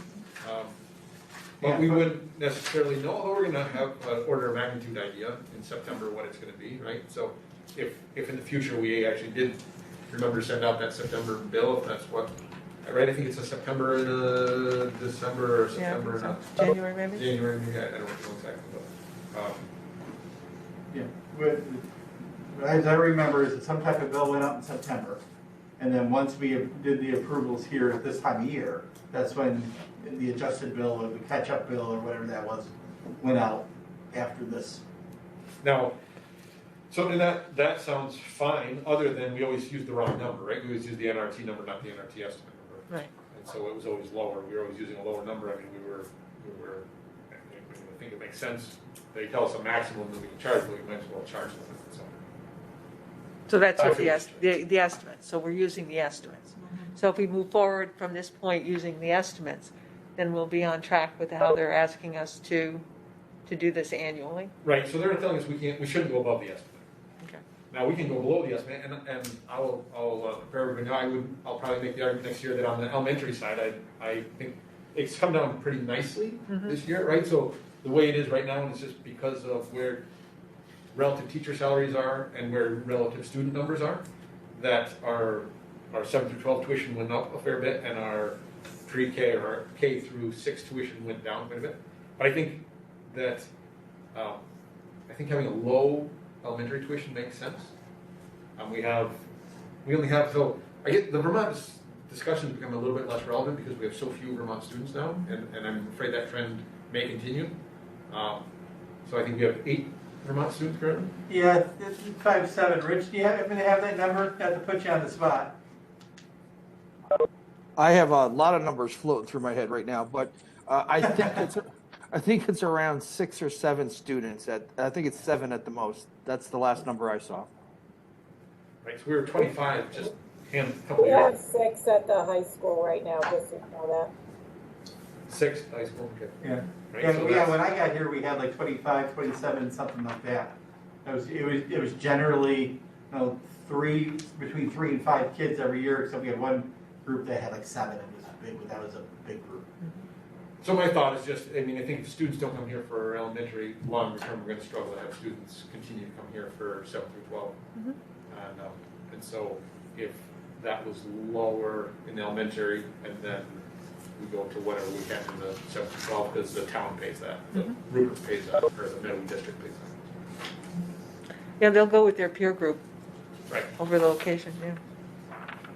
But we wouldn't necessarily know, although we're gonna have an order of magnitude idea in September what it's gonna be, right? So if in the future we actually did remember to send out that September bill, if that's what, right, I think it's a September and a December, or September and a. January maybe? January, maybe, I don't know exactly, but, But as I remember, is that some type of bill went out in September. And then once we did the approvals here at this time of year, that's when the adjusted bill or the catch-up bill or whatever that was, went out after this. now, so then that sounds fine, other than we always use the wrong number, right? We always use the NRT number, not the NRT estimate number. Right. And so it was always lower, we were always using a lower number, I mean, I think it makes sense. They tell us a maximum that we can charge, but we might as well charge them, so. So that's what Okay. the estimates, so we're using the estimates. So if we move forward from this point using the estimates, then we'll be on track with how they're asking us to do this annually. Right, so they're telling us we shouldn't go above the estimate. Okay. Now, we can go below the estimate, and I'll prepare everybody, I'll probably make the argument next year that on the elementary side, I think it's come down pretty nicely Mhm. this year, right? So the way it is right now is just because of where relative teacher salaries are and where relative student numbers are, that our 7 through 12 tuition went up a fair bit and our pre-K or our K through 6 tuition went down quite a bit. But I think that, I think having a low elementary tuition makes sense. We only have, so I get the Vermont discussions become a little bit less relevant because we have so few Vermont students now, and I'm afraid that trend may continue. So I think we have 8 Vermont students currently. Yeah, it's 5, 7. Rich, do you happen to have that number? Not to put you on the spot. I have a lot of numbers floating through my head right now, but I think it's around 6 or 7 students. I think it's 7 at the most. That's the last number I saw. Right, so we were 25 just a couple We years have ago. 6 at the high school right now, just so you know 6 high school, okay. Yeah. Right, Yeah, so yeah, that's- when I got here, we had like 25, 27, something like that. It was generally, between 3 and 5 kids every year, except we had one group that had like 7. That was a big group. So my thought is just, I mean, I think if students don't come here for elementary, longer term, we're gonna struggle to have students continue to come here for 7 through 12. Mhm. And so if that was lower in the elementary, and then we go to whatever we can in the 7 through 12, because the town pays that, the Rupert pays that, or the middle district pays that. Yeah, they'll go with their peer group Right. over the location, yeah.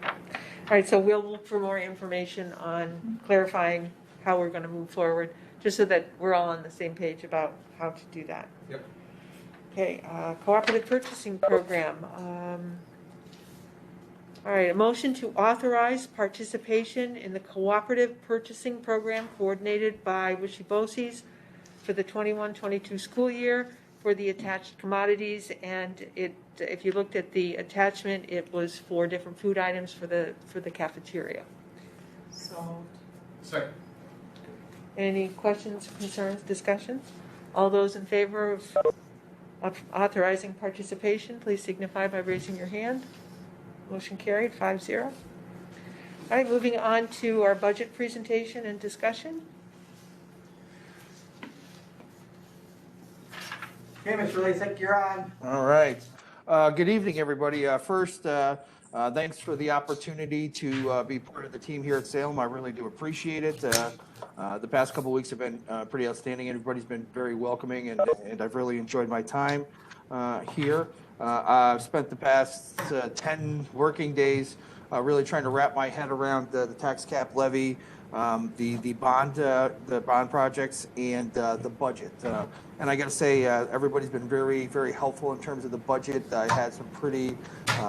All right, so we'll look for more information on clarifying how we're gonna move forward, just so that we're all on the same page about how to do that. Yep. Okay, cooperative purchasing program. All right, a motion to authorize participation in the cooperative purchasing program coordinated by Wishy-Bosse's for the 21-22 school year for the attached commodities, and if you looked at the attachment, it was 4 different food items for the cafeteria. So, Second. Any questions, concerns, discussions? All those in favor of authorizing participation, please signify by raising your hand. Motion carried, 5-0. All right, moving on to our budget presentation and discussion. Okay, Mr. Lasek, you're on. All right. Good evening, everybody. First, thanks for the opportunity to be part of the team here at Salem. I really do appreciate it. The past couple of weeks have been pretty outstanding. Everybody's been very welcoming, and I've really enjoyed my time here. I've spent the past 10 working days really trying to wrap my head around the tax cap levy, the bond projects, and the budget. And I got to say, everybody's been very, very helpful in terms of the budget. I had some pretty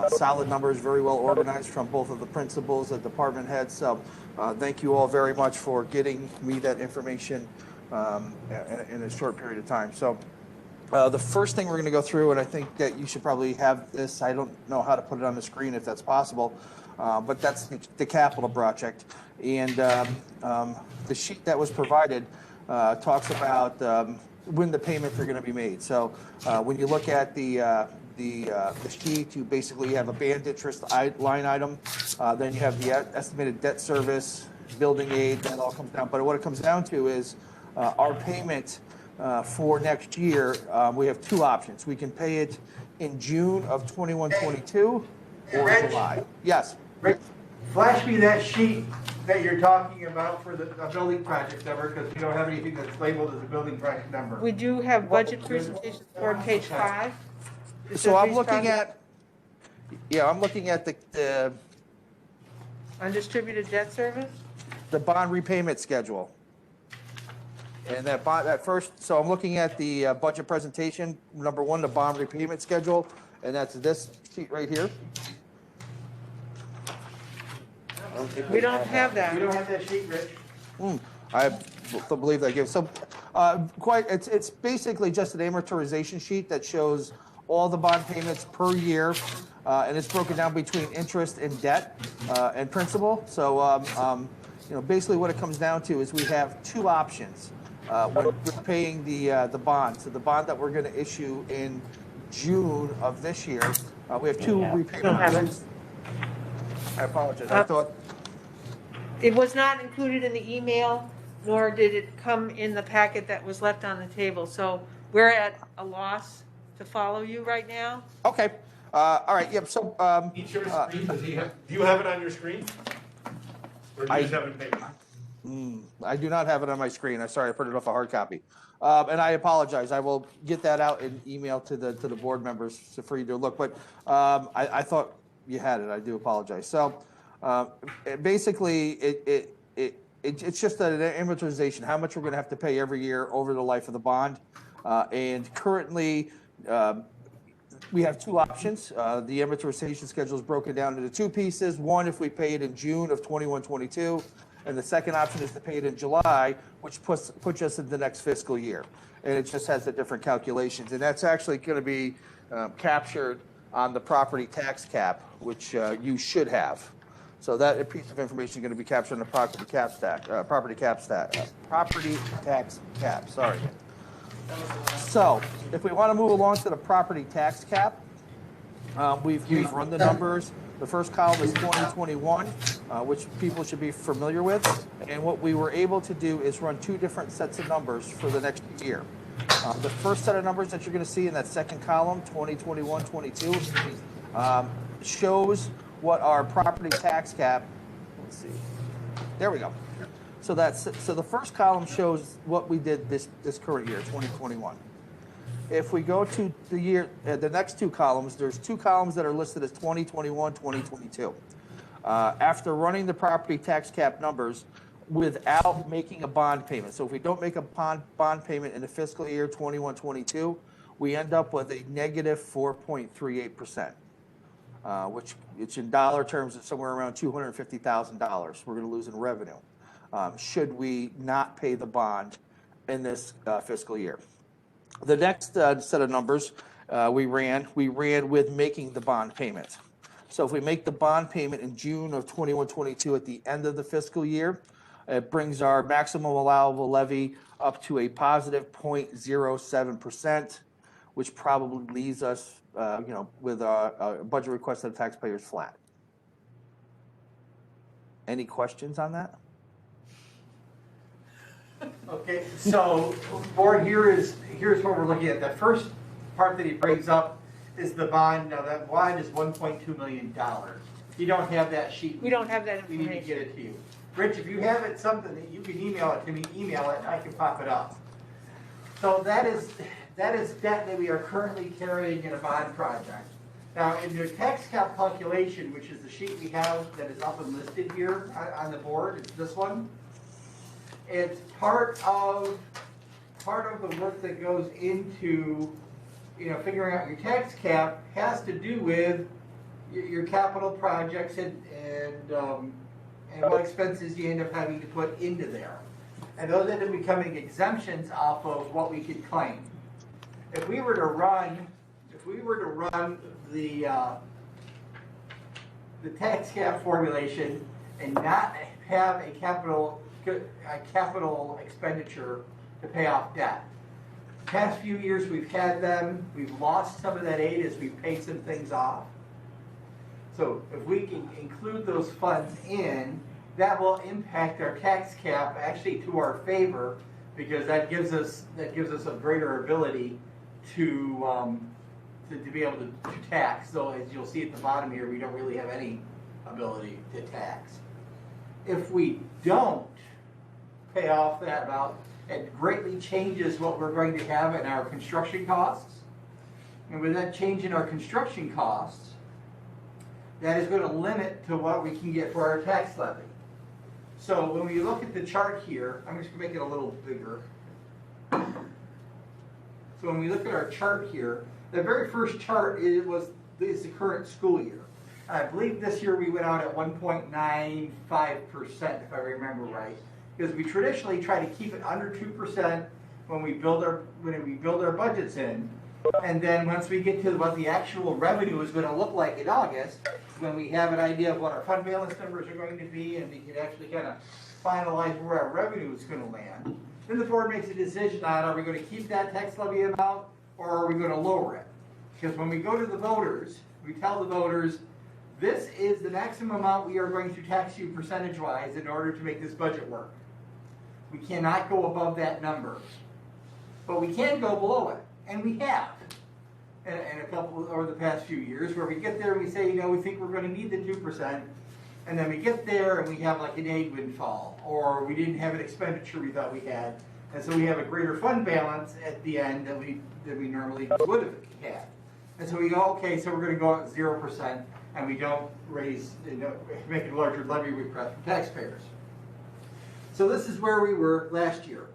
solid numbers, very well organized from both of the principals and department heads. So thank you all very much for getting me that information in a short period of time. So the first thing we're going to go through, and I think that you should probably have this, I don't know how to put it on the screen if that's possible, but that's the capital project. And the sheet that was provided talks about when the payments are going to be made. So when you look at the sheet, you basically have a band interest line item, then you have the estimated debt service, building aid, that all comes down. But what it comes down to is our payment for next year. We have 2 options. We can pay it in June of 21-22 or July. Yes. Rick, flash me that sheet that you're talking about for the building project number, because we don't have anything that's labeled as a building project number. We do have budget presentations for page 5. So I'm looking at, I'm looking at the Undistributed debt service? the bond repayment schedule. And that first, so I'm looking at the budget presentation, number 1, the bond repayment schedule, and that's this sheet right here. We don't have that. We don't have that sheet, Rich. I believe that gives, so it's basically just an amortization sheet that shows all the bond payments per year, and it's broken down between interest and debt and principal. So, basically what it comes down to is we have 2 options when we're paying the bond. So the bond that we're going to issue in June of this year, we have 2 repayment options. I apologize. I thought. It was not included in the email nor did it come in the packet that was left on the table. So we're at a loss to follow you right now. Okay, all right, yep, so, Each of his screen, does he have, do you have it on your screen? Or do you just have it in paper? I do not have it on my screen. I'm sorry, I printed off a hard copy. And I apologize. I will get that out in email to the board members for you to look. But I thought you had it. I do apologize. So basically, it's just an amortization, how much we're going to have to pay every year over the life of the bond. And currently, we have two options. The amortization schedule is broken down into two pieces. One, if we pay it in June of 21-22. And the second option is to pay it in July, which puts us in the next fiscal year. And it just has the different calculations. And that's actually going to be captured on the property tax cap, which you should have. So that piece of information is going to be captured in the property tax cap, sorry. So if we want to move along to the property tax cap, we've run the numbers. The first column is 2021, which people should be familiar with. And what we were able to do is run two different sets of numbers for the next year. The first set of numbers that you're going to see in that second column, 2021-22, shows what our property tax cap, let's see, there we go. So the first column shows what we did this current year, 2021. If we go to the year, the next two columns, there's two columns that are listed as 2021, 2022. After running the property tax cap numbers without making a bond payment. So if we don't make a bond payment in the fiscal year 21, 22, we end up with a negative 4.38%, which in dollar terms is somewhere around $250,000 we're going to lose in revenue, should we not pay the bond in this fiscal year. The next set of numbers we ran with making the bond payment. So if we make the bond payment in June of 21-22 at the end of the fiscal year, it brings our maximum allowable levy up to a positive 0.07%, which probably leaves us, with a budget request of the taxpayers flat. Any questions on that? Okay, so board, here's what we're looking at. The first part that he brings up is the bond. Now that bond is $1.2 million. You don't have that sheet. We don't have that We need information. to get it to you. Rich, if you have it, something that you can email it to me, email it, and I can pop it up. So that is debt that we are currently carrying in a bond project. Now, in your tax cap calculation, which is the sheet we have that is up and listed here on the board, it's this one. It's part of the work that goes into, figuring out your tax cap has to do with your capital projects and what expenses you end up having to put into there. And those end up becoming exemptions off of what we could claim. If we were to run the tax cap formulation and not have a capital expenditure to pay off debt. Past few years we've had them, we've lost some of that aid as we've paid some things off. So if we can include those funds in, that will impact our tax cap actually to our favor, because that gives us a greater ability to be able to tax. So as you'll see at the bottom here, we don't really have any ability to tax. If we don't pay off that amount, it greatly changes what we're going to have in our construction costs. And with that change in our construction costs, that is going to limit to what we can get for our tax levy. So when we look at the chart here, I'm just going to make it a little bigger. So when we look at our chart here, the very first chart is the current school year. I believe this year we went out at 1.95%, if I remember right, because we traditionally try to keep it under 2% when we build our budgets in, and then once we get to what the actual revenue is going to look like in August, when we have an idea of what our fund balance numbers are going to be, and we can actually kind of finalize where our revenue is going to land, then the board makes a decision on, are we going to keep that tax levy amount or are we going to lower it? Because when we go to the voters, we tell the voters, this is the maximum amount we are going to tax you percentage-wise in order to make this budget work. We cannot go above that number. But we can go below it, and we have. And a couple, over the past few years, where we get there and we say, we think we're gonna need the 2%, and then we get there and we have like an aid windfall, or we didn't have an expenditure we thought we had, and so we have a greater fund balance at the end than we normally would have had. And so we go, okay, so we're gonna go at 0%, and we don't raise, make a larger levy request from taxpayers. So this is where we were last year.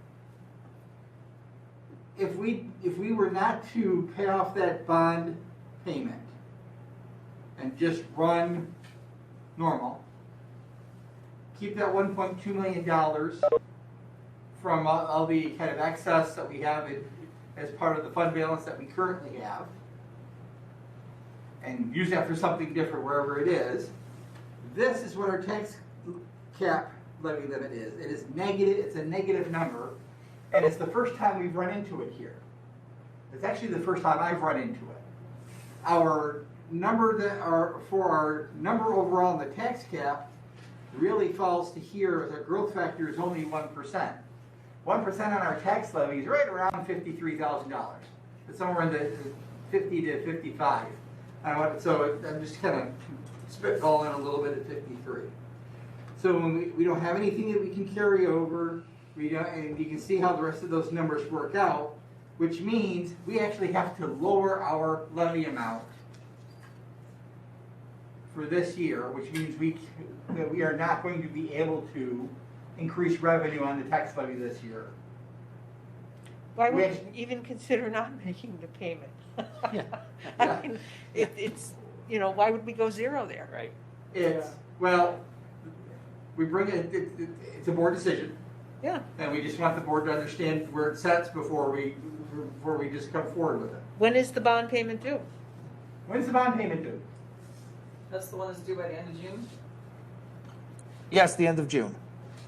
If we were not to pay off that bond payment and just run normal, keep that $1.2 million from all the kind of excess that we have as part of the fund balance that we currently have, and use that for something different wherever it is, this is what our tax cap levy limit is. It is negative, it's a negative number, and it's the first time we've run into it here. It's actually the first time I've run into it. Our number for our number overall in the tax cap really falls to here as our growth factor is only 1%. 1% on our tax levy is right around $53,000. It's somewhere in the 50 to 55. So I'm just kind of spitballing a little bit at 53. So when we don't have anything that we can carry over, and you can see how the rest of those numbers work out, which means we actually have to lower our levy amount for this year, which means that we are not going to be able to increase revenue on the tax levy this year. Why would you even consider not making the payment? I mean, it's, why would we go zero there? Right. Well, we bring it's a board decision. Yeah. And we just want the board to understand where it sets before we just come forward with it. When is the bond payment due? When's the bond payment due? That's the one that's due by the end of June? Yes, the end of June.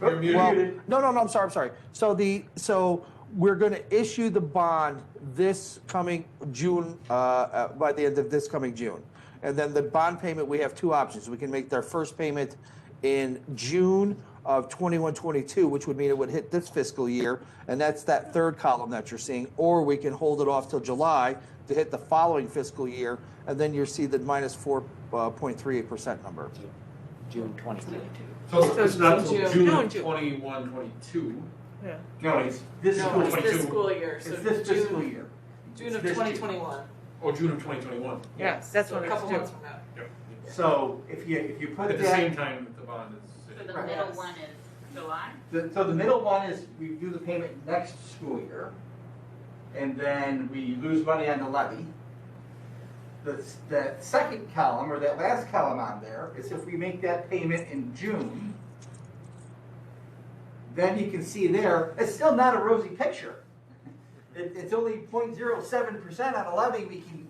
You're muted. No, I'm sorry. So we're going to issue the bond this coming June, by the end of this coming June. And then the bond payment, we have two options. We can make their first payment in June of 21-22, which would mean it would hit this fiscal year, and that's that third column that you're seeing, or we can hold it off till July to hit the following fiscal year, and then you'll see the minus 4.38% number. June 2022. So it's not June. until June 21, 22. Yeah. No, it's this No, school. it's this 22. school year, so It's this fiscal June, year. June of This 2021. Oh, June of 2021. Yeah, that's So when a it's couple due. months from now. Yep. So if you put At that. the same time that the bond is. So the Right. middle one is July? So the middle one is we do the payment next school year, and then we lose money on the levy. The second column, or that last column on there, is if we make that payment in June, then you can see there, it's still not a rosy picture. It's only 0.07% on a levy we can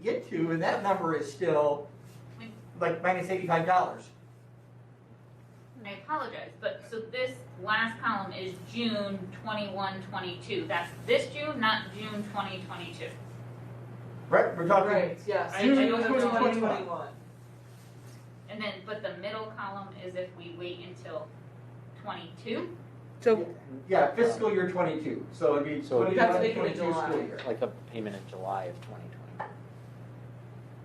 get to, and that number is still like minus $85. I apologize, but so this last column is June 21-22. That's this June, not June 2022. Right, we're talking. Right, yes. June June of 2021. 2021. And then, but the middle column is if we wait until 22. So, Yeah, fiscal year 22, so it'd be So- 21, You have to make it in 22 July. school year. Like a payment in July of 2020.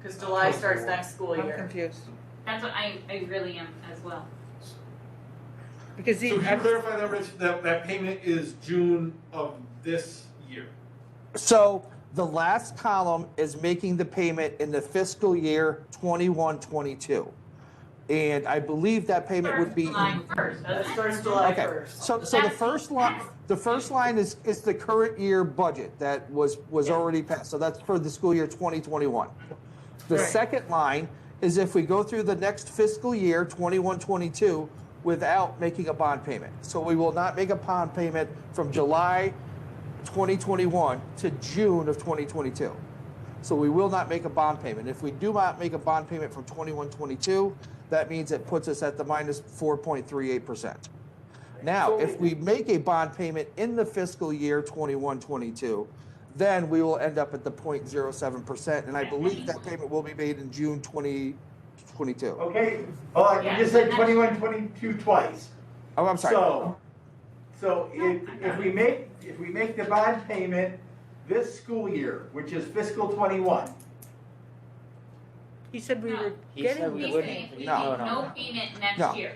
Because July starts next school I'm year. confused. That's what I really am as well. Because So can you clarify that, Rich, that payment is June of this year? So the last column is making the payment in the fiscal year 21-22. And I believe that payment would be. July 1st, That doesn't it? starts July Okay, 1st. so the first line is the current year budget that was already passed, so that's for the school year 2021. The Right. second line is if we go through the next fiscal year, 21-22, without making a bond payment. So we will not make a bond payment from July 2021 to June of 2022. So we will not make a bond payment. If we do not make a bond payment from 21-22, that means it puts us at the minus 4.38%. Now, if we make a bond payment in the fiscal year 21-22, then we will end up at the 0.07%, and I believe that payment will be made in June 2022. Okay, well, you just said 21, 22 twice. Oh, I'm sorry. So if we make the bond payment this school year, which is fiscal 21, He said we were He said getting. we He's wouldn't. saying if we No. make no payment No. next year,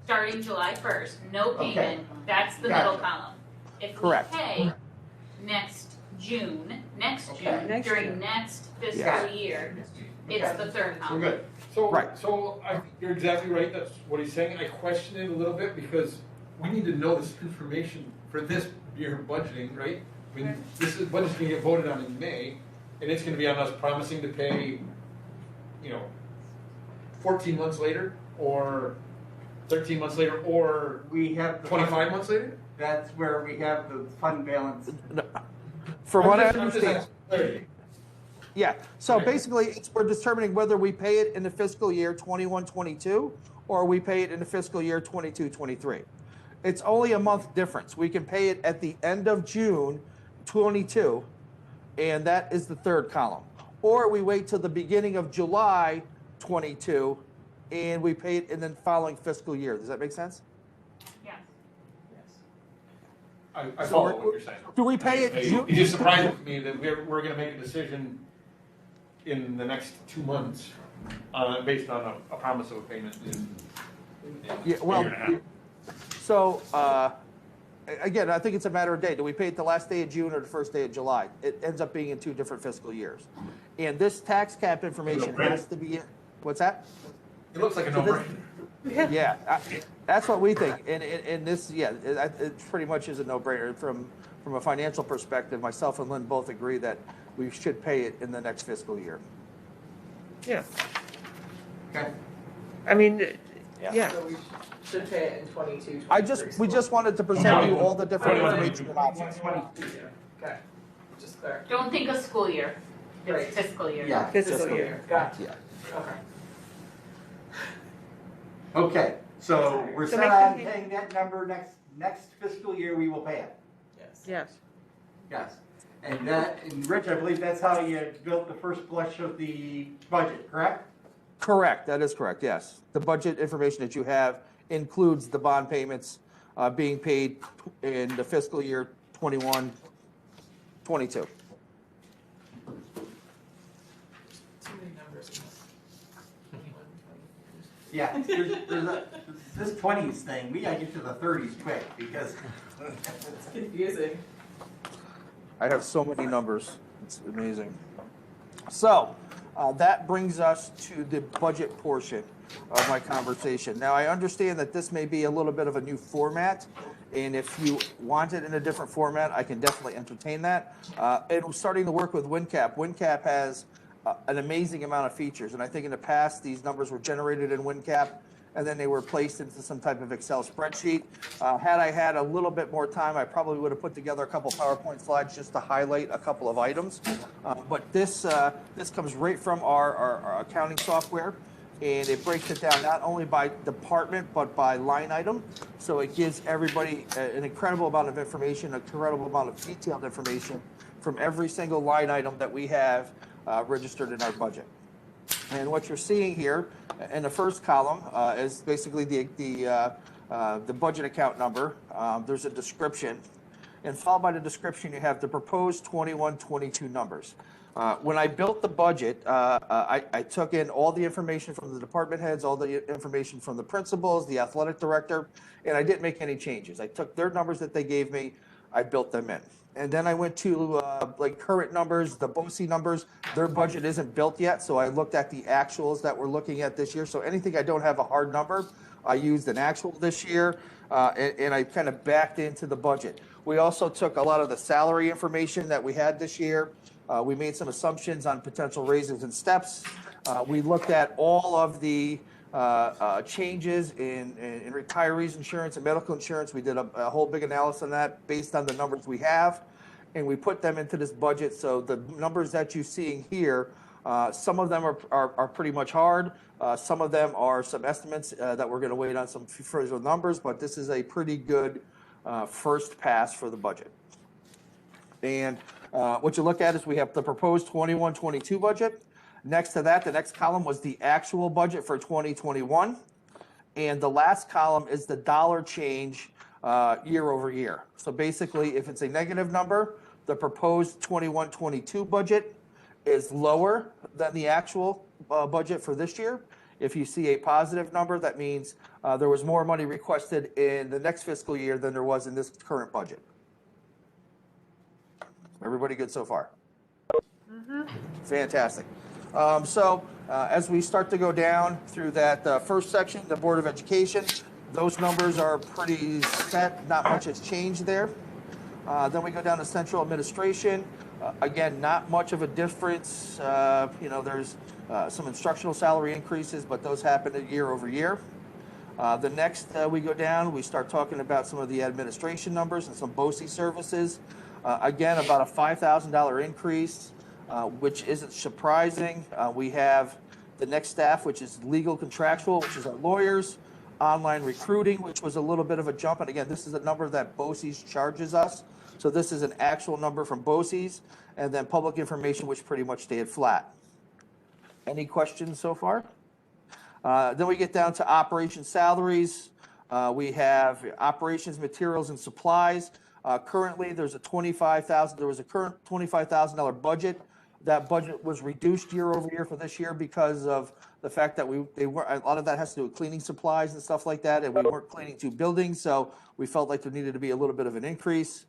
starting July 1st, no Okay. payment, that's the Gotcha. middle column. If we Correct. pay next June, Okay. Next during year. next fiscal Yeah. year, it's Okay. the third we're column. good. So, Right. so I think you're exactly right, that's what he's saying, I question it a little bit because we need to know this information for this year budgeting, right? I mean, this is, budget's gonna get voted on in May, and it's gonna be on us promising to pay, 14 months later, or 13 months later, or We have. 25 months later? That's where we have the fund balance. From what I I'm just understand, asking clarity. yeah, so Okay. basically, we're determining whether we pay it in the fiscal year 21-22, or we pay it in the fiscal year 22-23. It's only a month difference. We can pay it at the end of June 22, and that is the third column. Or we wait till the beginning of July 22, and we pay it in the following fiscal year. Does that make sense? Yes. I So follow we're- what you're saying. Do we pay it June? It just surprises me that we're gonna make a decision in the next 2 months, based on a promise of a payment in Yeah, a well, year and a half. so, again, I think it's a matter of day. Do we pay it the last day of June or the first day of July? It ends up being in 2 different fiscal years. And this tax cap information has to be, what's that? It looks like a So this- no-brainer. Yeah, that's what we think. And this, yeah, it pretty much is a no-brainer. From a financial perspective, myself and Lynn both agree that we should pay it in the next fiscal year. Yeah, Okay. I mean, yeah. So we should pay it in 22, We just wanted to present you all the different information and options. Okay, just there. Don't think of school year, Right. it's fiscal year. Yeah. Fiscal year. Gotcha. Yeah. Okay. Okay, so we're So set make on the- paying that number next fiscal year, we will pay it. Yes. Yes. Yes. And Rich, I believe that's how you built the first blush of the budget, correct? Correct, that is correct, yes. The budget information that you have includes the bond payments being paid in the fiscal year 21-22. Too many numbers. Yeah, this 20s thing, we gotta get to the 30s quick because It's confusing. I have so many numbers, it's amazing. So, that brings us to the budget portion of my conversation. Now, I understand that this may be a little bit of a new format, and if you want it in a different format, I can definitely entertain that. And we're starting to work with WinCap. WinCap has an amazing amount of features, and I think in the past, these numbers were generated in WinCap, and then they were placed into some type of Excel spreadsheet. Had I had a little bit more time, I probably would have put together a couple PowerPoint slides just to highlight a couple of items. But this comes right from our accounting software, and it breaks it down not only by department, but by line item. So it gives everybody an incredible amount of information, an incredible amount of detailed information from every single line item that we have registered in our budget. And what you're seeing here in the first column is basically the budget account number. There's a description, and followed by the description, you have the proposed 21-22 numbers. When I built the budget, I took in all the information from the department heads, all the information from the principals, the athletic director, and I didn't make any changes. I took their numbers that they gave me, I built them in. And then I went to like current numbers, the BOCES numbers. Their budget isn't built yet, so I looked at the actuals that we're looking at this year. So anything I don't have a hard number, I used an actual this year, and I kind of backed into the budget. We also took a lot of the salary information that we had this year. We made some assumptions on potential raises and steps. We looked at all of the changes in retirees insurance and medical insurance. We did a whole big analysis on that based on the numbers we have, and we put them into this budget. So the numbers that you're seeing here, some of them are pretty much hard. Some of them are some estimates that we're going to wait on some further numbers, but this is a pretty good first pass for the budget. And what you look at is we have the proposed 21-22 budget. Next to that, the next column was the actual budget for 2021. And the last column is the dollar change year over year. So basically, if it's a negative number, the proposed 21-22 budget is lower than the actual budget for this year. If you see a positive number, that means there was more money requested in the next fiscal year than there was in this current budget. Everybody good so far? Fantastic. As we start to go down through that first section, the Board of Education, those numbers are pretty set, not much has changed there. Then we go down to Central Administration. Again, not much of a difference. There's some instructional salary increases, but those happen year over year. The next we go down, we start talking about some of the administration numbers and some BOCES services. Again, about a $5,000 increase, which isn't surprising. We have the next staff, which is legal contractual, which is our lawyers, online recruiting, which was a little bit of a jump. And again, this is a number that BOCES charges us. So this is an actual number from BOCES, and then public information, which pretty much stayed flat. Any questions so far? Then we get down to operations salaries. We have operations, materials, and supplies. Currently, there was a current $25,000 budget. That budget was reduced year over year for this year because of the fact that a lot of that has to do with cleaning supplies and stuff like that, and we weren't cleaning 2 buildings, so we felt like there needed to be a little bit of an increase.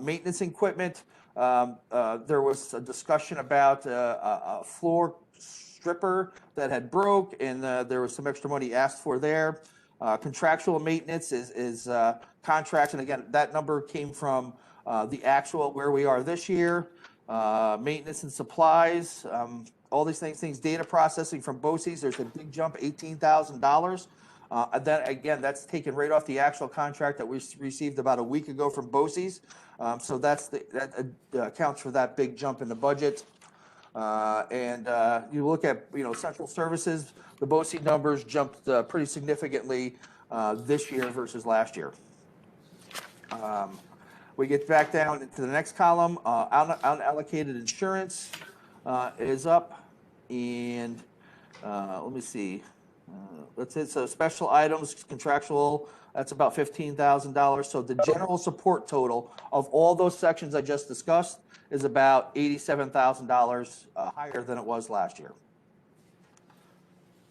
Maintenance equipment, there was a discussion about a floor stripper that had broke, and there was some extra money asked for there. Contractual maintenance is contracts, and again, that number came from the actual where we are this year. Maintenance and supplies, all these things, data processing from BOCES, there's a big jump, $18,000. That's taken right off the actual contract that we received about a week ago from BOCES. So that accounts for that big jump in the budget. You look at, central services, the BOCES numbers jumped pretty significantly this year versus last year. We get back down into the next column, unallocated insurance is up, and let me see. That's it. So special items, contractual, that's about $15,000. So the general support total of all those sections I just discussed is about $87,000 higher than it was last year.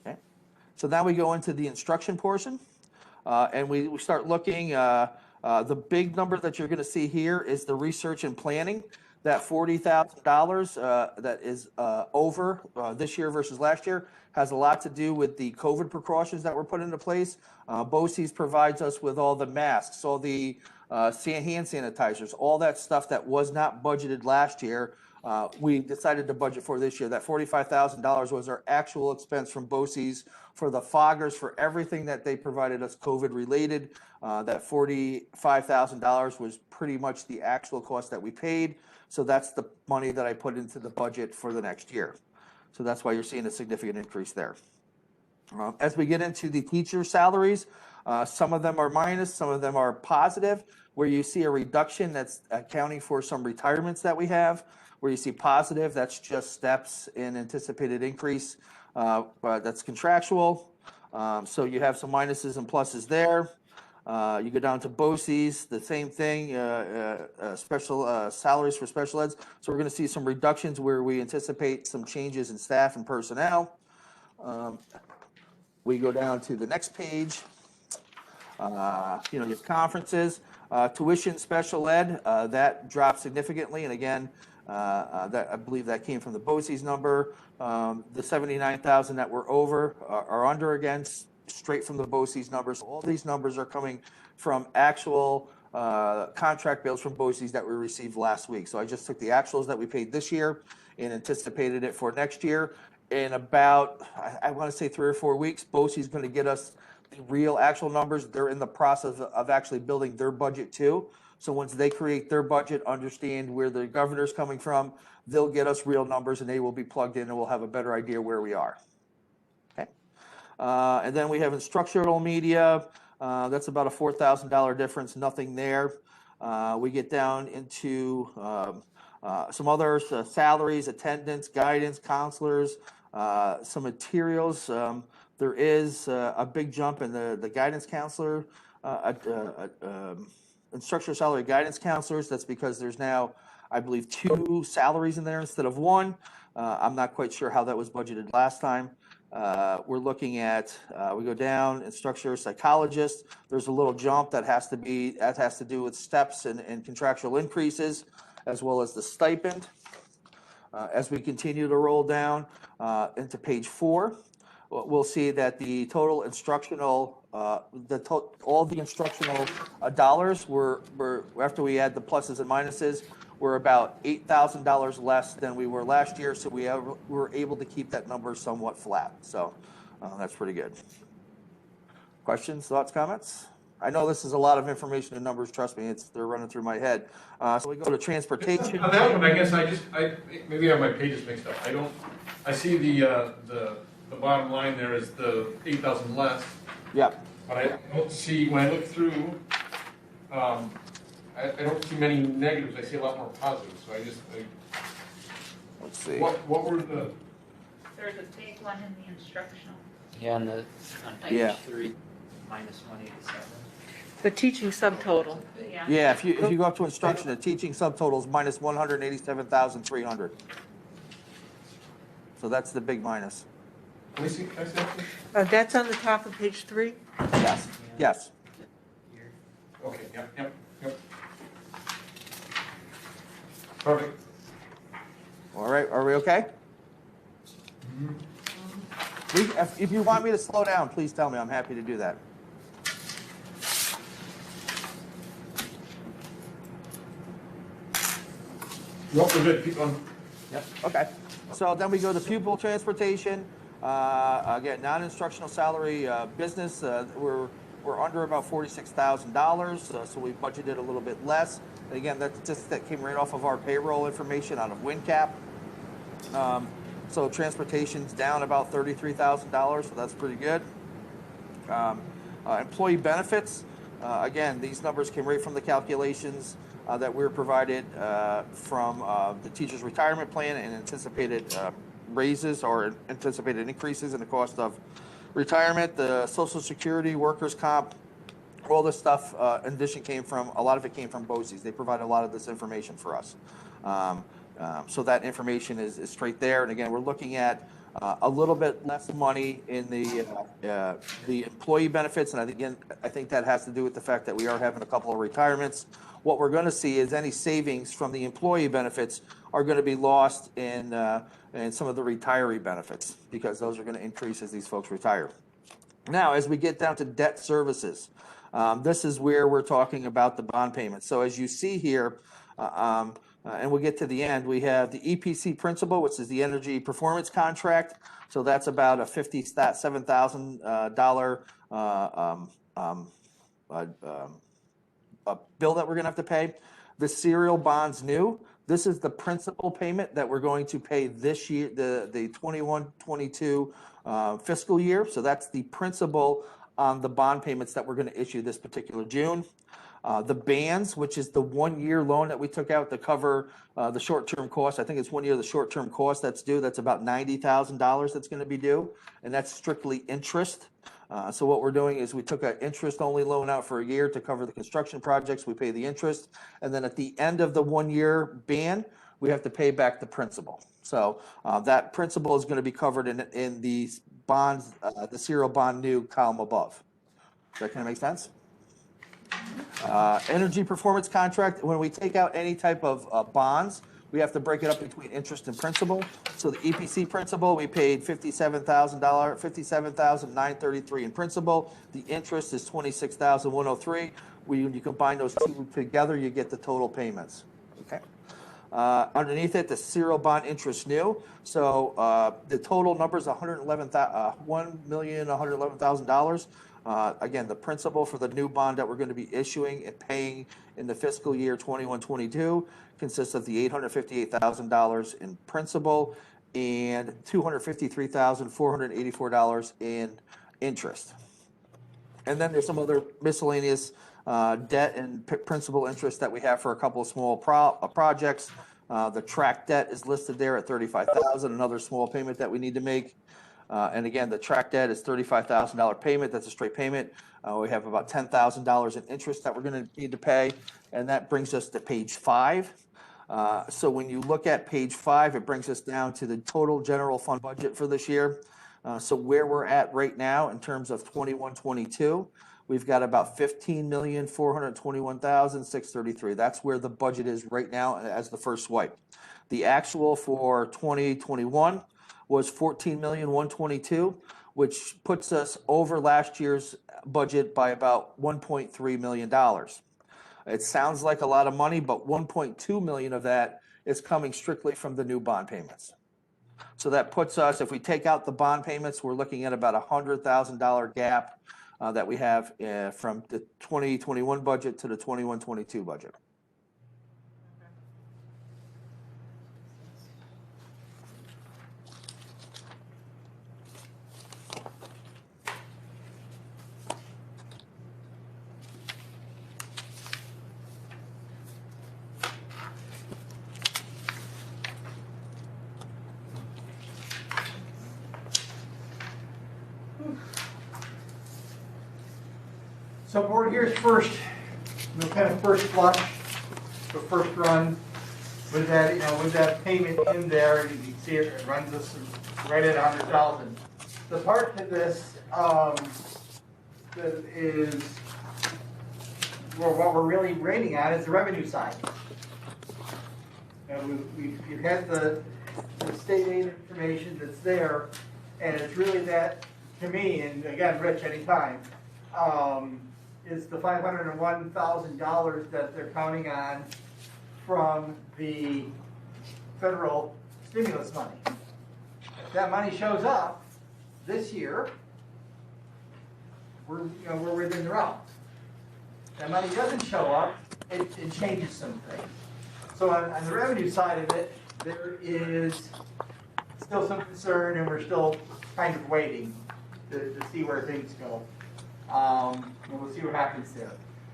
Okay. So now we go into the instruction portion, and we start looking. The big number that you're going to see here is the research and planning. That $40,000 that is over this year versus last year has a lot to do with the COVID precautions that were put into place. BOCES provides us with all the masks, all the hand sanitizers, all that stuff that was not budgeted last year. We decided to budget for this year. That $45,000 was our actual expense from BOCES for the foggers, for everything that they provided us COVID related. That $45,000 was pretty much the actual cost that we paid. So that's the money that I put into the budget for the next year. So that's why you're seeing a significant increase there. As we get into the teacher salaries, some of them are minus, some of them are positive. Where you see a reduction, that's accounting for some retirements that we have. Where you see positive, that's just steps in anticipated increase. That's contractual. So you have some minuses and pluses there. You go down to BOCES, the same thing, special salaries for special eds. So we're going to see some reductions where we anticipate some changes in staff and personnel. We go down to the next page. You have conferences, tuition, special ed, that dropped significantly. And again, that I believe that came from the BOCES number. The 79,000 that we're over are under again, straight from the BOCES numbers. All these numbers are coming from actual contract bills from BOCES that we received last week. So I just took the actuals that we paid this year and anticipated it for next year. In about, I want to say 3 or 4 weeks, BOCES is going to get us the real actual numbers. They're in the process of actually building their budget too. So once they create their budget, understand where the governor's coming from, they'll get us real numbers and they will be plugged in and we'll have a better idea where we are. Okay. And then we have instructional media. That's about a $4,000 difference, nothing there. We get down into some other salaries, attendance, guidance, counselors, some materials. There is a big jump in the guidance counselor, instructional salary guidance counselors. That's because there's now, I believe, 2 salaries in there instead of 1. I'm not quite sure how that was budgeted last time. We're looking at, we go down, instructor psychologist. There's a little jump that has to do with steps and contractual increases, as well as the stipend. As we continue to roll down into page 4, we'll see that the total instructional, all the instructional dollars were, after we add the pluses and minuses, we're about $8,000 less than we were last year, so we were able to keep that number somewhat flat. So that's pretty good. Questions, thoughts, comments? I know this is a lot of information and numbers. Trust me, they're running through my head. So we go to transportation. On that one, I guess maybe I have my pages mixed up. I see the bottom line there is the 8,000 less. Yeah. But I don't see, when I look through, I don't see many negatives. I see a lot more positives. So let's see. What were the? There's a big one in the instructional. Yeah, on page 3, minus 187. The teaching subtotal. Yeah, if you go up to instruction, the teaching subtotal is minus 187,300. So that's the big minus. Can I see that? That's on the top of page 3? Yes, yes. Okay, yep. Perfect. All right, are we okay? If you want me to slow down, please tell me. I'm happy to do that. Nope, we're good. Keep on. Yep, okay. So then we go to pupil transportation. Again, non-instructional salary business, we're under about $46,000, so we budgeted a little bit less. And again, that came right off of our payroll information out of WinCap. So transportation's down about $33,000, so that's pretty good. Employee benefits, again, these numbers came right from the calculations that we were provided from the teacher's retirement plan and anticipated raises or anticipated increases in the cost of retirement. The Social Security, workers' comp, all this stuff, in addition, a lot of it came from BOCES. They provide a lot of this information for us. So that information is straight there. And again, we're looking at a little bit less money in the employee benefits. And I think that has to do with the fact that we are having a couple of retirements. What we're going to see is any savings from the employee benefits are going to be lost in some of the retiree benefits, because those are going to increase as these folks retire. Now, as we get down to debt services, this is where we're talking about the bond payments. So as you see here, and we'll get to the end, we have the EPC principal, which is the energy performance contract. So that's about a $57,000 bill that we're going to have to pay. The serial bonds new. This is the principal payment that we're going to pay this year, the 21-22 fiscal year. So that's the principal on the bond payments that we're going to issue this particular June. The bands, which is the 1-year loan that we took out to cover the short-term cost. I think it's 1 year of the short-term cost that's due. That's about $90,000 that's going to be due, and that's strictly interest. So what we're doing is we took an interest-only loan out for a year to cover the construction projects. We pay the interest, and then at the end of the 1-year band, we have to pay back the principal. So that principal is going to be covered in the bonds, the serial bond new column above. Does that kind of make sense? Energy performance contract. When we take out any type of bonds, we have to break it up between interest and principal. So the EPC principal, we paid $57,933 in principal. The interest is $26,103. When you combine those two together, you get the total payments. Okay. Underneath it, the serial bond interest new. So the total number is $1,111,000. Again, the principal for the new bond that we're going to be issuing and paying in the fiscal year 21-22 consists of the $858,000 in principal and $253,484 in interest. And then there's some other miscellaneous debt and principal interest that we have for a couple of small projects. The track debt is listed there at $35,000, another small payment that we need to make. And again, the track debt is $35,000 payment. That's a straight payment. We have about $10,000 in interest that we're going to need to pay, and that brings us to page 5. So when you look at page 5, it brings us down to the total general fund budget for this year. So where we're at right now in terms of 21-22, we've got about $15,421,633. That's where the budget is right now as the first swipe. The actual for 2021 was $14,122,000, which puts us over last year's budget by about $1.3 million. It sounds like a lot of money, but 1.2 million of that is coming strictly from the new bond payments. So that puts us, if we take out the bond payments, we're looking at about $100,000 gap that we have from the 2021 budget to the 21-22 budget. So board, here's first, kind of first flush, the first run with that, with that payment in there, and you can see it runs us right at 100,000. The part of this that is, well, what we're really rating on is the revenue side. And we've had the state aid information that's there, and it's really that, to me, and again, Rich, anytime, is the $501,000 that they're counting on from the federal stimulus money. If that money shows up this year, we're within the realm. If that money doesn't show up, it changes some things. So on the revenue side of it, there is still some concern, and we're still kind of waiting to see where things go. And we'll see what happens there.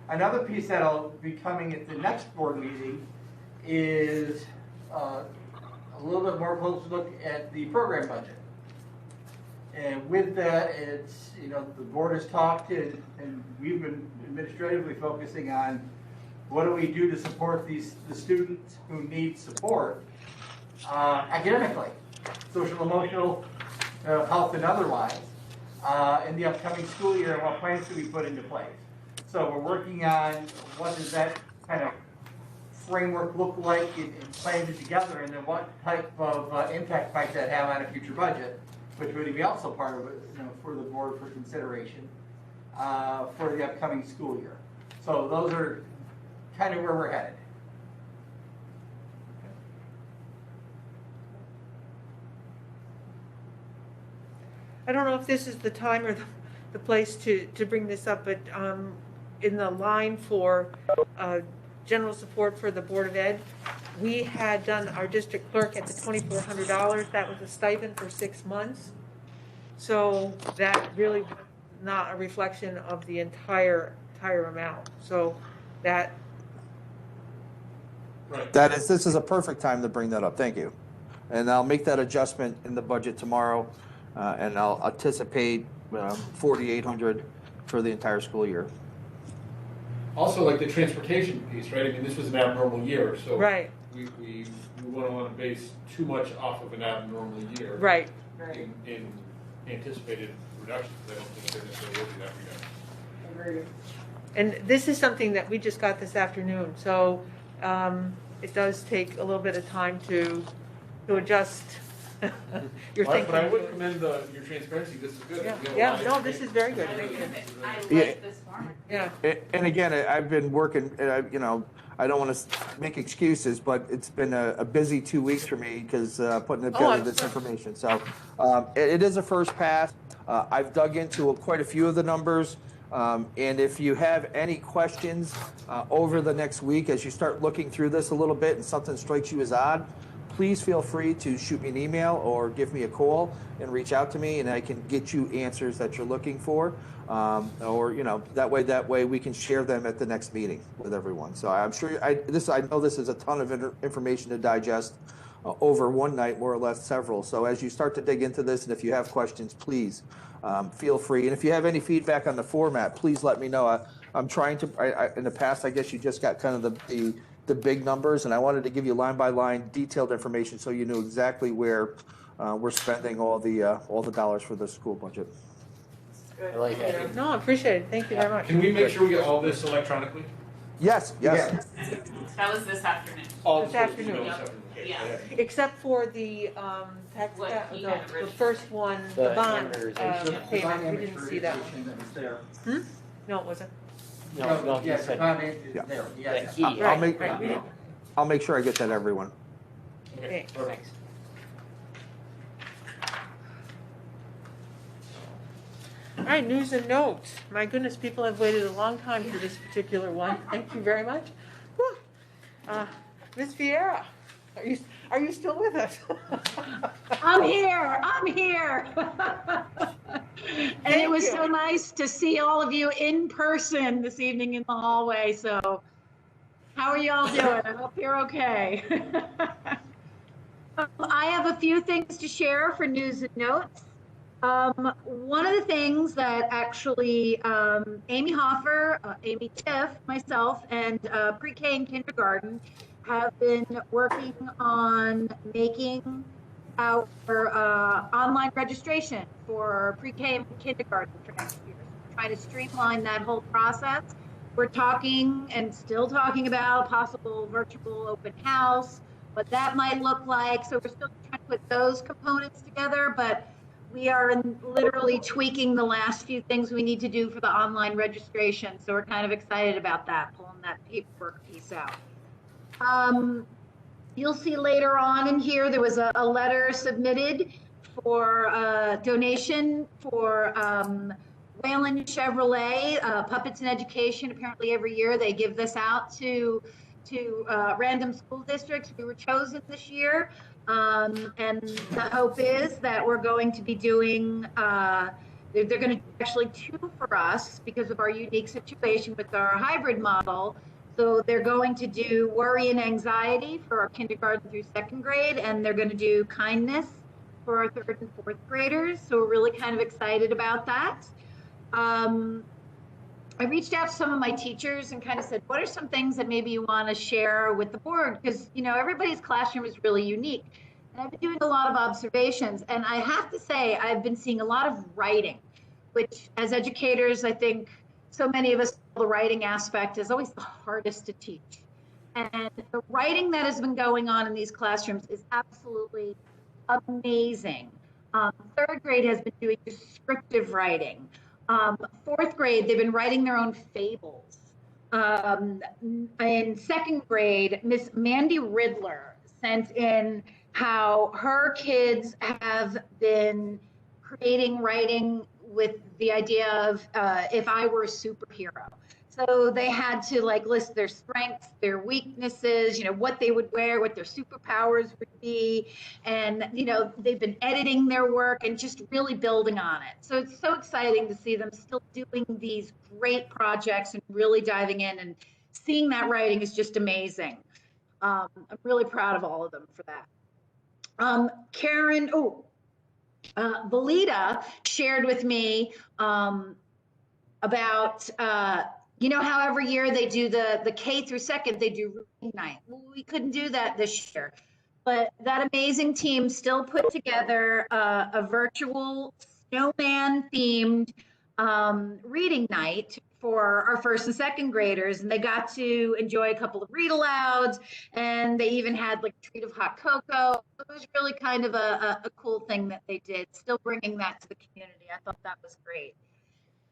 Another piece that'll be coming at the next board meeting is a little bit more close look at the program budget. And with that, it's, the board has talked and we've been administratively focusing on what do we do to support the students who need support academically, social, emotional, health, and otherwise. In the upcoming school year, and what plans do we put into place? So we're working on what does that kind of framework look like and plan it together, and then what type of impact might that have on a future budget, which would be also part of it, for the board for consideration for the upcoming school year. So those are kind of where we're headed. I don't know if this is the time or the place to bring this up, but in the line for general support for the Board of Ed, we had done our district clerk at the $2,400. That was a stipend for 6 months. So that really was not a reflection of the entire amount. So that. Right. This is a perfect time to bring that up. Thank you. And I'll make that adjustment in the budget tomorrow. And I'll anticipate $4,800 for the entire school year. Also, like the transportation piece, right? I mean, this was an abnormal year, so right. we wouldn't want to base too much off of an abnormal year. Right. In anticipated reductions. I don't think there necessarily will be that reduction. Agreed. And this is something that we just got this afternoon, so it does take a little bit of time to adjust. You're thinking. But I would commend your transparency. This is good. Yeah. No, this is very good. I Thank you. like this format. Yeah. And again, I've been working, I don't want to make excuses, but it's been a busy 2 weeks for me because putting together this information. So it is a first pass. I've dug into quite a few of the numbers. And if you have any questions over the next week as you start looking through this a little bit and something strikes you as odd, please feel free to shoot me an email or give me a call and reach out to me, and I can get you answers that you're looking for. Or that way we can share them at the next meeting with everyone. So I'm sure I know this is a ton of information to digest, over one night, more or less several. So as you start to dig into this, and if you have questions, please feel free. And if you have any feedback on the format, please let me know. I'm trying to, in the past, I guess you just got kind of the big numbers, and I wanted to give you line by line detailed information so you knew exactly where we're spending all the dollars for the school budget. I like it. No, I appreciate it. Thank you very much. Can we make sure we get all this electronically? Yes. That was this afternoon. All This afternoon. Yeah. Except for the tax, What he no, had the originally. first one, The the bond amortization. payment, we didn't see that one. That was there. No, it wasn't. No, he Yes, the said comment Yeah. is there, that yes. he. I'll make- Right, we didn't. I'll make sure I get that to everyone. Okay, thanks. All right, news and notes. My goodness, people have waited a long time for this particular one. Thank you very much. Whew. Ms. Vieira, are you still with us? I'm here. And it was so nice to see all of you in person this evening in the hallway. So how are y'all doing? I hope you're okay. I have a few things to share for news and notes. One of the things that actually Amy Hoffer, Amy Tiff, myself, and pre-K and kindergarten have been working on making our online registration for pre-K and kindergarten for next year. So we're trying to streamline that whole process. We're talking and still talking about possible virtual open house, what that might look like. So we're still trying to put those components together, but we are literally tweaking the last few things we need to do for the online registration. So we're kind of excited about that, pulling that paperwork piece out. You'll see later on in here, there was a letter submitted for donation for Whalen Chevrolet, Puppets in Education. Apparently every year they give this out to random school districts. We were chosen this year. And the hope is that we're going to be doing, they're going to do actually 2 for us because of our unique situation with our hybrid model. So they're going to do worry and anxiety for our kindergarten through 2nd grade, and they're going to do kindness for our 3rd and 4th graders. So we're really kind of excited about that. I reached out to some of my teachers and kind of said, what are some things that maybe you want to share with the board? Because, you know, everybody's classroom is really unique. And I've been doing a lot of observations, and I have to say, I've been seeing a lot of writing, which as educators, I think so many of us, the writing aspect is always the hardest to teach. And the writing that has been going on in these classrooms is absolutely amazing. 3rd grade has been doing descriptive writing. 4th grade, they've been writing their own fables. In 2nd grade, Miss Mandy Riddler sent in how her kids have been creating writing with the idea of if I were a superhero. So they had to like list their strengths, their weaknesses, you know, what they would wear, what their superpowers would be. And, you know, they've been editing their work and just really building on it. So it's so exciting to see them still doing these great projects and really diving in, and seeing that writing is just amazing. I'm really proud of all of them for that. Valita shared with me about, you know how every year they do the K through 2nd, they do reading night. Well, we couldn't do that this year, but that amazing team still put together a virtual snowman themed reading night for our 1st and 2nd graders, and they got to enjoy a couple of read alouds, and they even had like a treat of hot cocoa. It was really kind of a cool thing that they did, still bringing that to the community. I thought that was great.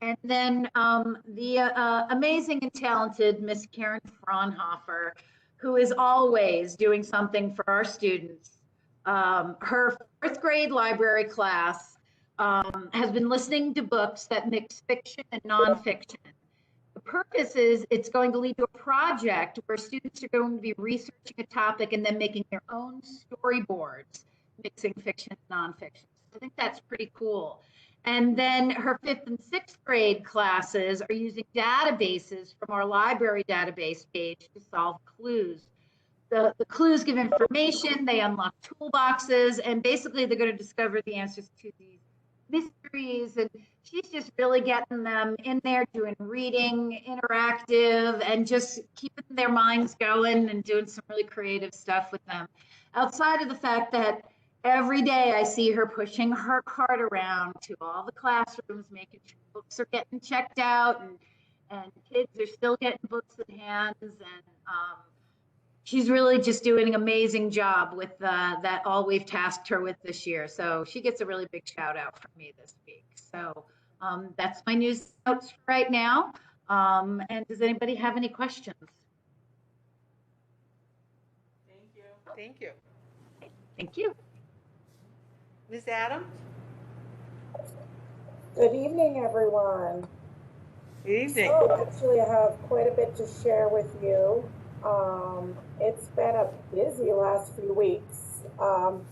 And then the amazing and talented Miss Karen Fraunhofer, who is always doing something for our students. Her 4th grade library class has been listening to books that mix fiction and nonfiction. The purpose is it's going to lead to a project where students are going to be researching a topic and then making their own storyboards, mixing fiction and nonfiction. So I think that's pretty cool. And then her 5th and 6th grade classes are using databases from our library database page to solve clues. the clues give information, they unlock toolboxes, and basically they're going to discover the answers to these mysteries. And she's just really getting them in there, doing reading, interactive, and just keeping their minds going and doing some really creative stuff with them. Outside of the fact that every day I see her pushing her cart around to all the classrooms, making sure books are getting checked out, and kids are still getting books in hands, and she's really just doing an amazing job with that all we've tasked her with this year. So she gets a really big shout out from me this week. So that's my news notes for right now. And does anybody have any questions? Thank you. Thank you. Thank you. Ms. Adams? Good evening, everyone. Good evening. So actually, I have quite a bit to share with you. It's been a busy last few weeks.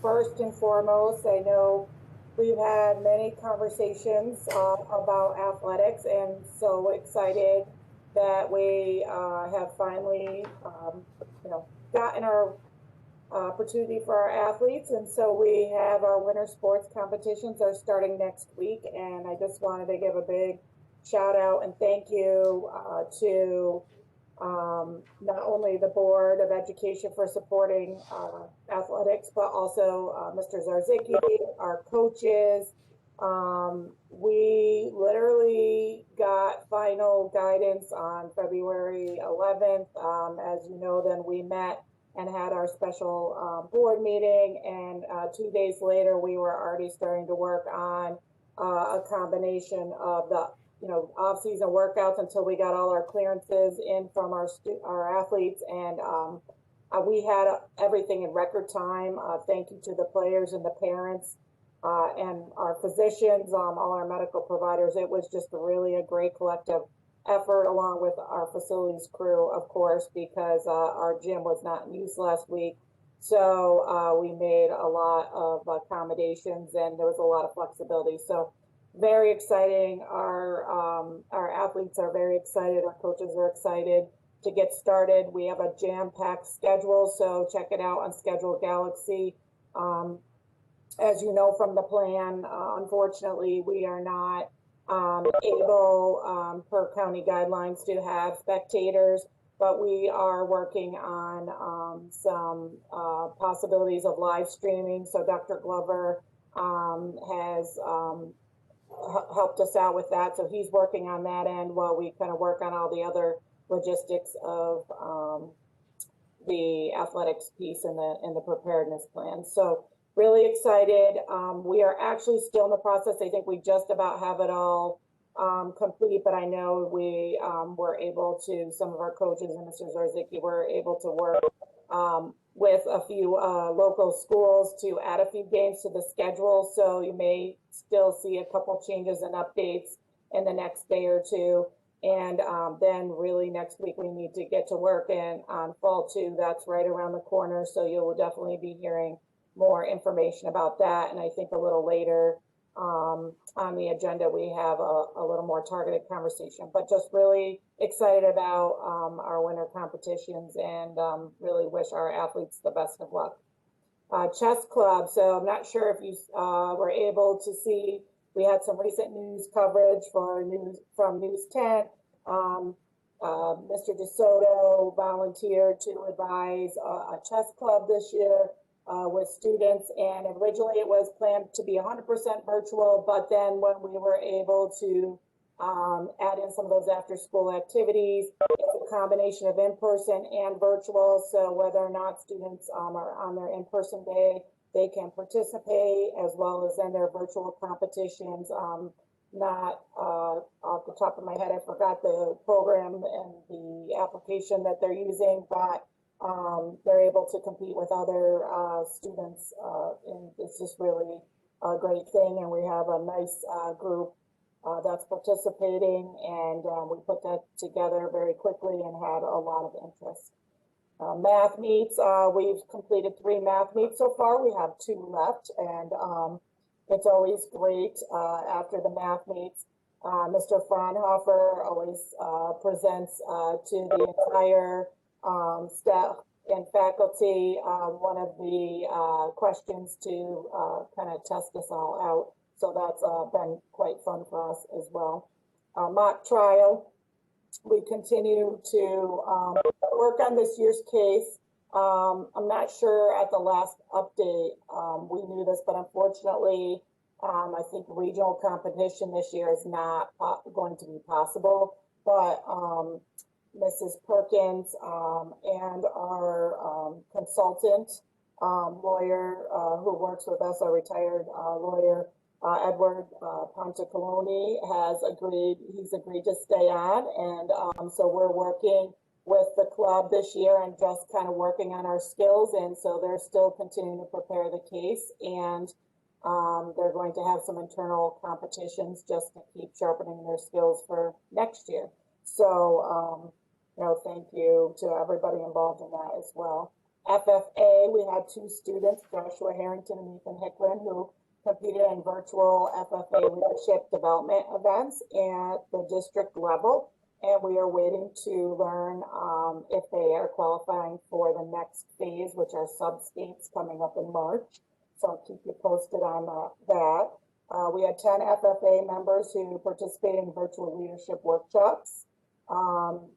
First and foremost, I know we've had many conversations about athletics, and so excited that we have finally, gotten our opportunity for our athletes. And so we have our winter sports competitions are starting next week, and I just wanted to give a big shout out and thank you to not only the Board of Education for supporting athletics, but also Mr. Zarzicki, our coaches. We literally got final guidance on February 11th. As you know, then we met and had our special board meeting, and 2 days later we were already starting to work on a combination of the off-season workouts until we got all our clearances in from our athletes, and we had everything in record time. Thank you to the players and the parents and our physicians, all our medical providers. It was just really a great collective effort, along with our facilities crew, of course, because our gym was not in use last week. So we made a lot of accommodations, and there was a lot of flexibility. So very exciting. Our athletes are very excited. Our coaches are excited to get started. We have a jam-packed schedule, so check it out on Schedule Galaxy. As you know from the plan, unfortunately, we are not able, per county guidelines, to have spectators, but we are working on some possibilities of live streaming. So Dr. Glover has helped us out with that. So he's working on that end while we kind of work on all the other logistics of the athletics piece and the preparedness plan. So really excited. We are actually still in the process. I think we just about have it all complete, but I know we were able to, some of our coaches and Mr. Zarzicki were able to work with a few local schools to add a few games to the schedule. So you may still see a couple changes and updates in the next day or two. And then really next week we need to get to work and on fall 2. That's right around the corner. So you will definitely be hearing more information about that. And I think a little later on the agenda, we have a little more targeted conversation, but just really excited about our winter competitions, and really wish our athletes the best of luck. Chess Club. So I'm not sure if you were able to see, we had some recent news coverage from News 10. Mr. DeSoto volunteered to advise a chess club this year with students, and originally it was planned to be 100% virtual, but then when we were able to add in some of those after school activities, it's a combination of in-person and virtual. So whether or not students are on their in-person day, they can participate, as well as in their virtual competitions. Not off the top of my head, I forgot the program and the application that they're using, but they're able to compete with other students, and it's just really a great thing. And we have a nice group that's participating, and we put that together very quickly and had a lot of interest. Math meets, we've completed 3 math meets so far. We have 2 left, and it's always great after the math meets. Mr. Fraunhofer always presents to the entire staff and faculty, one of the questions to kind of test this all out. So that's been quite fun for us as well. Mock trial, we continue to work on this year's case. I'm not sure at the last update we knew this, but unfortunately, I think regional competition this year is not going to be possible. But Mrs. Perkins and our consultant lawyer who works with us, our retired lawyer, Edward Ponticaloni, he's agreed to stay on. And so we're working with the club this year and just kind of working on our skills. And so they're still continuing to prepare the case. And they're going to have some internal competitions just to keep sharpening their skills for next year. So, thank you to everybody involved in that as well. FFA, we had 2 students, Joshua Harrington and Ethan Hicklin, who competed in virtual FFA leadership development events at the district level. And we are waiting to learn if they are qualifying for the next phase, which are sub-states coming up in March. So I'll keep you posted on that. We had 10 FFA members who participated in virtual leadership workshops on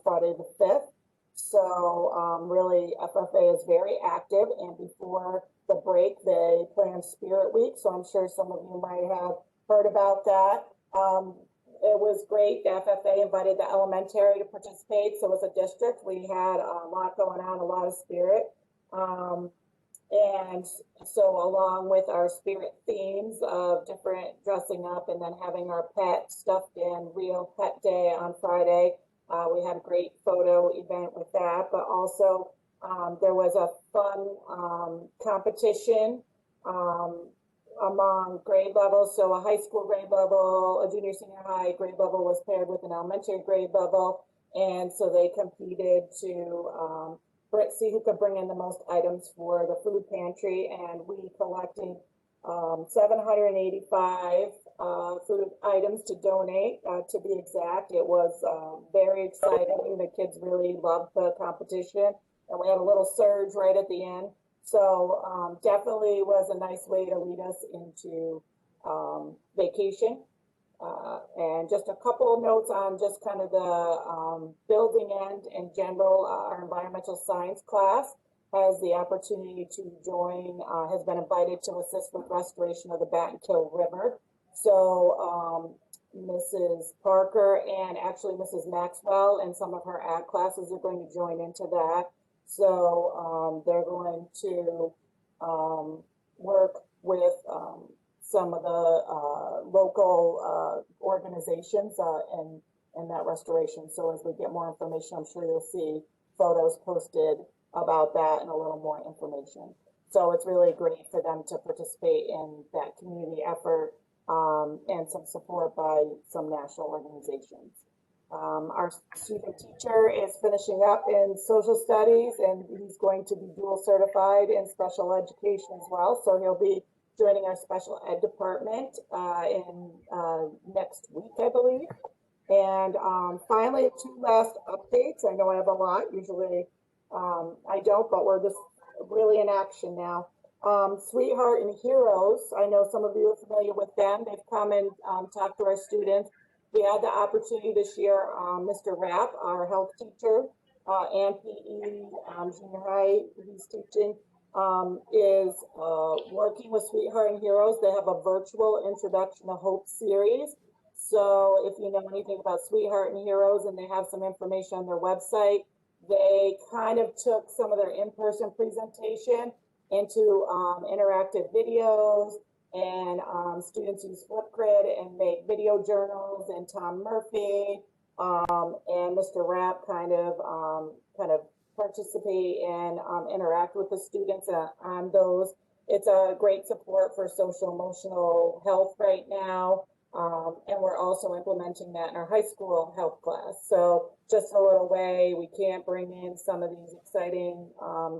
Friday the 5th. So really FFA is very active, and before the break they planned Spirit Week. So I'm sure some of you might have heard about that. It was great. The FFA invited the elementary to participate. So as a district, we had a lot going on, a lot of spirit. And so along with our spirit themes of different dressing up and then having our pet stuffed in Real Pet Day on Friday, we had a great photo event with that, but also there was a fun competition among grade levels. So a high school grade level, a junior, senior high grade level was paired with an elementary grade level. And so they competed to see who could bring in the most items for the food pantry. And we collected 785 food items to donate, to be exact. It was very exciting. The kids really loved the competition. And we had a little surge right at the end. So definitely was a nice way to lead us into vacation. And just a couple of notes on just kind of the building end in general. Our environmental science class has the opportunity to join, has been invited to assist with restoration of the Battenkill River. So Mrs. Parker and actually Mrs. Maxwell and some of her ag classes are going to join into that. So they're going to work with some of the local organizations in that restoration. So as we get more information, I'm sure you'll see photos posted about that and a little more information. So it's really great for them to participate in that community effort and some support by some national organizations. Our student teacher is finishing up in social studies, and he's going to be dual certified in special education as well. So he'll be joining our special ed department in next week, I believe. And finally, 2 last updates. I know I have a lot. Usually I don't, but we're just really in action now. Sweetheart and Heroes, I know some of you are familiar with them. They've come and talked to our students. We had the opportunity this year, Mr. Rapp, our health teacher, and PE, junior high, he's teaching, is working with Sweetheart and Heroes. They have a virtual Introduction to Hope series. So if you know anything about Sweetheart and Heroes, and they have some information on their website, they kind of took some of their in-person presentation into interactive videos, and students use Flipgrid and make video journals, and Tom Murphy and Mr. Rapp kind of participate and interact with the students on those. It's a great support for social emotional health right now. And we're also implementing that in our high school health class. So just a little way, we can't bring in some of these exciting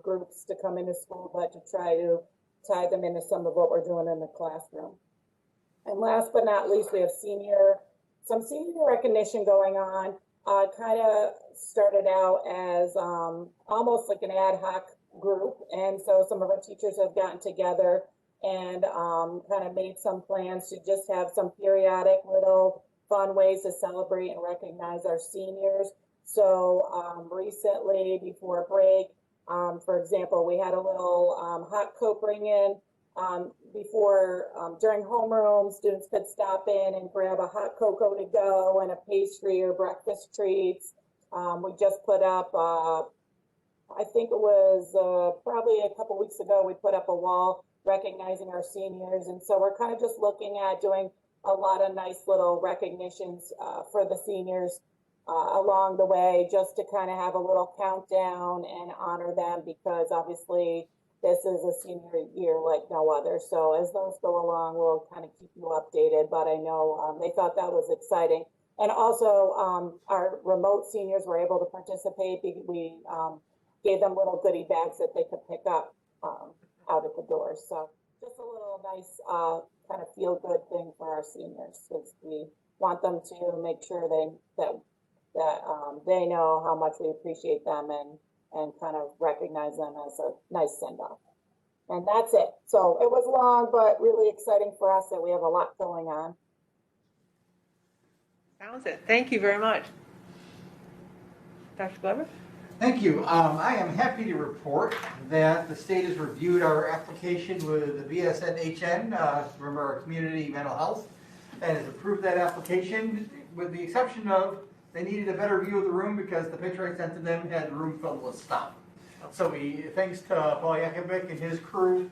groups to come into school, but to try to tie them into some of what we're doing in the classroom. And last but not least, we have some senior recognition going on. kind of started out as almost like an ad hoc group. And so some of our teachers have gotten together and kind of made some plans to just have some periodic little fun ways to celebrate and recognize our seniors. So recently, before break, for example, we had a little hot Coke bring-in before, during homeroom, students could stop in and grab a hot cocoa to go and a pastry or breakfast treats. We just put up, I think it was probably a couple weeks ago, we put up a wall recognizing our seniors. And so we're kind of just looking at doing a lot of nice little recognitions for the seniors along the way, just to kind of have a little countdown and honor them, because obviously this is a senior year like no other. So as those go along, we'll kind of keep you updated, but I know they thought that was exciting. And also our remote seniors were able to participate. We gave them little goodie bags that they could pick up out at the door. So just a little nice kind of feel good thing for our seniors, because we want them to make sure that they know how much we appreciate them and kind of recognize them as a nice send-off. And that's it. So it was long, but really exciting for us that we have a lot going on. Sounds it. Thank you very much. Dr. Glover? Thank you. I am happy to report that the state has reviewed our application with the BSNHN, remember our community mental health, and has approved that application, with the exception of they needed a better view of the room because the picture I sent to them had the room filled with stuff. So thanks to Paul Yakovic and his crew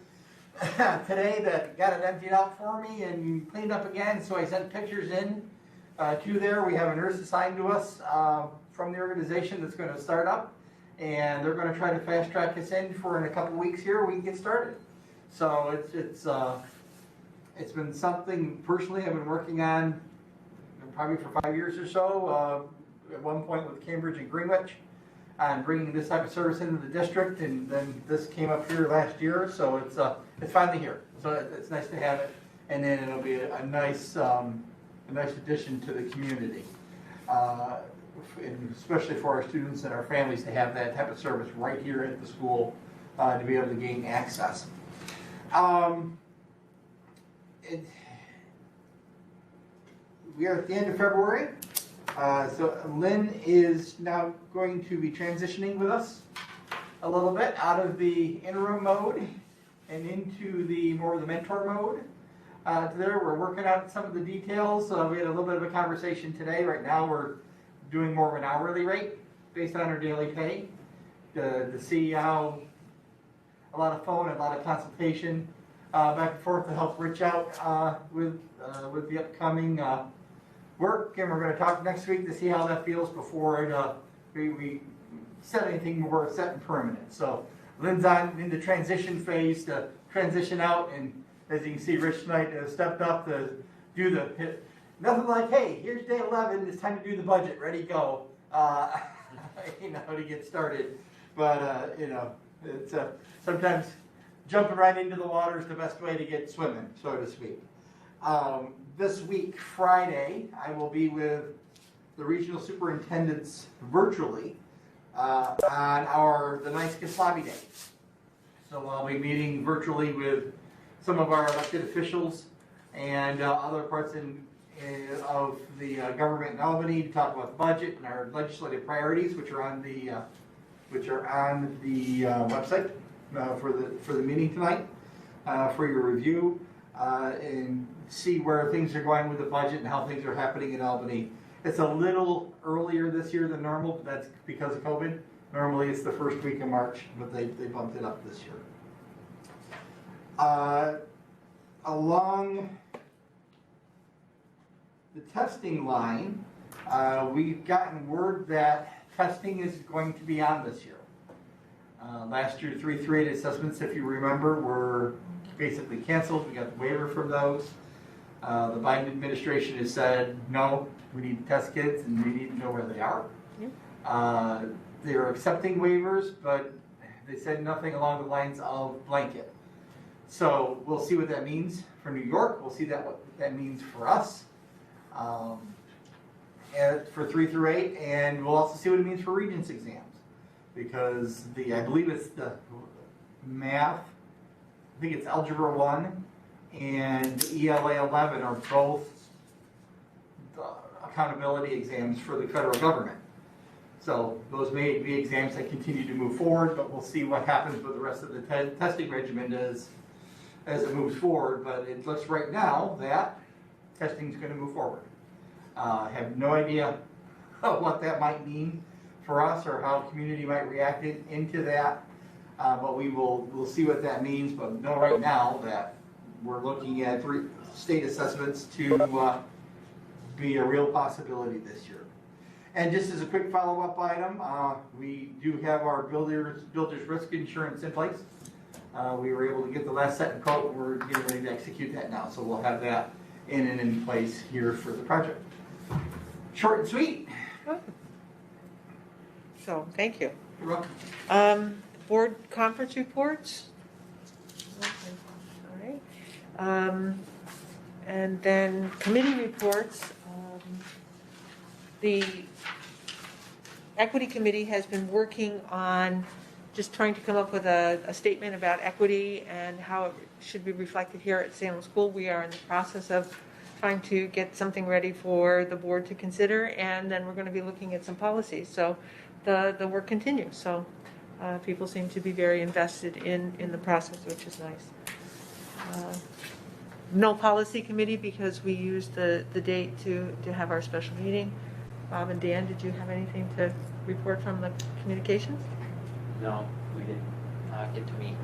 today that got it emptied out for me and cleaned up again. So I sent pictures in to there. We have a nurse assigned to us from the organization that's going to start up, and they're going to try to fast track us in a couple weeks here. We can get started. So it's been something personally I've been working on probably for 5 years or so, at one point with Cambridge and Greenwich, on bringing this type of service into the district, and then this came up here last year, so it's finally here. So it's nice to have it, and then it'll be a nice addition to the community, and especially for our students and our families to have that type of service right here at the school, to be able to gain access. We are at the end of February, so Lynn is now going to be transitioning with us a little bit out of the interim mode and into more of the mentor mode. There, we're working out some of the details. We had a little bit of a conversation today. Right now, we're doing more of an hourly rate based on her daily pay to see how a lot of phone and a lot of consultation back and forth to help Rich out with the upcoming work, and we're going to talk next week to see how that feels before we set anything more set and permanent. So Lynn's in the transition phase to transition out, and as you can see, Rich tonight has stepped up to do nothing like, hey, here's day 11, it's time to do the budget, ready, go, to get started. But, it's sometimes jumping right into the water is the best way to get swimming, so to speak. This week, Friday, I will be with the regional superintendents virtually on the Nice Kasabi Day. So I'll be meeting virtually with some of our elected officials and other parts of the government in Albany to talk about the budget and our legislative priorities, which are on the website for the meeting tonight for your review. And see where things are going with the budget and how things are happening in Albany. It's a little earlier this year than normal, but that's because of COVID. Normally it's the first week of March, but they bumped it up this year. Along the testing line, we've gotten word that testing is going to be on this year. Last year, 338 assessments, if you remember, were basically canceled. We got the waiver from those. The Biden administration has said, no, we need to test kids and we need to know where they are. Yep. They are accepting waivers, but they said nothing along the lines of blanket. So we'll see what that means for New York. We'll see what that means for us. for 3 through 8, and we'll also see what it means for Regents exams. Because I believe it's the math, I think it's Algebra 1 and ELA 11 are both accountability exams for the federal government. So those may be exams that continue to move forward, but we'll see what happens with the rest of the testing regimen as it moves forward. But it looks right now that testing is going to move forward. I have no idea what that might mean for us or how the community might react into that. But we'll see what that means. But know right now that we're looking at 3 state assessments to be a real possibility this year. And just as a quick follow-up item, we do have our builder's risk insurance in place. We were able to get the last set of quote. We're getting ready to execute that now. So we'll have that in place here for the project. Short and sweet. So, thank you. You're welcome. Board conference reports? Okay, all right. And then committee reports. The Equity Committee has been working on just trying to come up with a statement about equity and how it should be reflected here at Salem School. We are in the process of trying to get something ready for the board to consider, and then we're going to be looking at some policies. So the work continues. So people seem to be very invested in the process, which is nice. No policy committee because we used the date to have our special meeting. Bob and Dan, did you have anything to report from the communications? No, we didn't get to meet.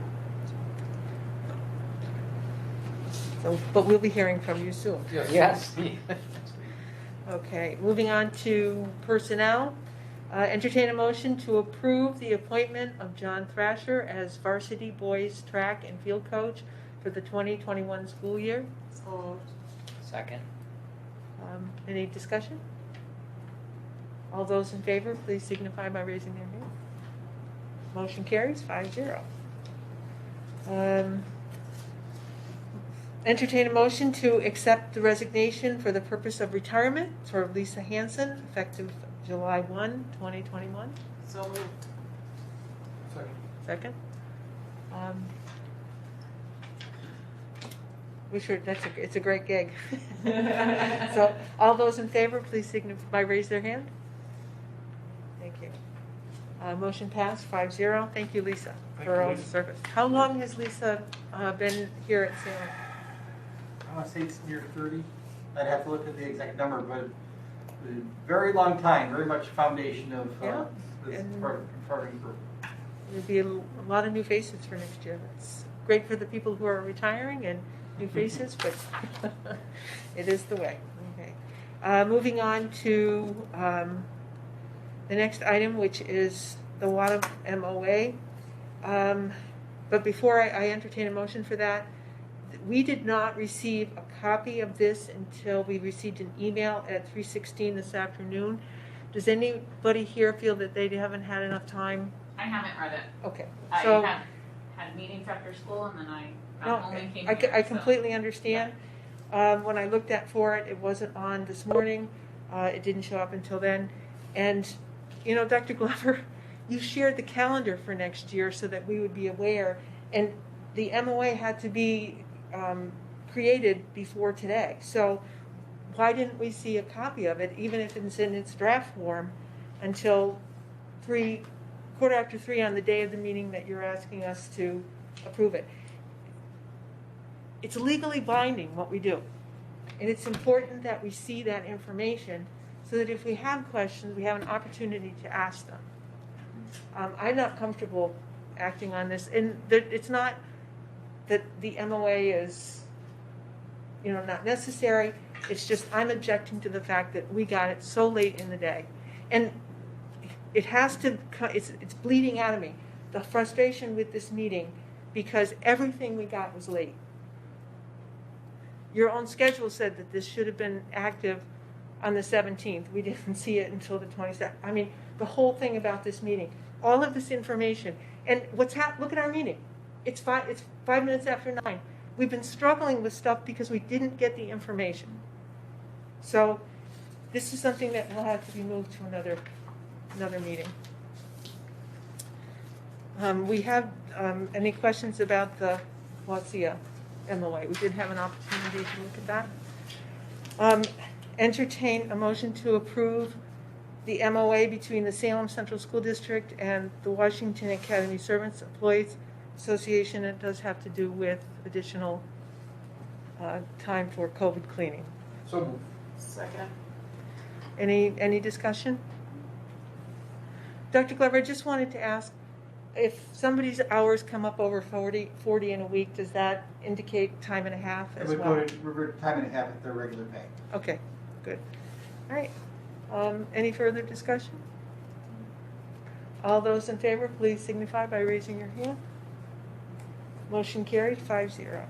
So, but we'll be hearing from you soon. Yes. Okay, moving on to personnel. Entertain a motion to approve the appointment of John Thrasher as varsity boys track and field coach for the 2021 school year. So Second. Any discussion? All those in favor, please signify by raising their hand. Motion carries 5-0. Entertain a motion to accept the resignation for the purpose of retirement for Lisa Hanson, effective July 1, 2021. So moved. Second. We sure it's a great gig. So all those in favor, please signify by raise their hand. Thank you. Motion passed 5-0. Thank you, Lisa, for all the service. How long has Lisa been here at Salem? I want to say it's near 30. I'd have to look at the exact number, but a very long time, very much foundation of this department group. There'll be a lot of new faces for next year. That's great for the people who are retiring and new faces, but it is the way. Okay. Moving on to the next item, which is the WADA MOA. But before I entertain a motion for that, we did not receive a copy of this until we received an email at 3:16 this afternoon. Does anybody here feel that they haven't had enough time? I haven't read it. Okay. I So had meetings after school and then I no, got home and came I here. I completely understand. When I looked at for it, it wasn't on this morning. It didn't show up until then. And, you know, Dr. Glover, you shared the calendar for next year so that we would be aware. And the MOA had to be created before today. So why didn't we see a copy of it, even if it's in its draft form, until 3:15 on the day of the meeting that you're asking us to approve it? It's legally binding what we do. And it's important that we see that information so that if we have questions, we have an opportunity to ask them. I'm not comfortable acting on this. And it's not that the MOA is, you know, not necessary. It's just I'm objecting to the fact that we got it so late in the day. And it has to, it's bleeding out of me, the frustration with this meeting, because everything we got was late. Your own schedule said that this should have been active on the 17th. We didn't see it until the 22nd. I mean, the whole thing about this meeting, all of this information, and look at our meeting. It's 5 minutes after 9. We've been struggling with stuff because we didn't get the information. So this is something that will have to be moved to another meeting. We have, any questions about the Wasia MOA? We did have an opportunity to look at that. Entertain a motion to approve the MOA between the Salem Central School District and the Washington Academy Servants Employees Association. It does have to do with additional time for COVID cleaning. So moved. Second. Any discussion? Dr. Glover, I just wanted to ask, if somebody's hours come up over 40 in a week, does that indicate time and a half It as would well? go to revert time and a half at their regular pay. Okay, good. All right. Any further discussion? All those in favor, please signify by raising your hand. Motion carried, 5-0.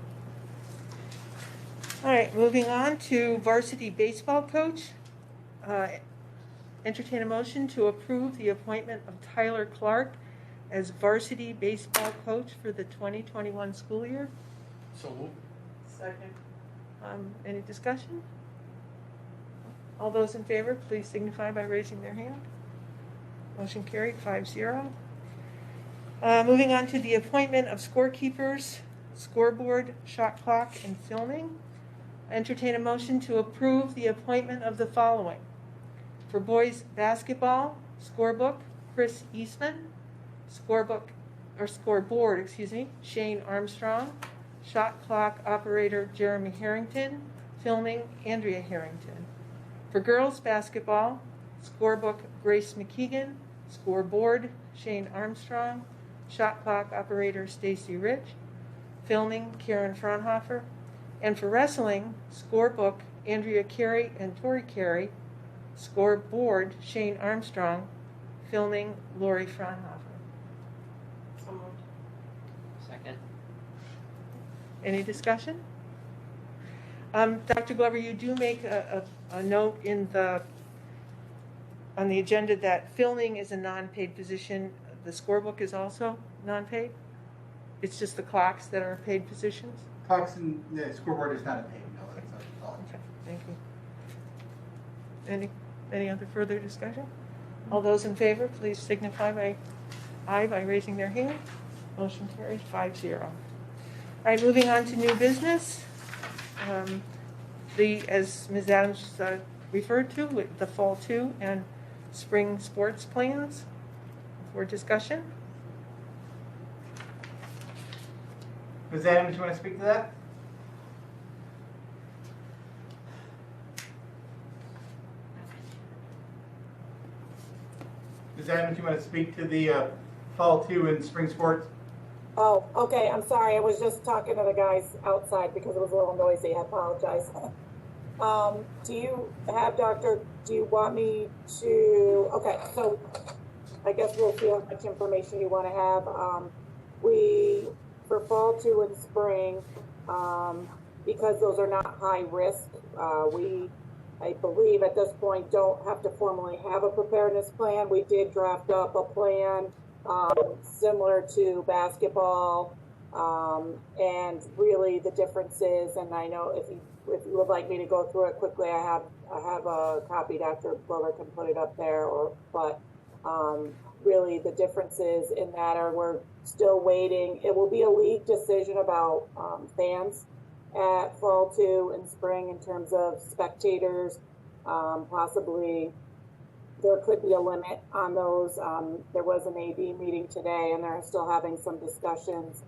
All right, moving on to varsity baseball coach. Entertain a motion to approve the appointment of Tyler Clark as varsity baseball coach for the 2021 school year. So moved. Second. Any discussion? All those in favor, please signify by raising their hand. Motion carried, 5-0. Moving on to the appointment of scorekeepers, scoreboard, shot clock, and filming. Entertain a motion to approve the appointment of the following. For boys basketball, scorebook, Chris Eastman. Scoreboard, Shane Armstrong. Shot clock operator, Jeremy Harrington. Filming, Andrea Harrington. For girls basketball, scorebook, Grace McKeegan. Scoreboard, Shane Armstrong. Shot clock operator, Stacy Rich. Filming, Karen Fraunhofer. And for wrestling, scorebook, Andrea Carey and Tori Carey. Scoreboard, Shane Armstrong. Filming, Lori Fraunhofer. So moved. Second. Any discussion? Dr. Glover, you do make a note on the agenda that filming is a non-paid position. The scorebook is also non-paid? It's just the clocks that are paid positions? Clocks and the scoreboard is not a paid, no, that's not all. Okay, thank you. Any other further discussion? All those in favor, please signify by aye by raising their hand. Motion carries 5-0. All right, moving on to new business. As Ms. Adams referred to, with the fall 2 and spring sports plans for discussion. Ms. Adams, you want to speak to that? Ms. Adams, you want to speak to the fall 2 and spring sports? Oh, okay, I'm sorry, I was just talking to the guys outside because it was a little noisy, I apologize. Do you want me to, okay, so I guess we'll see how much information you want to have. For fall 2 and spring, because those are not high risk, I believe at this point don't have to formally have a preparedness plan. We did draft up a plan similar to basketball, and really the differences, and I know if you would like me to go through it quickly, I have a copy. Dr. Glover can put it up there, but really the differences in that are we're still waiting. It will be a league decision about fans at fall 2 and spring in terms of spectators. Possibly there could be a limit on those. There was an AD meeting today, and they're still having some discussions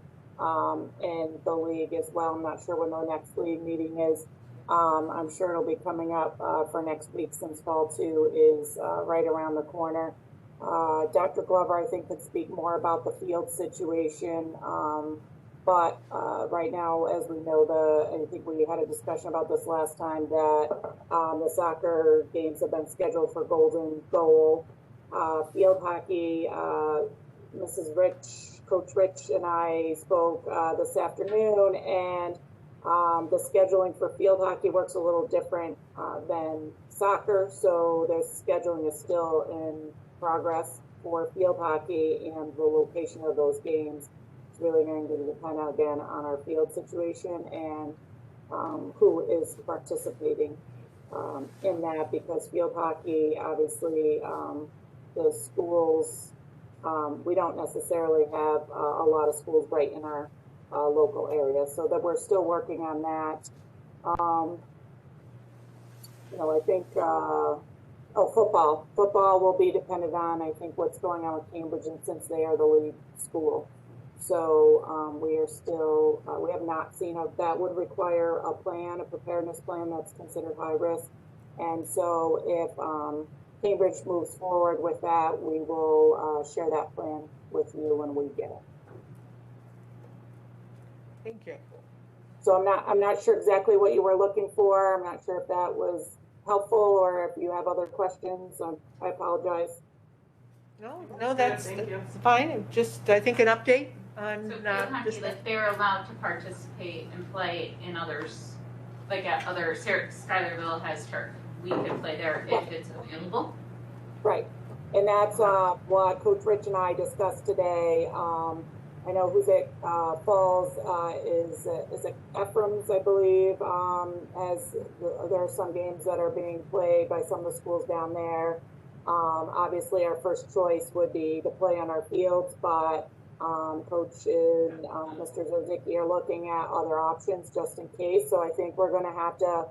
in the league as well. I'm not sure when the next league meeting is. I'm sure it'll be coming up for next week since fall 2 is right around the corner. Dr. Glover, I think, could speak more about the field situation. But right now, as we know, I think we had a discussion about this last time, that the soccer games have been scheduled for Golden Goal. Field hockey, Coach Rich and I spoke this afternoon, and the scheduling for field hockey works a little different than soccer, so their scheduling is still in progress for field hockey, and the location of those games is really going to depend again on our field situation and who is participating. in that, because field hockey, obviously, the schools, we don't necessarily have a lot of schools right in our local area, so that we're still working on that. I think, football will be dependent on, I think, what's going on with Cambridge, and since they are the lead school. So we are still, we have not seen that would require a preparedness plan that's considered high risk. And so if Cambridge moves forward with that, we will share that plan with you when we get it. Thank you. So I'm not sure exactly what you were looking for. I'm not sure if that was helpful or if you have other questions. I apologize. No, that's fine. Just, I think, an update on. So field hockey, like they're allowed to participate and play in others, like at other, Schuylerville has turf. We can play there if it's available. Right, and that's what Coach Rich and I discussed today. I know Hoosick Falls is it Ephraim's, I believe, as there are some games that are being played by some of the schools down there. Obviously, our first choice would be to play on our fields, but Coach and Mr. Zozicki are looking at other options just in case. So I think we're going to have to,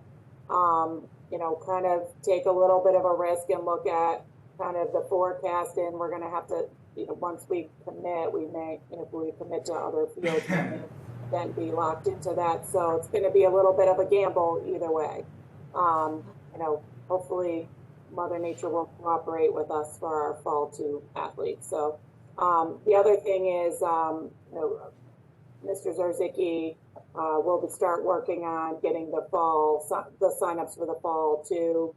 kind of take a little bit of a risk and look at kind of the forecast, and we're going to have to, once we commit, we may, if we commit to other fields, then be locked into that. So it's going to be a little bit of a gamble either way. Hopefully Mother Nature will cooperate with us for our fall 2 athletes. So the other thing is, Mr. Zarzicki will start working on getting the signups for the fall 2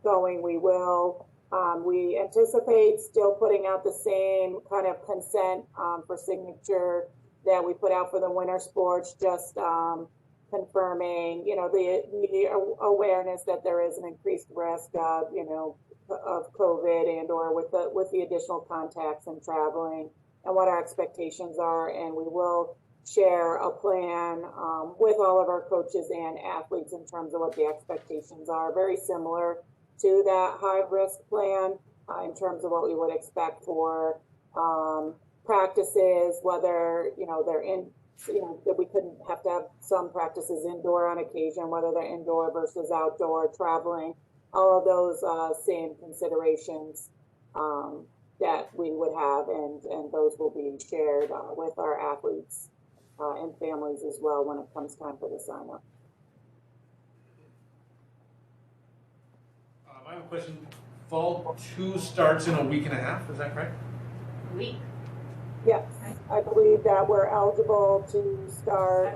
going. We anticipate still putting out the same kind of consent for signature that we put out for the winter sports, just confirming, the awareness that there is an increased risk of, of COVID and or with the additional contacts and traveling, and what our expectations are. And we will share a plan with all of our coaches and athletes in terms of what the expectations are, very similar to that high risk plan in terms of what we would expect for practices, whether, they're in, that we couldn't have to have some practices indoor on occasion, whether they're indoor versus outdoor, traveling, all of those same considerations that we would have, and those will be shared with our athletes and families as well when it comes time for the sign up. I have a question. Fall 2 starts in a week and a half, is that correct? Week. Yes, I believe that we're eligible to start,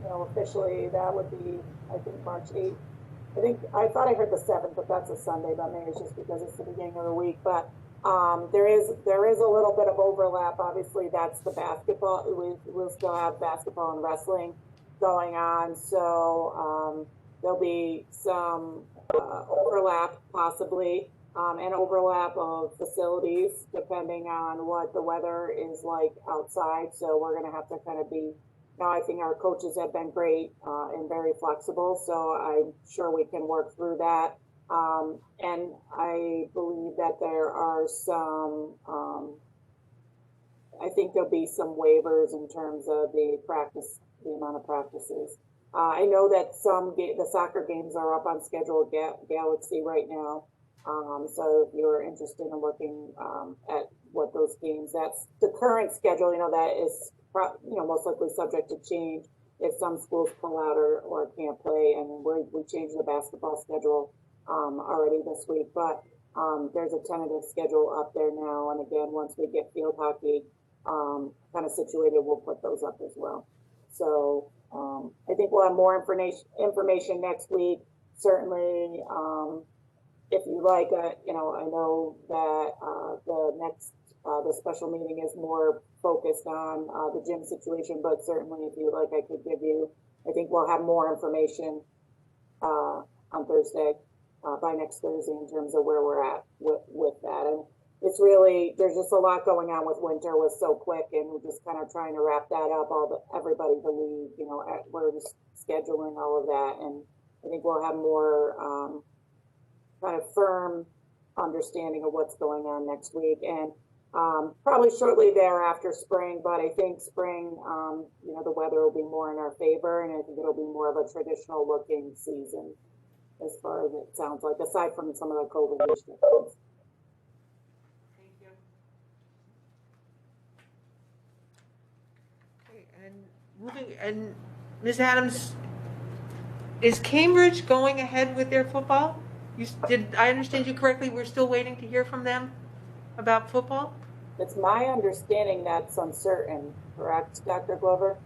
officially. That would be, I think, March 8th. I thought I heard the 7th, but that's a Sunday, but maybe it's just because it's the beginning of the week. But there is a little bit of overlap. Obviously, that's the basketball. We'll still have basketball and wrestling going on. So there'll be some overlap possibly, and overlap of facilities depending on what the weather is like outside. So we're going to have to kind of be, I think our coaches have been great and very flexible. So I'm sure we can work through that. And I believe that there are some, I think there'll be some waivers in terms of the amount of practices. I know that the soccer games are up on schedule at Galaxy right now. So if you're interested in looking at what those games, that's the current schedule, that is, most likely subject to change if some schools pull out or can't play. And we changed the basketball schedule already this week, but there's a tentative schedule up there now. And again, once we get field hockey kind of situated, we'll put those up as well. So I think we'll have more information next week. Certainly, if you like, I know that the special meeting is more focused on the gym situation, but certainly if you like, I could give you, I think we'll have more information on Thursday, by next Thursday, in terms of where we're at with that. And it's really, there's just a lot going on with winter, was so quick, and we're just kind of trying to wrap that up, everybody to leave, we're just scheduling all of that, and I think we'll have more, kind of firm understanding of what's going on next week. And probably shortly thereafter spring, but I think spring, you know, the weather will be more in our favor, and I think it'll be more of a traditional looking season as far as it sounds like, aside from some of the COVID restrictions. Thank you. Okay, and Ms. Adams, is Cambridge going ahead with their football? Did I understand you correctly? We're still waiting to hear from them about football? It's my understanding that's uncertain, correct, Dr. Glover?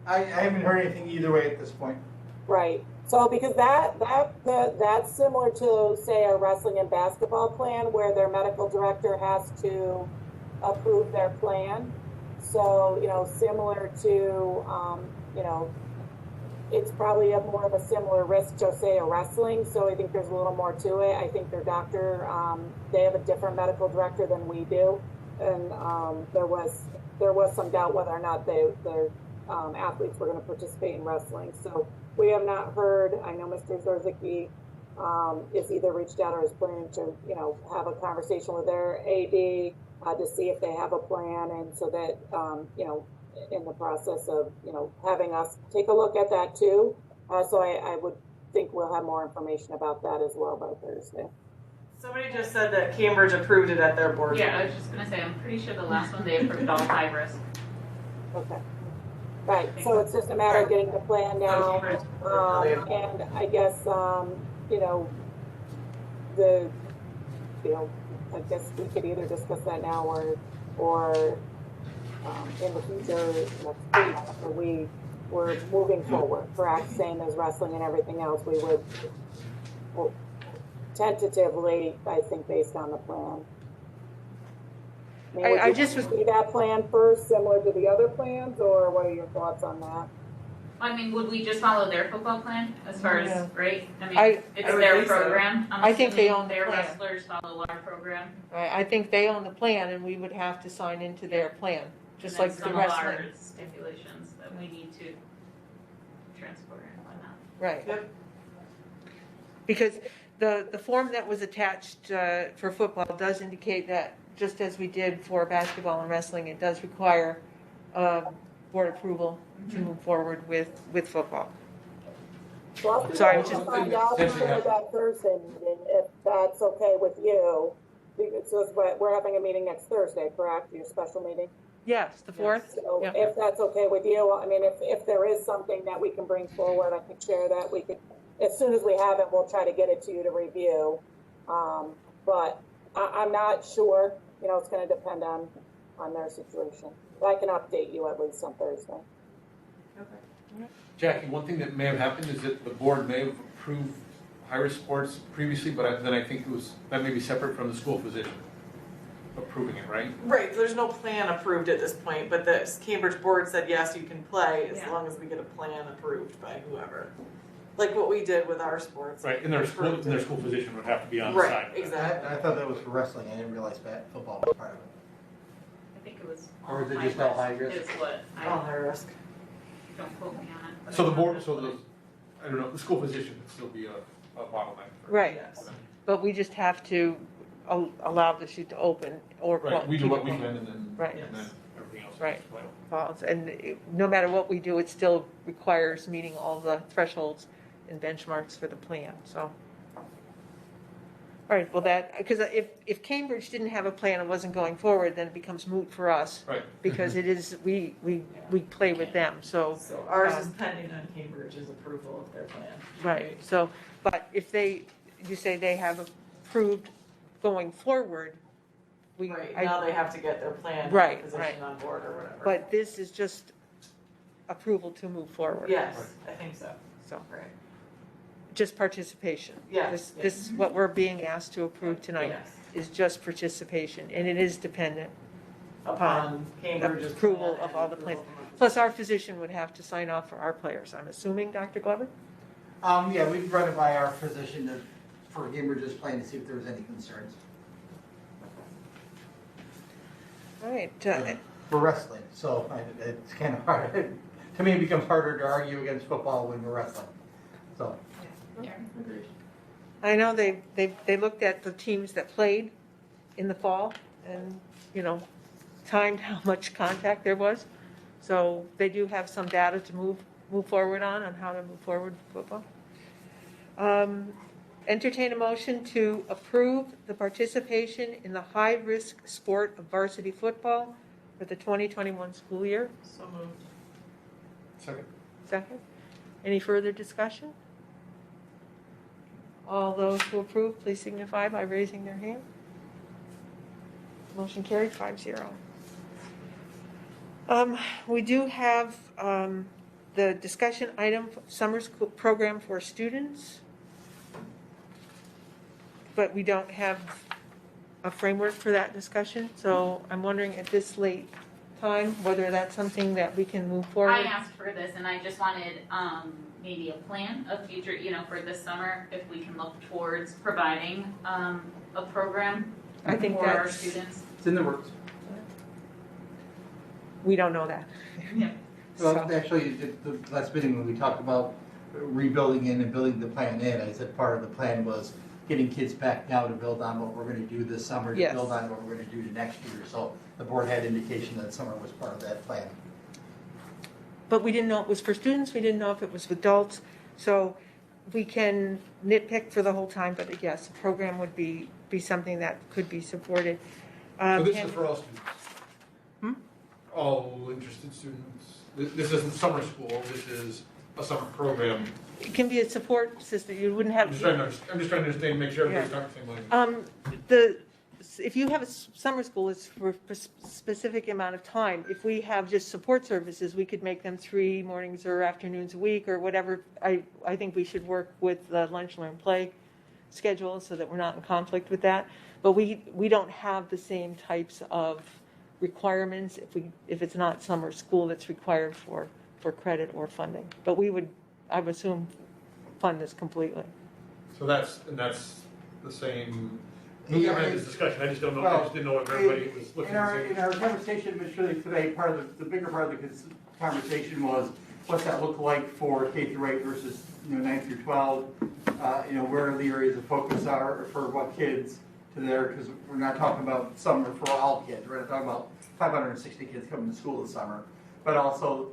I haven't heard anything either way at this point. Right. So because that's similar to, say, a wrestling and basketball plan where their medical director has to approve their plan. So, you know, similar to, you know, it's probably more of a similar risk to, say, a wrestling. So I think there's a little more to it. I think their doctor, they have a different medical director than we do. And there was some doubt whether or not their athletes were going to participate in wrestling. So we have not heard. I know Mr. Zorzicki is either reached out or is planning to, you know, have a conversation with their AD to see if they have a plan, and so that, you know, in the process of, you know, having us take a look at that too. So I would think we'll have more information about that as well by Thursday. Somebody just said that Cambridge approved it at their board meeting. Yeah, I was just gonna say, I'm pretty sure the last one they approved all high risk. Okay. Right, so it's just a matter of getting the plan now, and I guess, you know, I guess we could either discuss that now or in the future, next week, we're moving forward, correct? Same as wrestling and everything else, we would, well, tentatively, I think, based on the plan. I just was see that plan first, similar to the other plans, or what are your thoughts on that? I mean, would we just follow their football plan as far as, right? I mean, it's I would their think so. program. I'm I think they assuming own the their plan. wrestlers follow our program. I think they own the plan, and we would have to sign into their plan, just And like then the wrestling. some of our stipulations that we need to transport and whatnot. Right. Yep. Because the form that was attached for football does indicate that, just as we did for basketball and wrestling, it does require board approval to move forward with football. Well, Sorry, I'll just- find out for that Thursday meeting, if that's okay with you. So we're having a meeting next Thursday, correct? Your special meeting? Yes, the 4th? So Yeah. if that's okay with you, I mean, if there is something that we can bring forward, I can share that. We could, as soon as we have it, we'll try to get it to you to review. But I'm not sure, you know, it's gonna depend on their situation. But I can update you at least on Thursday. Jackie, one thing that may have happened is that the board may have approved high-risk sports previously, but then I think that may be separate from the school physician approving it, right? Right, there's no plan approved at this point, but the Cambridge board said, yes, you can play as Yeah. long as we get a plan approved by whoever. Like what we did with our sports. Right, and their Approved it. school physician would have to be on the Right, side. exactly. I thought that was for wrestling, I didn't realize football was part of it. I think it was Or all is it high just all risk high risk? is what All I, high risk. don't quote me on it. but So the I board, thought so that's the, I don't know, the school physician would still be a bottleneck. Right, Yes. but we just have to allow the shoot to open or. Right, we do keep what it we closed. can and then. Right. and then- Everything else. Right. is vital. Falls. And no matter what we do, it still requires meeting all the thresholds and benchmarks for the plan, so. All right, well because if Cambridge didn't have a plan and wasn't going forward, then it becomes moot for us. Right. Because it is, we play with them, so. So ours is pending on Cambridge's approval of their plan. Right, so, but if you say they have approved going forward, Right, now they have to get their plan, Right, position right. on board or whatever. But this is just approval to move forward. Yes, I think so. So, Right. just participation. Yes, This is what we're being asked to approve tonight, Yes. is just participation, and it is dependent Upon Cambridge's approval plan of all and the plans. approval from- Plus, our physician would have to sign off for our players, I'm assuming, Dr. Glover? Yeah, we've run it by our physician for Cambridge's plan to see if there was any concerns. All right, For wrestling, so it's kind of hard, to me it becomes harder to argue against football when we're wrestling. so. I know they looked at the teams that played in the fall and, timed how much contact there was. So they do have some data to move forward on how to move forward with football. Entertain a motion to approve the participation in the high-risk sport of varsity football for the 2021 school year. So moved. Second. Second. Any further discussion? All those who approve, please signify by raising their hand. Motion carried 5-0. We do have the discussion item, summer school program for students, but we don't have a framework for that discussion. So I'm wondering at this late time whether that's something that we can move forward. I asked for this and I just wanted maybe a plan of future, for this summer, if we can look towards providing a program I think for our that's- students. It's in the works. We don't know that. Yeah. Well, actually, the last meeting when we talked about rebuilding in and building the plan in, I said part of the plan was getting kids back now to build on what we're gonna do this summer, to Yes. build on what we're gonna do next year. So the board had indication that summer was part of that plan. But we didn't know it was for students, we didn't know if it was for adults. So we can nitpick for the whole time, but yes, the program would be something that could be supported. So this Pam- is for all students? All interested students? This isn't summer school, this is a summer program. It can be a support system, you wouldn't I'm have. just trying to understand, make sure everybody's talking the same language. If you have a summer school, it's for a specific amount of time. If we have just support services, we could make them 3 mornings or afternoons a week or whatever. I think we should work with the lunch, learn, play schedule so that we're not in conflict with that. But we don't have the same types of requirements if it's not summer school that's required for credit or funding. But we would, I would assume, fund this completely. So that's the same, we Yeah, haven't had this discussion, I just don't know, I Well, just didn't know if everybody was looking In at our, the in same. our conversation, Ms. Shirley, today, part of the bigger part of the conversation was, what's that look like for K through 8 versus, 9 through 12? Where the areas of focus are for what kids to there, because we're not talking about summer for all kids, we're not talking about 560 kids coming to school this summer. But also,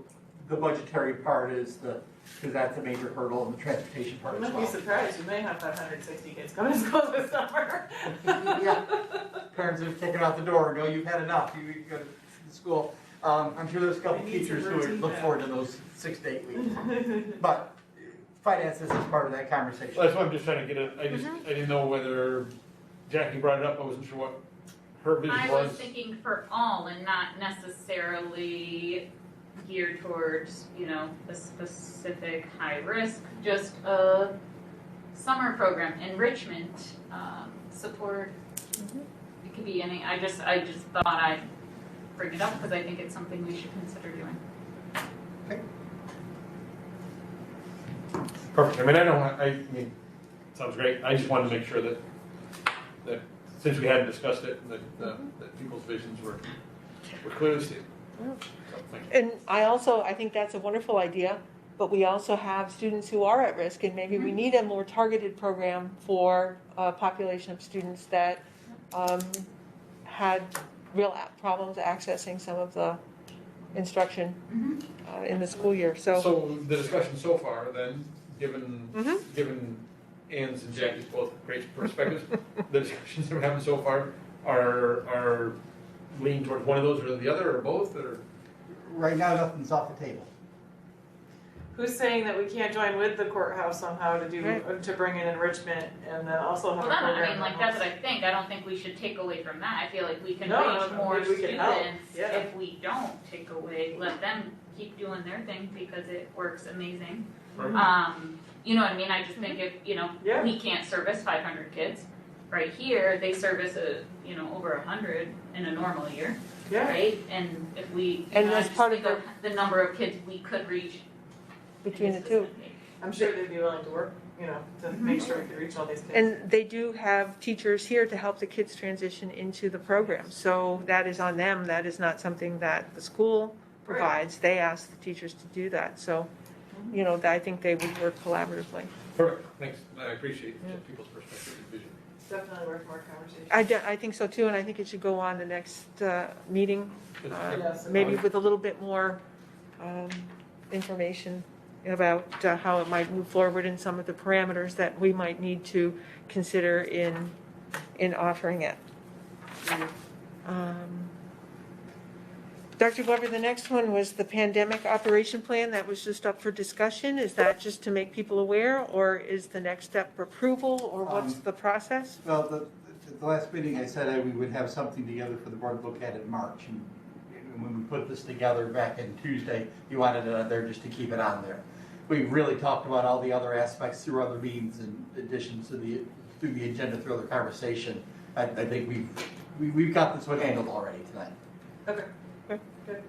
the budgetary part is because that's a major hurdle, and the transportation part You as might be well. surprised, you may have 560 kids coming to school this summer. Yeah, parents are taking out the door, no, you've had enough, you go to school. I'm sure there's a couple We need some teachers who would routine look back. forward to those 6 to 8 weeks. But finances is part of that conversation. Well, that's what I'm just trying to get at, I didn't know whether Jackie brought it up, I wasn't sure what her vision I was. was thinking for all and not necessarily geared towards, a specific high risk, just a summer program, enrichment, support. It could be any, I just thought I'd bring it up because I think it's something we should consider doing. Perfect, I mean, sounds great, I just wanted to make sure that since we hadn't discussed it, that people's visions were clearly stated. So, thank you. And I think that's a wonderful idea, but we also have students who are at risk, and maybe we need a more targeted program for a population of students that had real problems accessing some of the instruction in the school year, So the discussion so far then, given Ann's and Jackie's both great perspectives, the discussions that we're having so far are leaning towards one of those or the other or both, or? Right now, nothing's off the table. Who's saying that we can't join with the courthouse somehow to do, Right. to bring in enrichment and then also have Well, a that's, program? that's what I think. I don't think we should take away from that. I feel like we can No, reach more maybe we can help. students Yeah. if we don't take away, let them keep doing their thing because it works amazing. Right. You know what I mean? I just think if, Yeah. we can't service 500 kids. Right here, they service over 100 in a normal year, Yeah. right? And if we, And I that's just part of think the number of kids we could reach. between the two. I'm sure they'd be willing to work, to make sure we could reach all these kids. And they do have teachers here to help the kids transition into the program. So that is on them. That is not something that the school provides. They ask the teachers to do that. So you know, I think they would work collaboratively. Perfect, thanks, I appreciate people's perspective and vision. Definitely worth more conversation. I think so too, and I think it should go on the next meeting, Yes. maybe with a little bit more information about how it might move forward and some of the parameters that we might need to consider in offering it. Dr. Glover, the next one was the pandemic operation plan that was just up for discussion. Is that just to make people aware, or is the next step approval, or what's the process? Well, the last meeting I said we would have something together for the board to look at in March. And when we put this together back in Tuesday, you wanted it on there just to keep it on there. We really talked about all the other aspects through other meetings and additions to through the agenda, through other conversation. I think we've got this one handled already tonight. Okay. Good.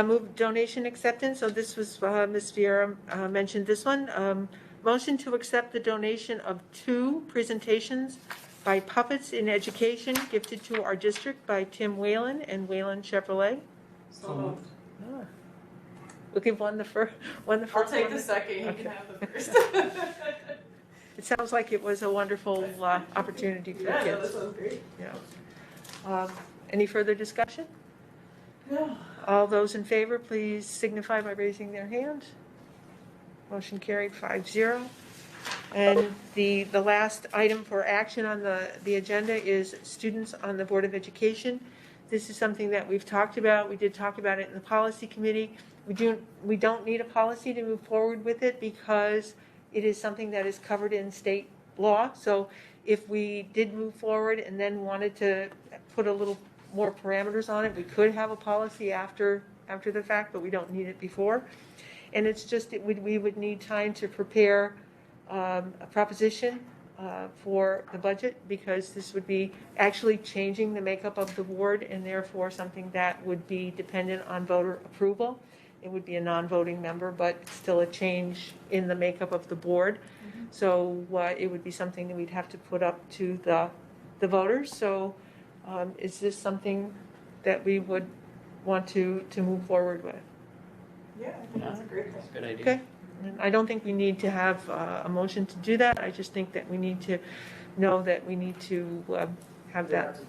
Move donation acceptance. So this was, Ms. Vieira mentioned this one. Motion to accept the donation of 2 presentations by Puppets in Education gifted to our district by Tim Whalen and Whalen Chevrolet. So moved. We'll give one the first. I'll take the second, you Okay. can have the first. It sounds like it was a wonderful opportunity for Yeah, no, kids. this one's great. Yeah. Any further discussion? No. All those in favor, please signify by raising their hand. Motion carried 5-0. And the last item for action on the agenda is students on the Board of Education. This is something that we've talked about. We did talk about it in the policy committee. We don't need a policy to move forward with it because it is something that is covered in state law. So if we did move forward and then wanted to put a little more parameters on it, we could have a policy after the fact, but we don't need it before. And it's just, we would need time to prepare a proposition for the budget, because this would be actually changing the makeup of the board, and therefore something that would be dependent on voter approval. It would be a non-voting member, but still a change in the makeup of the board. So it would be something that we'd have to put up to the voters. So is this something that we would want to move forward with? Yeah, I think that's a great thing. That's a good idea. Okay. And I don't think we need to have a motion to do that. I just think that we need to know that we need to have that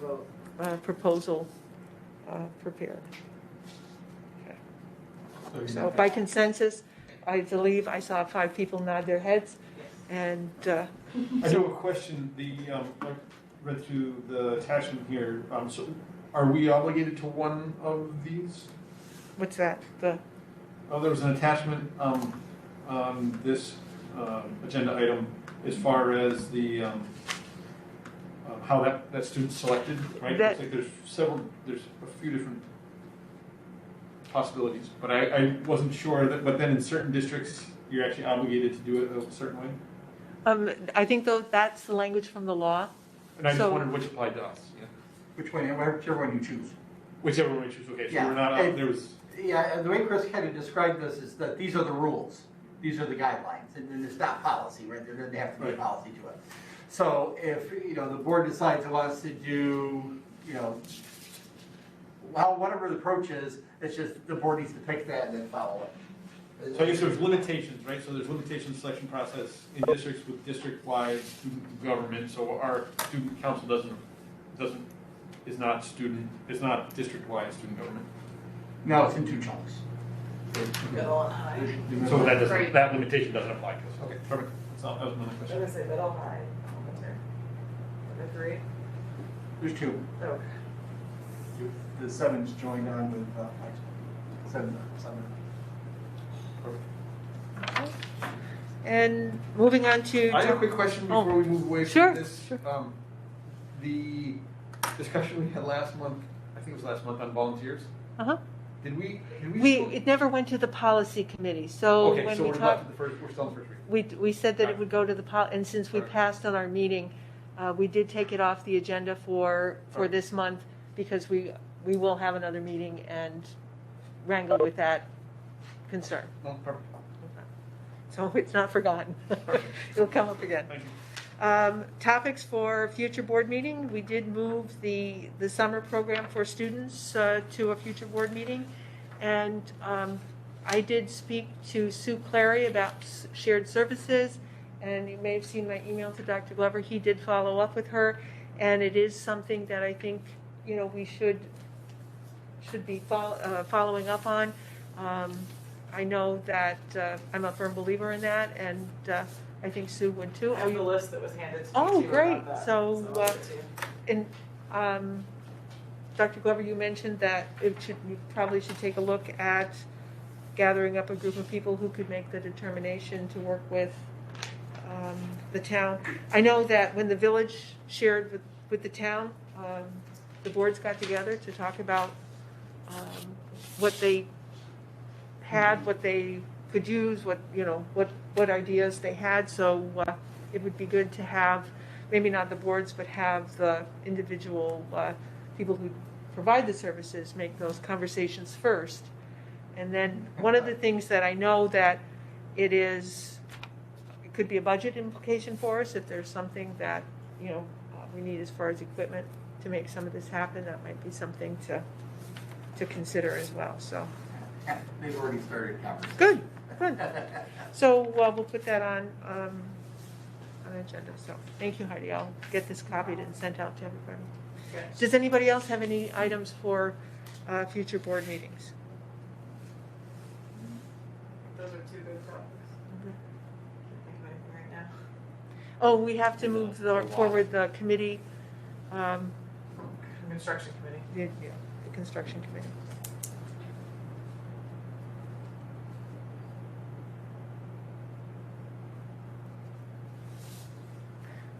proposal prepared. Okay. So by consensus, I believe I saw 5 people nod their heads. And I do have a question. I read through the attachment here. So are we obligated to one of these? what's that? There was an attachment on this agenda item as far as the how that student's selected, right? It's like there's a few different possibilities, but I wasn't sure that, but then in certain districts, you're actually obligated to do it a certain way? I think though that's the language from the law. And I just wondered which applied to us, yeah. Which one, whichever one you choose. Whichever one we choose, okay, so Yeah. we're not, there was. Yeah, and the way Chris kind of described this is that these are the rules, these are the guidelines, and it's not policy, right? There have to be a policy to it. So if, the board decides it wants to do, whatever the approach is, it's just the board needs to pick that and then follow it. So I guess there's limitations, right? So there's limitations selection process in districts with district-wide student government. So our student council is not district-wide student government. No, it's in 2 chunks. Middle and high. So that limitation doesn't apply to us. Okay, perfect. That was my I'm question. gonna say middle, high. The 3? There's 2. Okay. The 7's joined on with high school. 7. And moving on to. I have a quick question before we move away Sure, from this. sure. The discussion we had last month, I think it was last month, on volunteers. Uh-huh. Did we? It never went to the policy committee, so Okay, when so we we're talked, we're still on the first reading. we said that it would go to the and since we passed on our meeting, we did take it off the agenda for this month, because we will have another meeting and wrangle with that concern. No, perfect. So it's not forgotten. It'll come up again. Thank you. Topics for future board meeting. We did move the summer program for students to a future board meeting. And I did speak to Sue Clary about shared services, and you may have seen my email to Dr. Glover. He did follow up with her, and it is something that I think, we should be following up on. I know that I'm a firm believer in that, and I think Sue would too. I have the list that was handed to me Oh, too great. about that, So, I'll give it to you. and Dr. Glover, you mentioned that you probably should take a look at gathering up a group of people who could make the determination to work with the town. I know that when the village shared with the town, the boards got together to talk about what they had, what they could use, what ideas they had. So it would be good to have, maybe not the boards, but have the individual people who provide the services make those conversations first. And then one of the things that I know that it could be a budget implication for us if there's something that we need as far as equipment to make some of this happen. That might be something to consider as well. So They've already started conversation. good. So we'll put that on the agenda. So thank you, Heidi. I'll get this copied and sent out to everybody. Okay. Does anybody else have any items for future board meetings? Those are two good topics. Can't think of anything right now. Oh, we have to move forward the committee, Construction committee. the construction committee.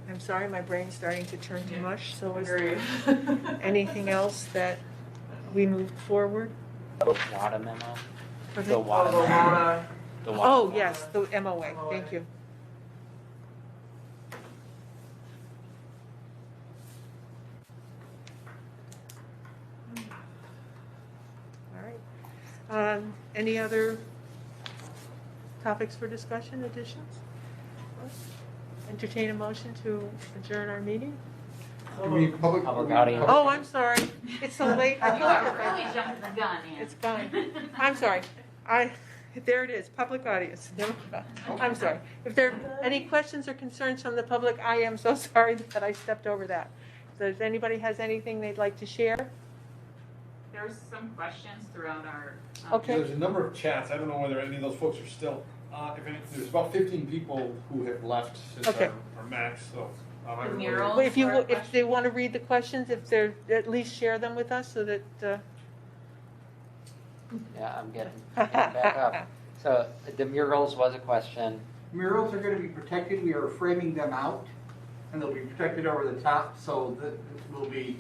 I'm sorry, my brain's starting to turn to mush, so is there anything else that we moved forward? WADA memo? Okay. The WADA memo. WADA. The WADA Oh, memo. yes, the MOA, thank you. All right. Any other topics for discussion, additions? Entertain a motion to adjourn our meeting? Public audience. Oh, I'm sorry. It's so late. You are really jumping the gun, Ann. It's gone. I'm sorry. There it is, public audience. Never mind. I'm sorry. If there are any questions or concerns from the public, I am so sorry that I stepped over that. So if anybody has anything they'd like to share? There's some questions throughout our. Okay. There's a number of chats. I don't know whether any of those folks are still, there's about 15 people who have left since Okay. our max, so. The I don't know mural? whether- If they want to read the questions, if they're, at least share them with us so that, Yeah, I'm getting back up. So the murals was a question. Murals are gonna be protected, we are framing them out, and they'll be protected over the top, so that it will be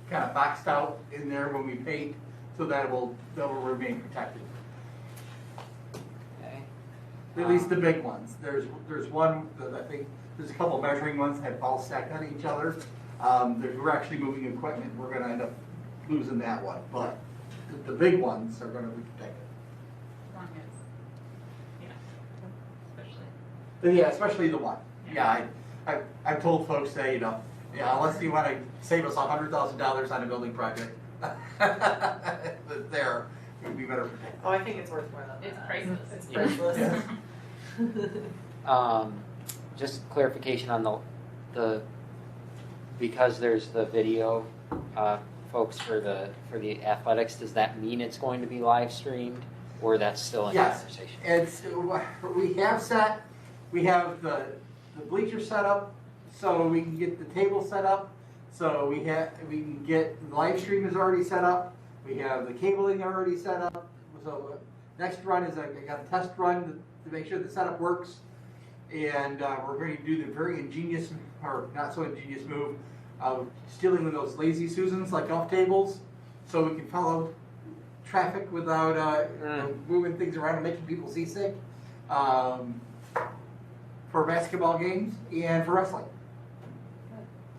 kind of boxed out in there when we paint, so that they'll remain protected. Okay. At least the big ones. There's one that I think, there's a couple measuring ones that have balls stacked on each other. We're actually moving equipment, we're gonna end up losing that one, but the big ones are gonna be protected. As long as, especially. But yeah, especially the one. Yeah, I've told folks that, unless you wanna save us $100,000 on a building project, that there, we'd be better protected. Oh, I think it's worth more than that. It's priceless. It's Yeah. priceless. Just clarification on the because there's the video folks for the athletics. Does that mean it's going to be live streamed, or that's still in Yes, conversation? we have the bleacher set up, so we can get the table set up, so we can get, the live stream is already set up, we have the cabling already set up, so next run is I got a test run to make sure the setup works, and we're going to do the very ingenious, or not so ingenious move of stealing one of those lazy Susans like golf tables, so we can follow traffic without moving things around and making people seasick, for basketball games and for wrestling.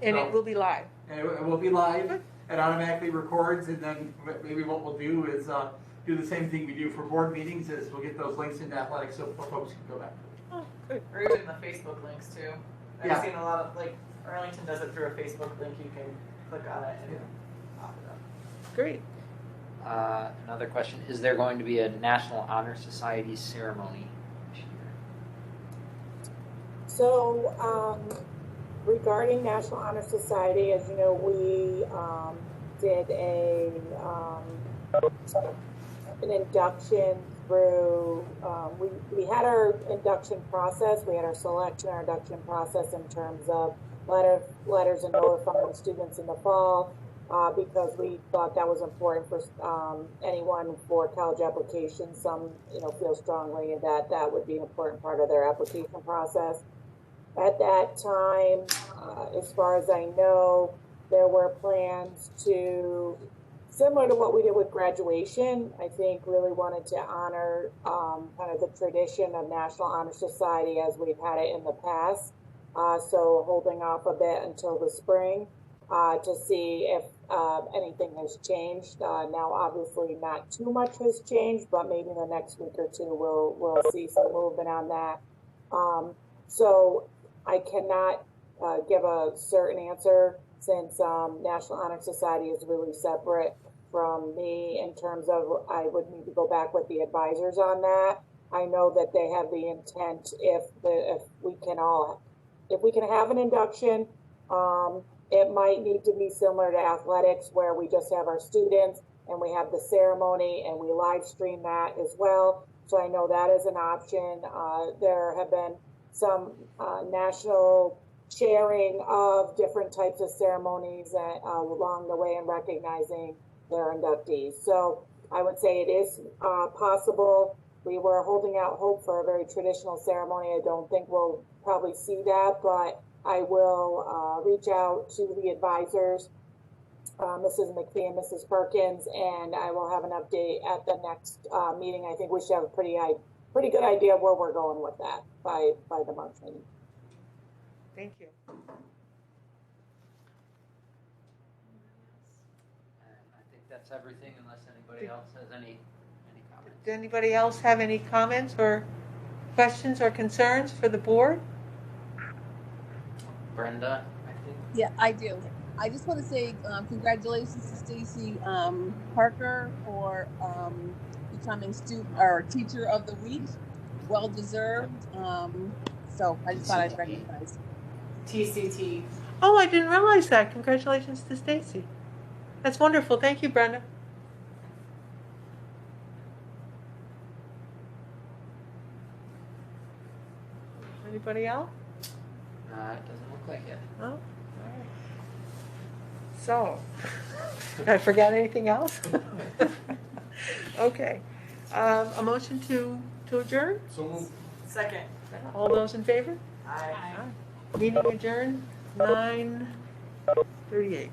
and So- it will be live. And it will be live, it automatically records, and then maybe what we'll do is do the same thing we do for board meetings, is we'll get those links into athletics so folks can go back. Oh, good. Or even the Facebook links too. I've Yeah. seen a lot of, like, Arlington does it through a Facebook link, you can click on it and pop it up. Great. Another question, is there going to be a National Honor Society ceremony this year? So, regarding National Honor Society, as you know, we did an induction through, we had our induction process, we had our selection, our induction process in terms of letters and notifying the students in the fall, because we thought that was important for anyone for college applications. Some, feel strongly that that would be an important part of their application process. At that time, as far as I know, there were plans to, similar to what we did with graduation, I think really wanted to honor kind of the tradition of National Honor Society as we've had it in the past. So holding off a bit until the spring to see if anything has changed. Now, obviously, not too much has changed, but maybe in the next week or two we'll see some movement on that. So I cannot give a certain answer since National Honor Society is really separate from me in terms of I would need to go back with the advisors on that. I know that they have the intent if we can have an induction, it might need to be similar to athletics where we just have our students and we have the ceremony and we live stream that as well. So I know that is an option. There have been some national sharing of different types of ceremonies along the way and recognizing their inductees. So I would say it is possible. We were holding out hope for a very traditional ceremony. I don't think we'll probably see that, but I will reach out to the advisors, Mrs. McPhee and Mrs. Perkins, and I will have an update at the next meeting. I think we should have a pretty good idea of where we're going with that by the March meeting. Thank you. I think that's everything unless anybody else has any comments. Does anybody else have any comments or questions or concerns for the board? Brenda, I think. Yeah, I do. I just want to say congratulations to Stacy Parker for becoming student or teacher of the week. Well deserved. So I just thought I'd recognize. TCT. Oh, I didn't realize that. Congratulations to Stacy. That's wonderful. Thank you, Brenda. Anybody else? It doesn't look like it. Oh, all right. So, did I forget anything else? Okay. A motion to adjourn? So moved. Second. All those in favor? Aye. Meeting adjourned, 9:38.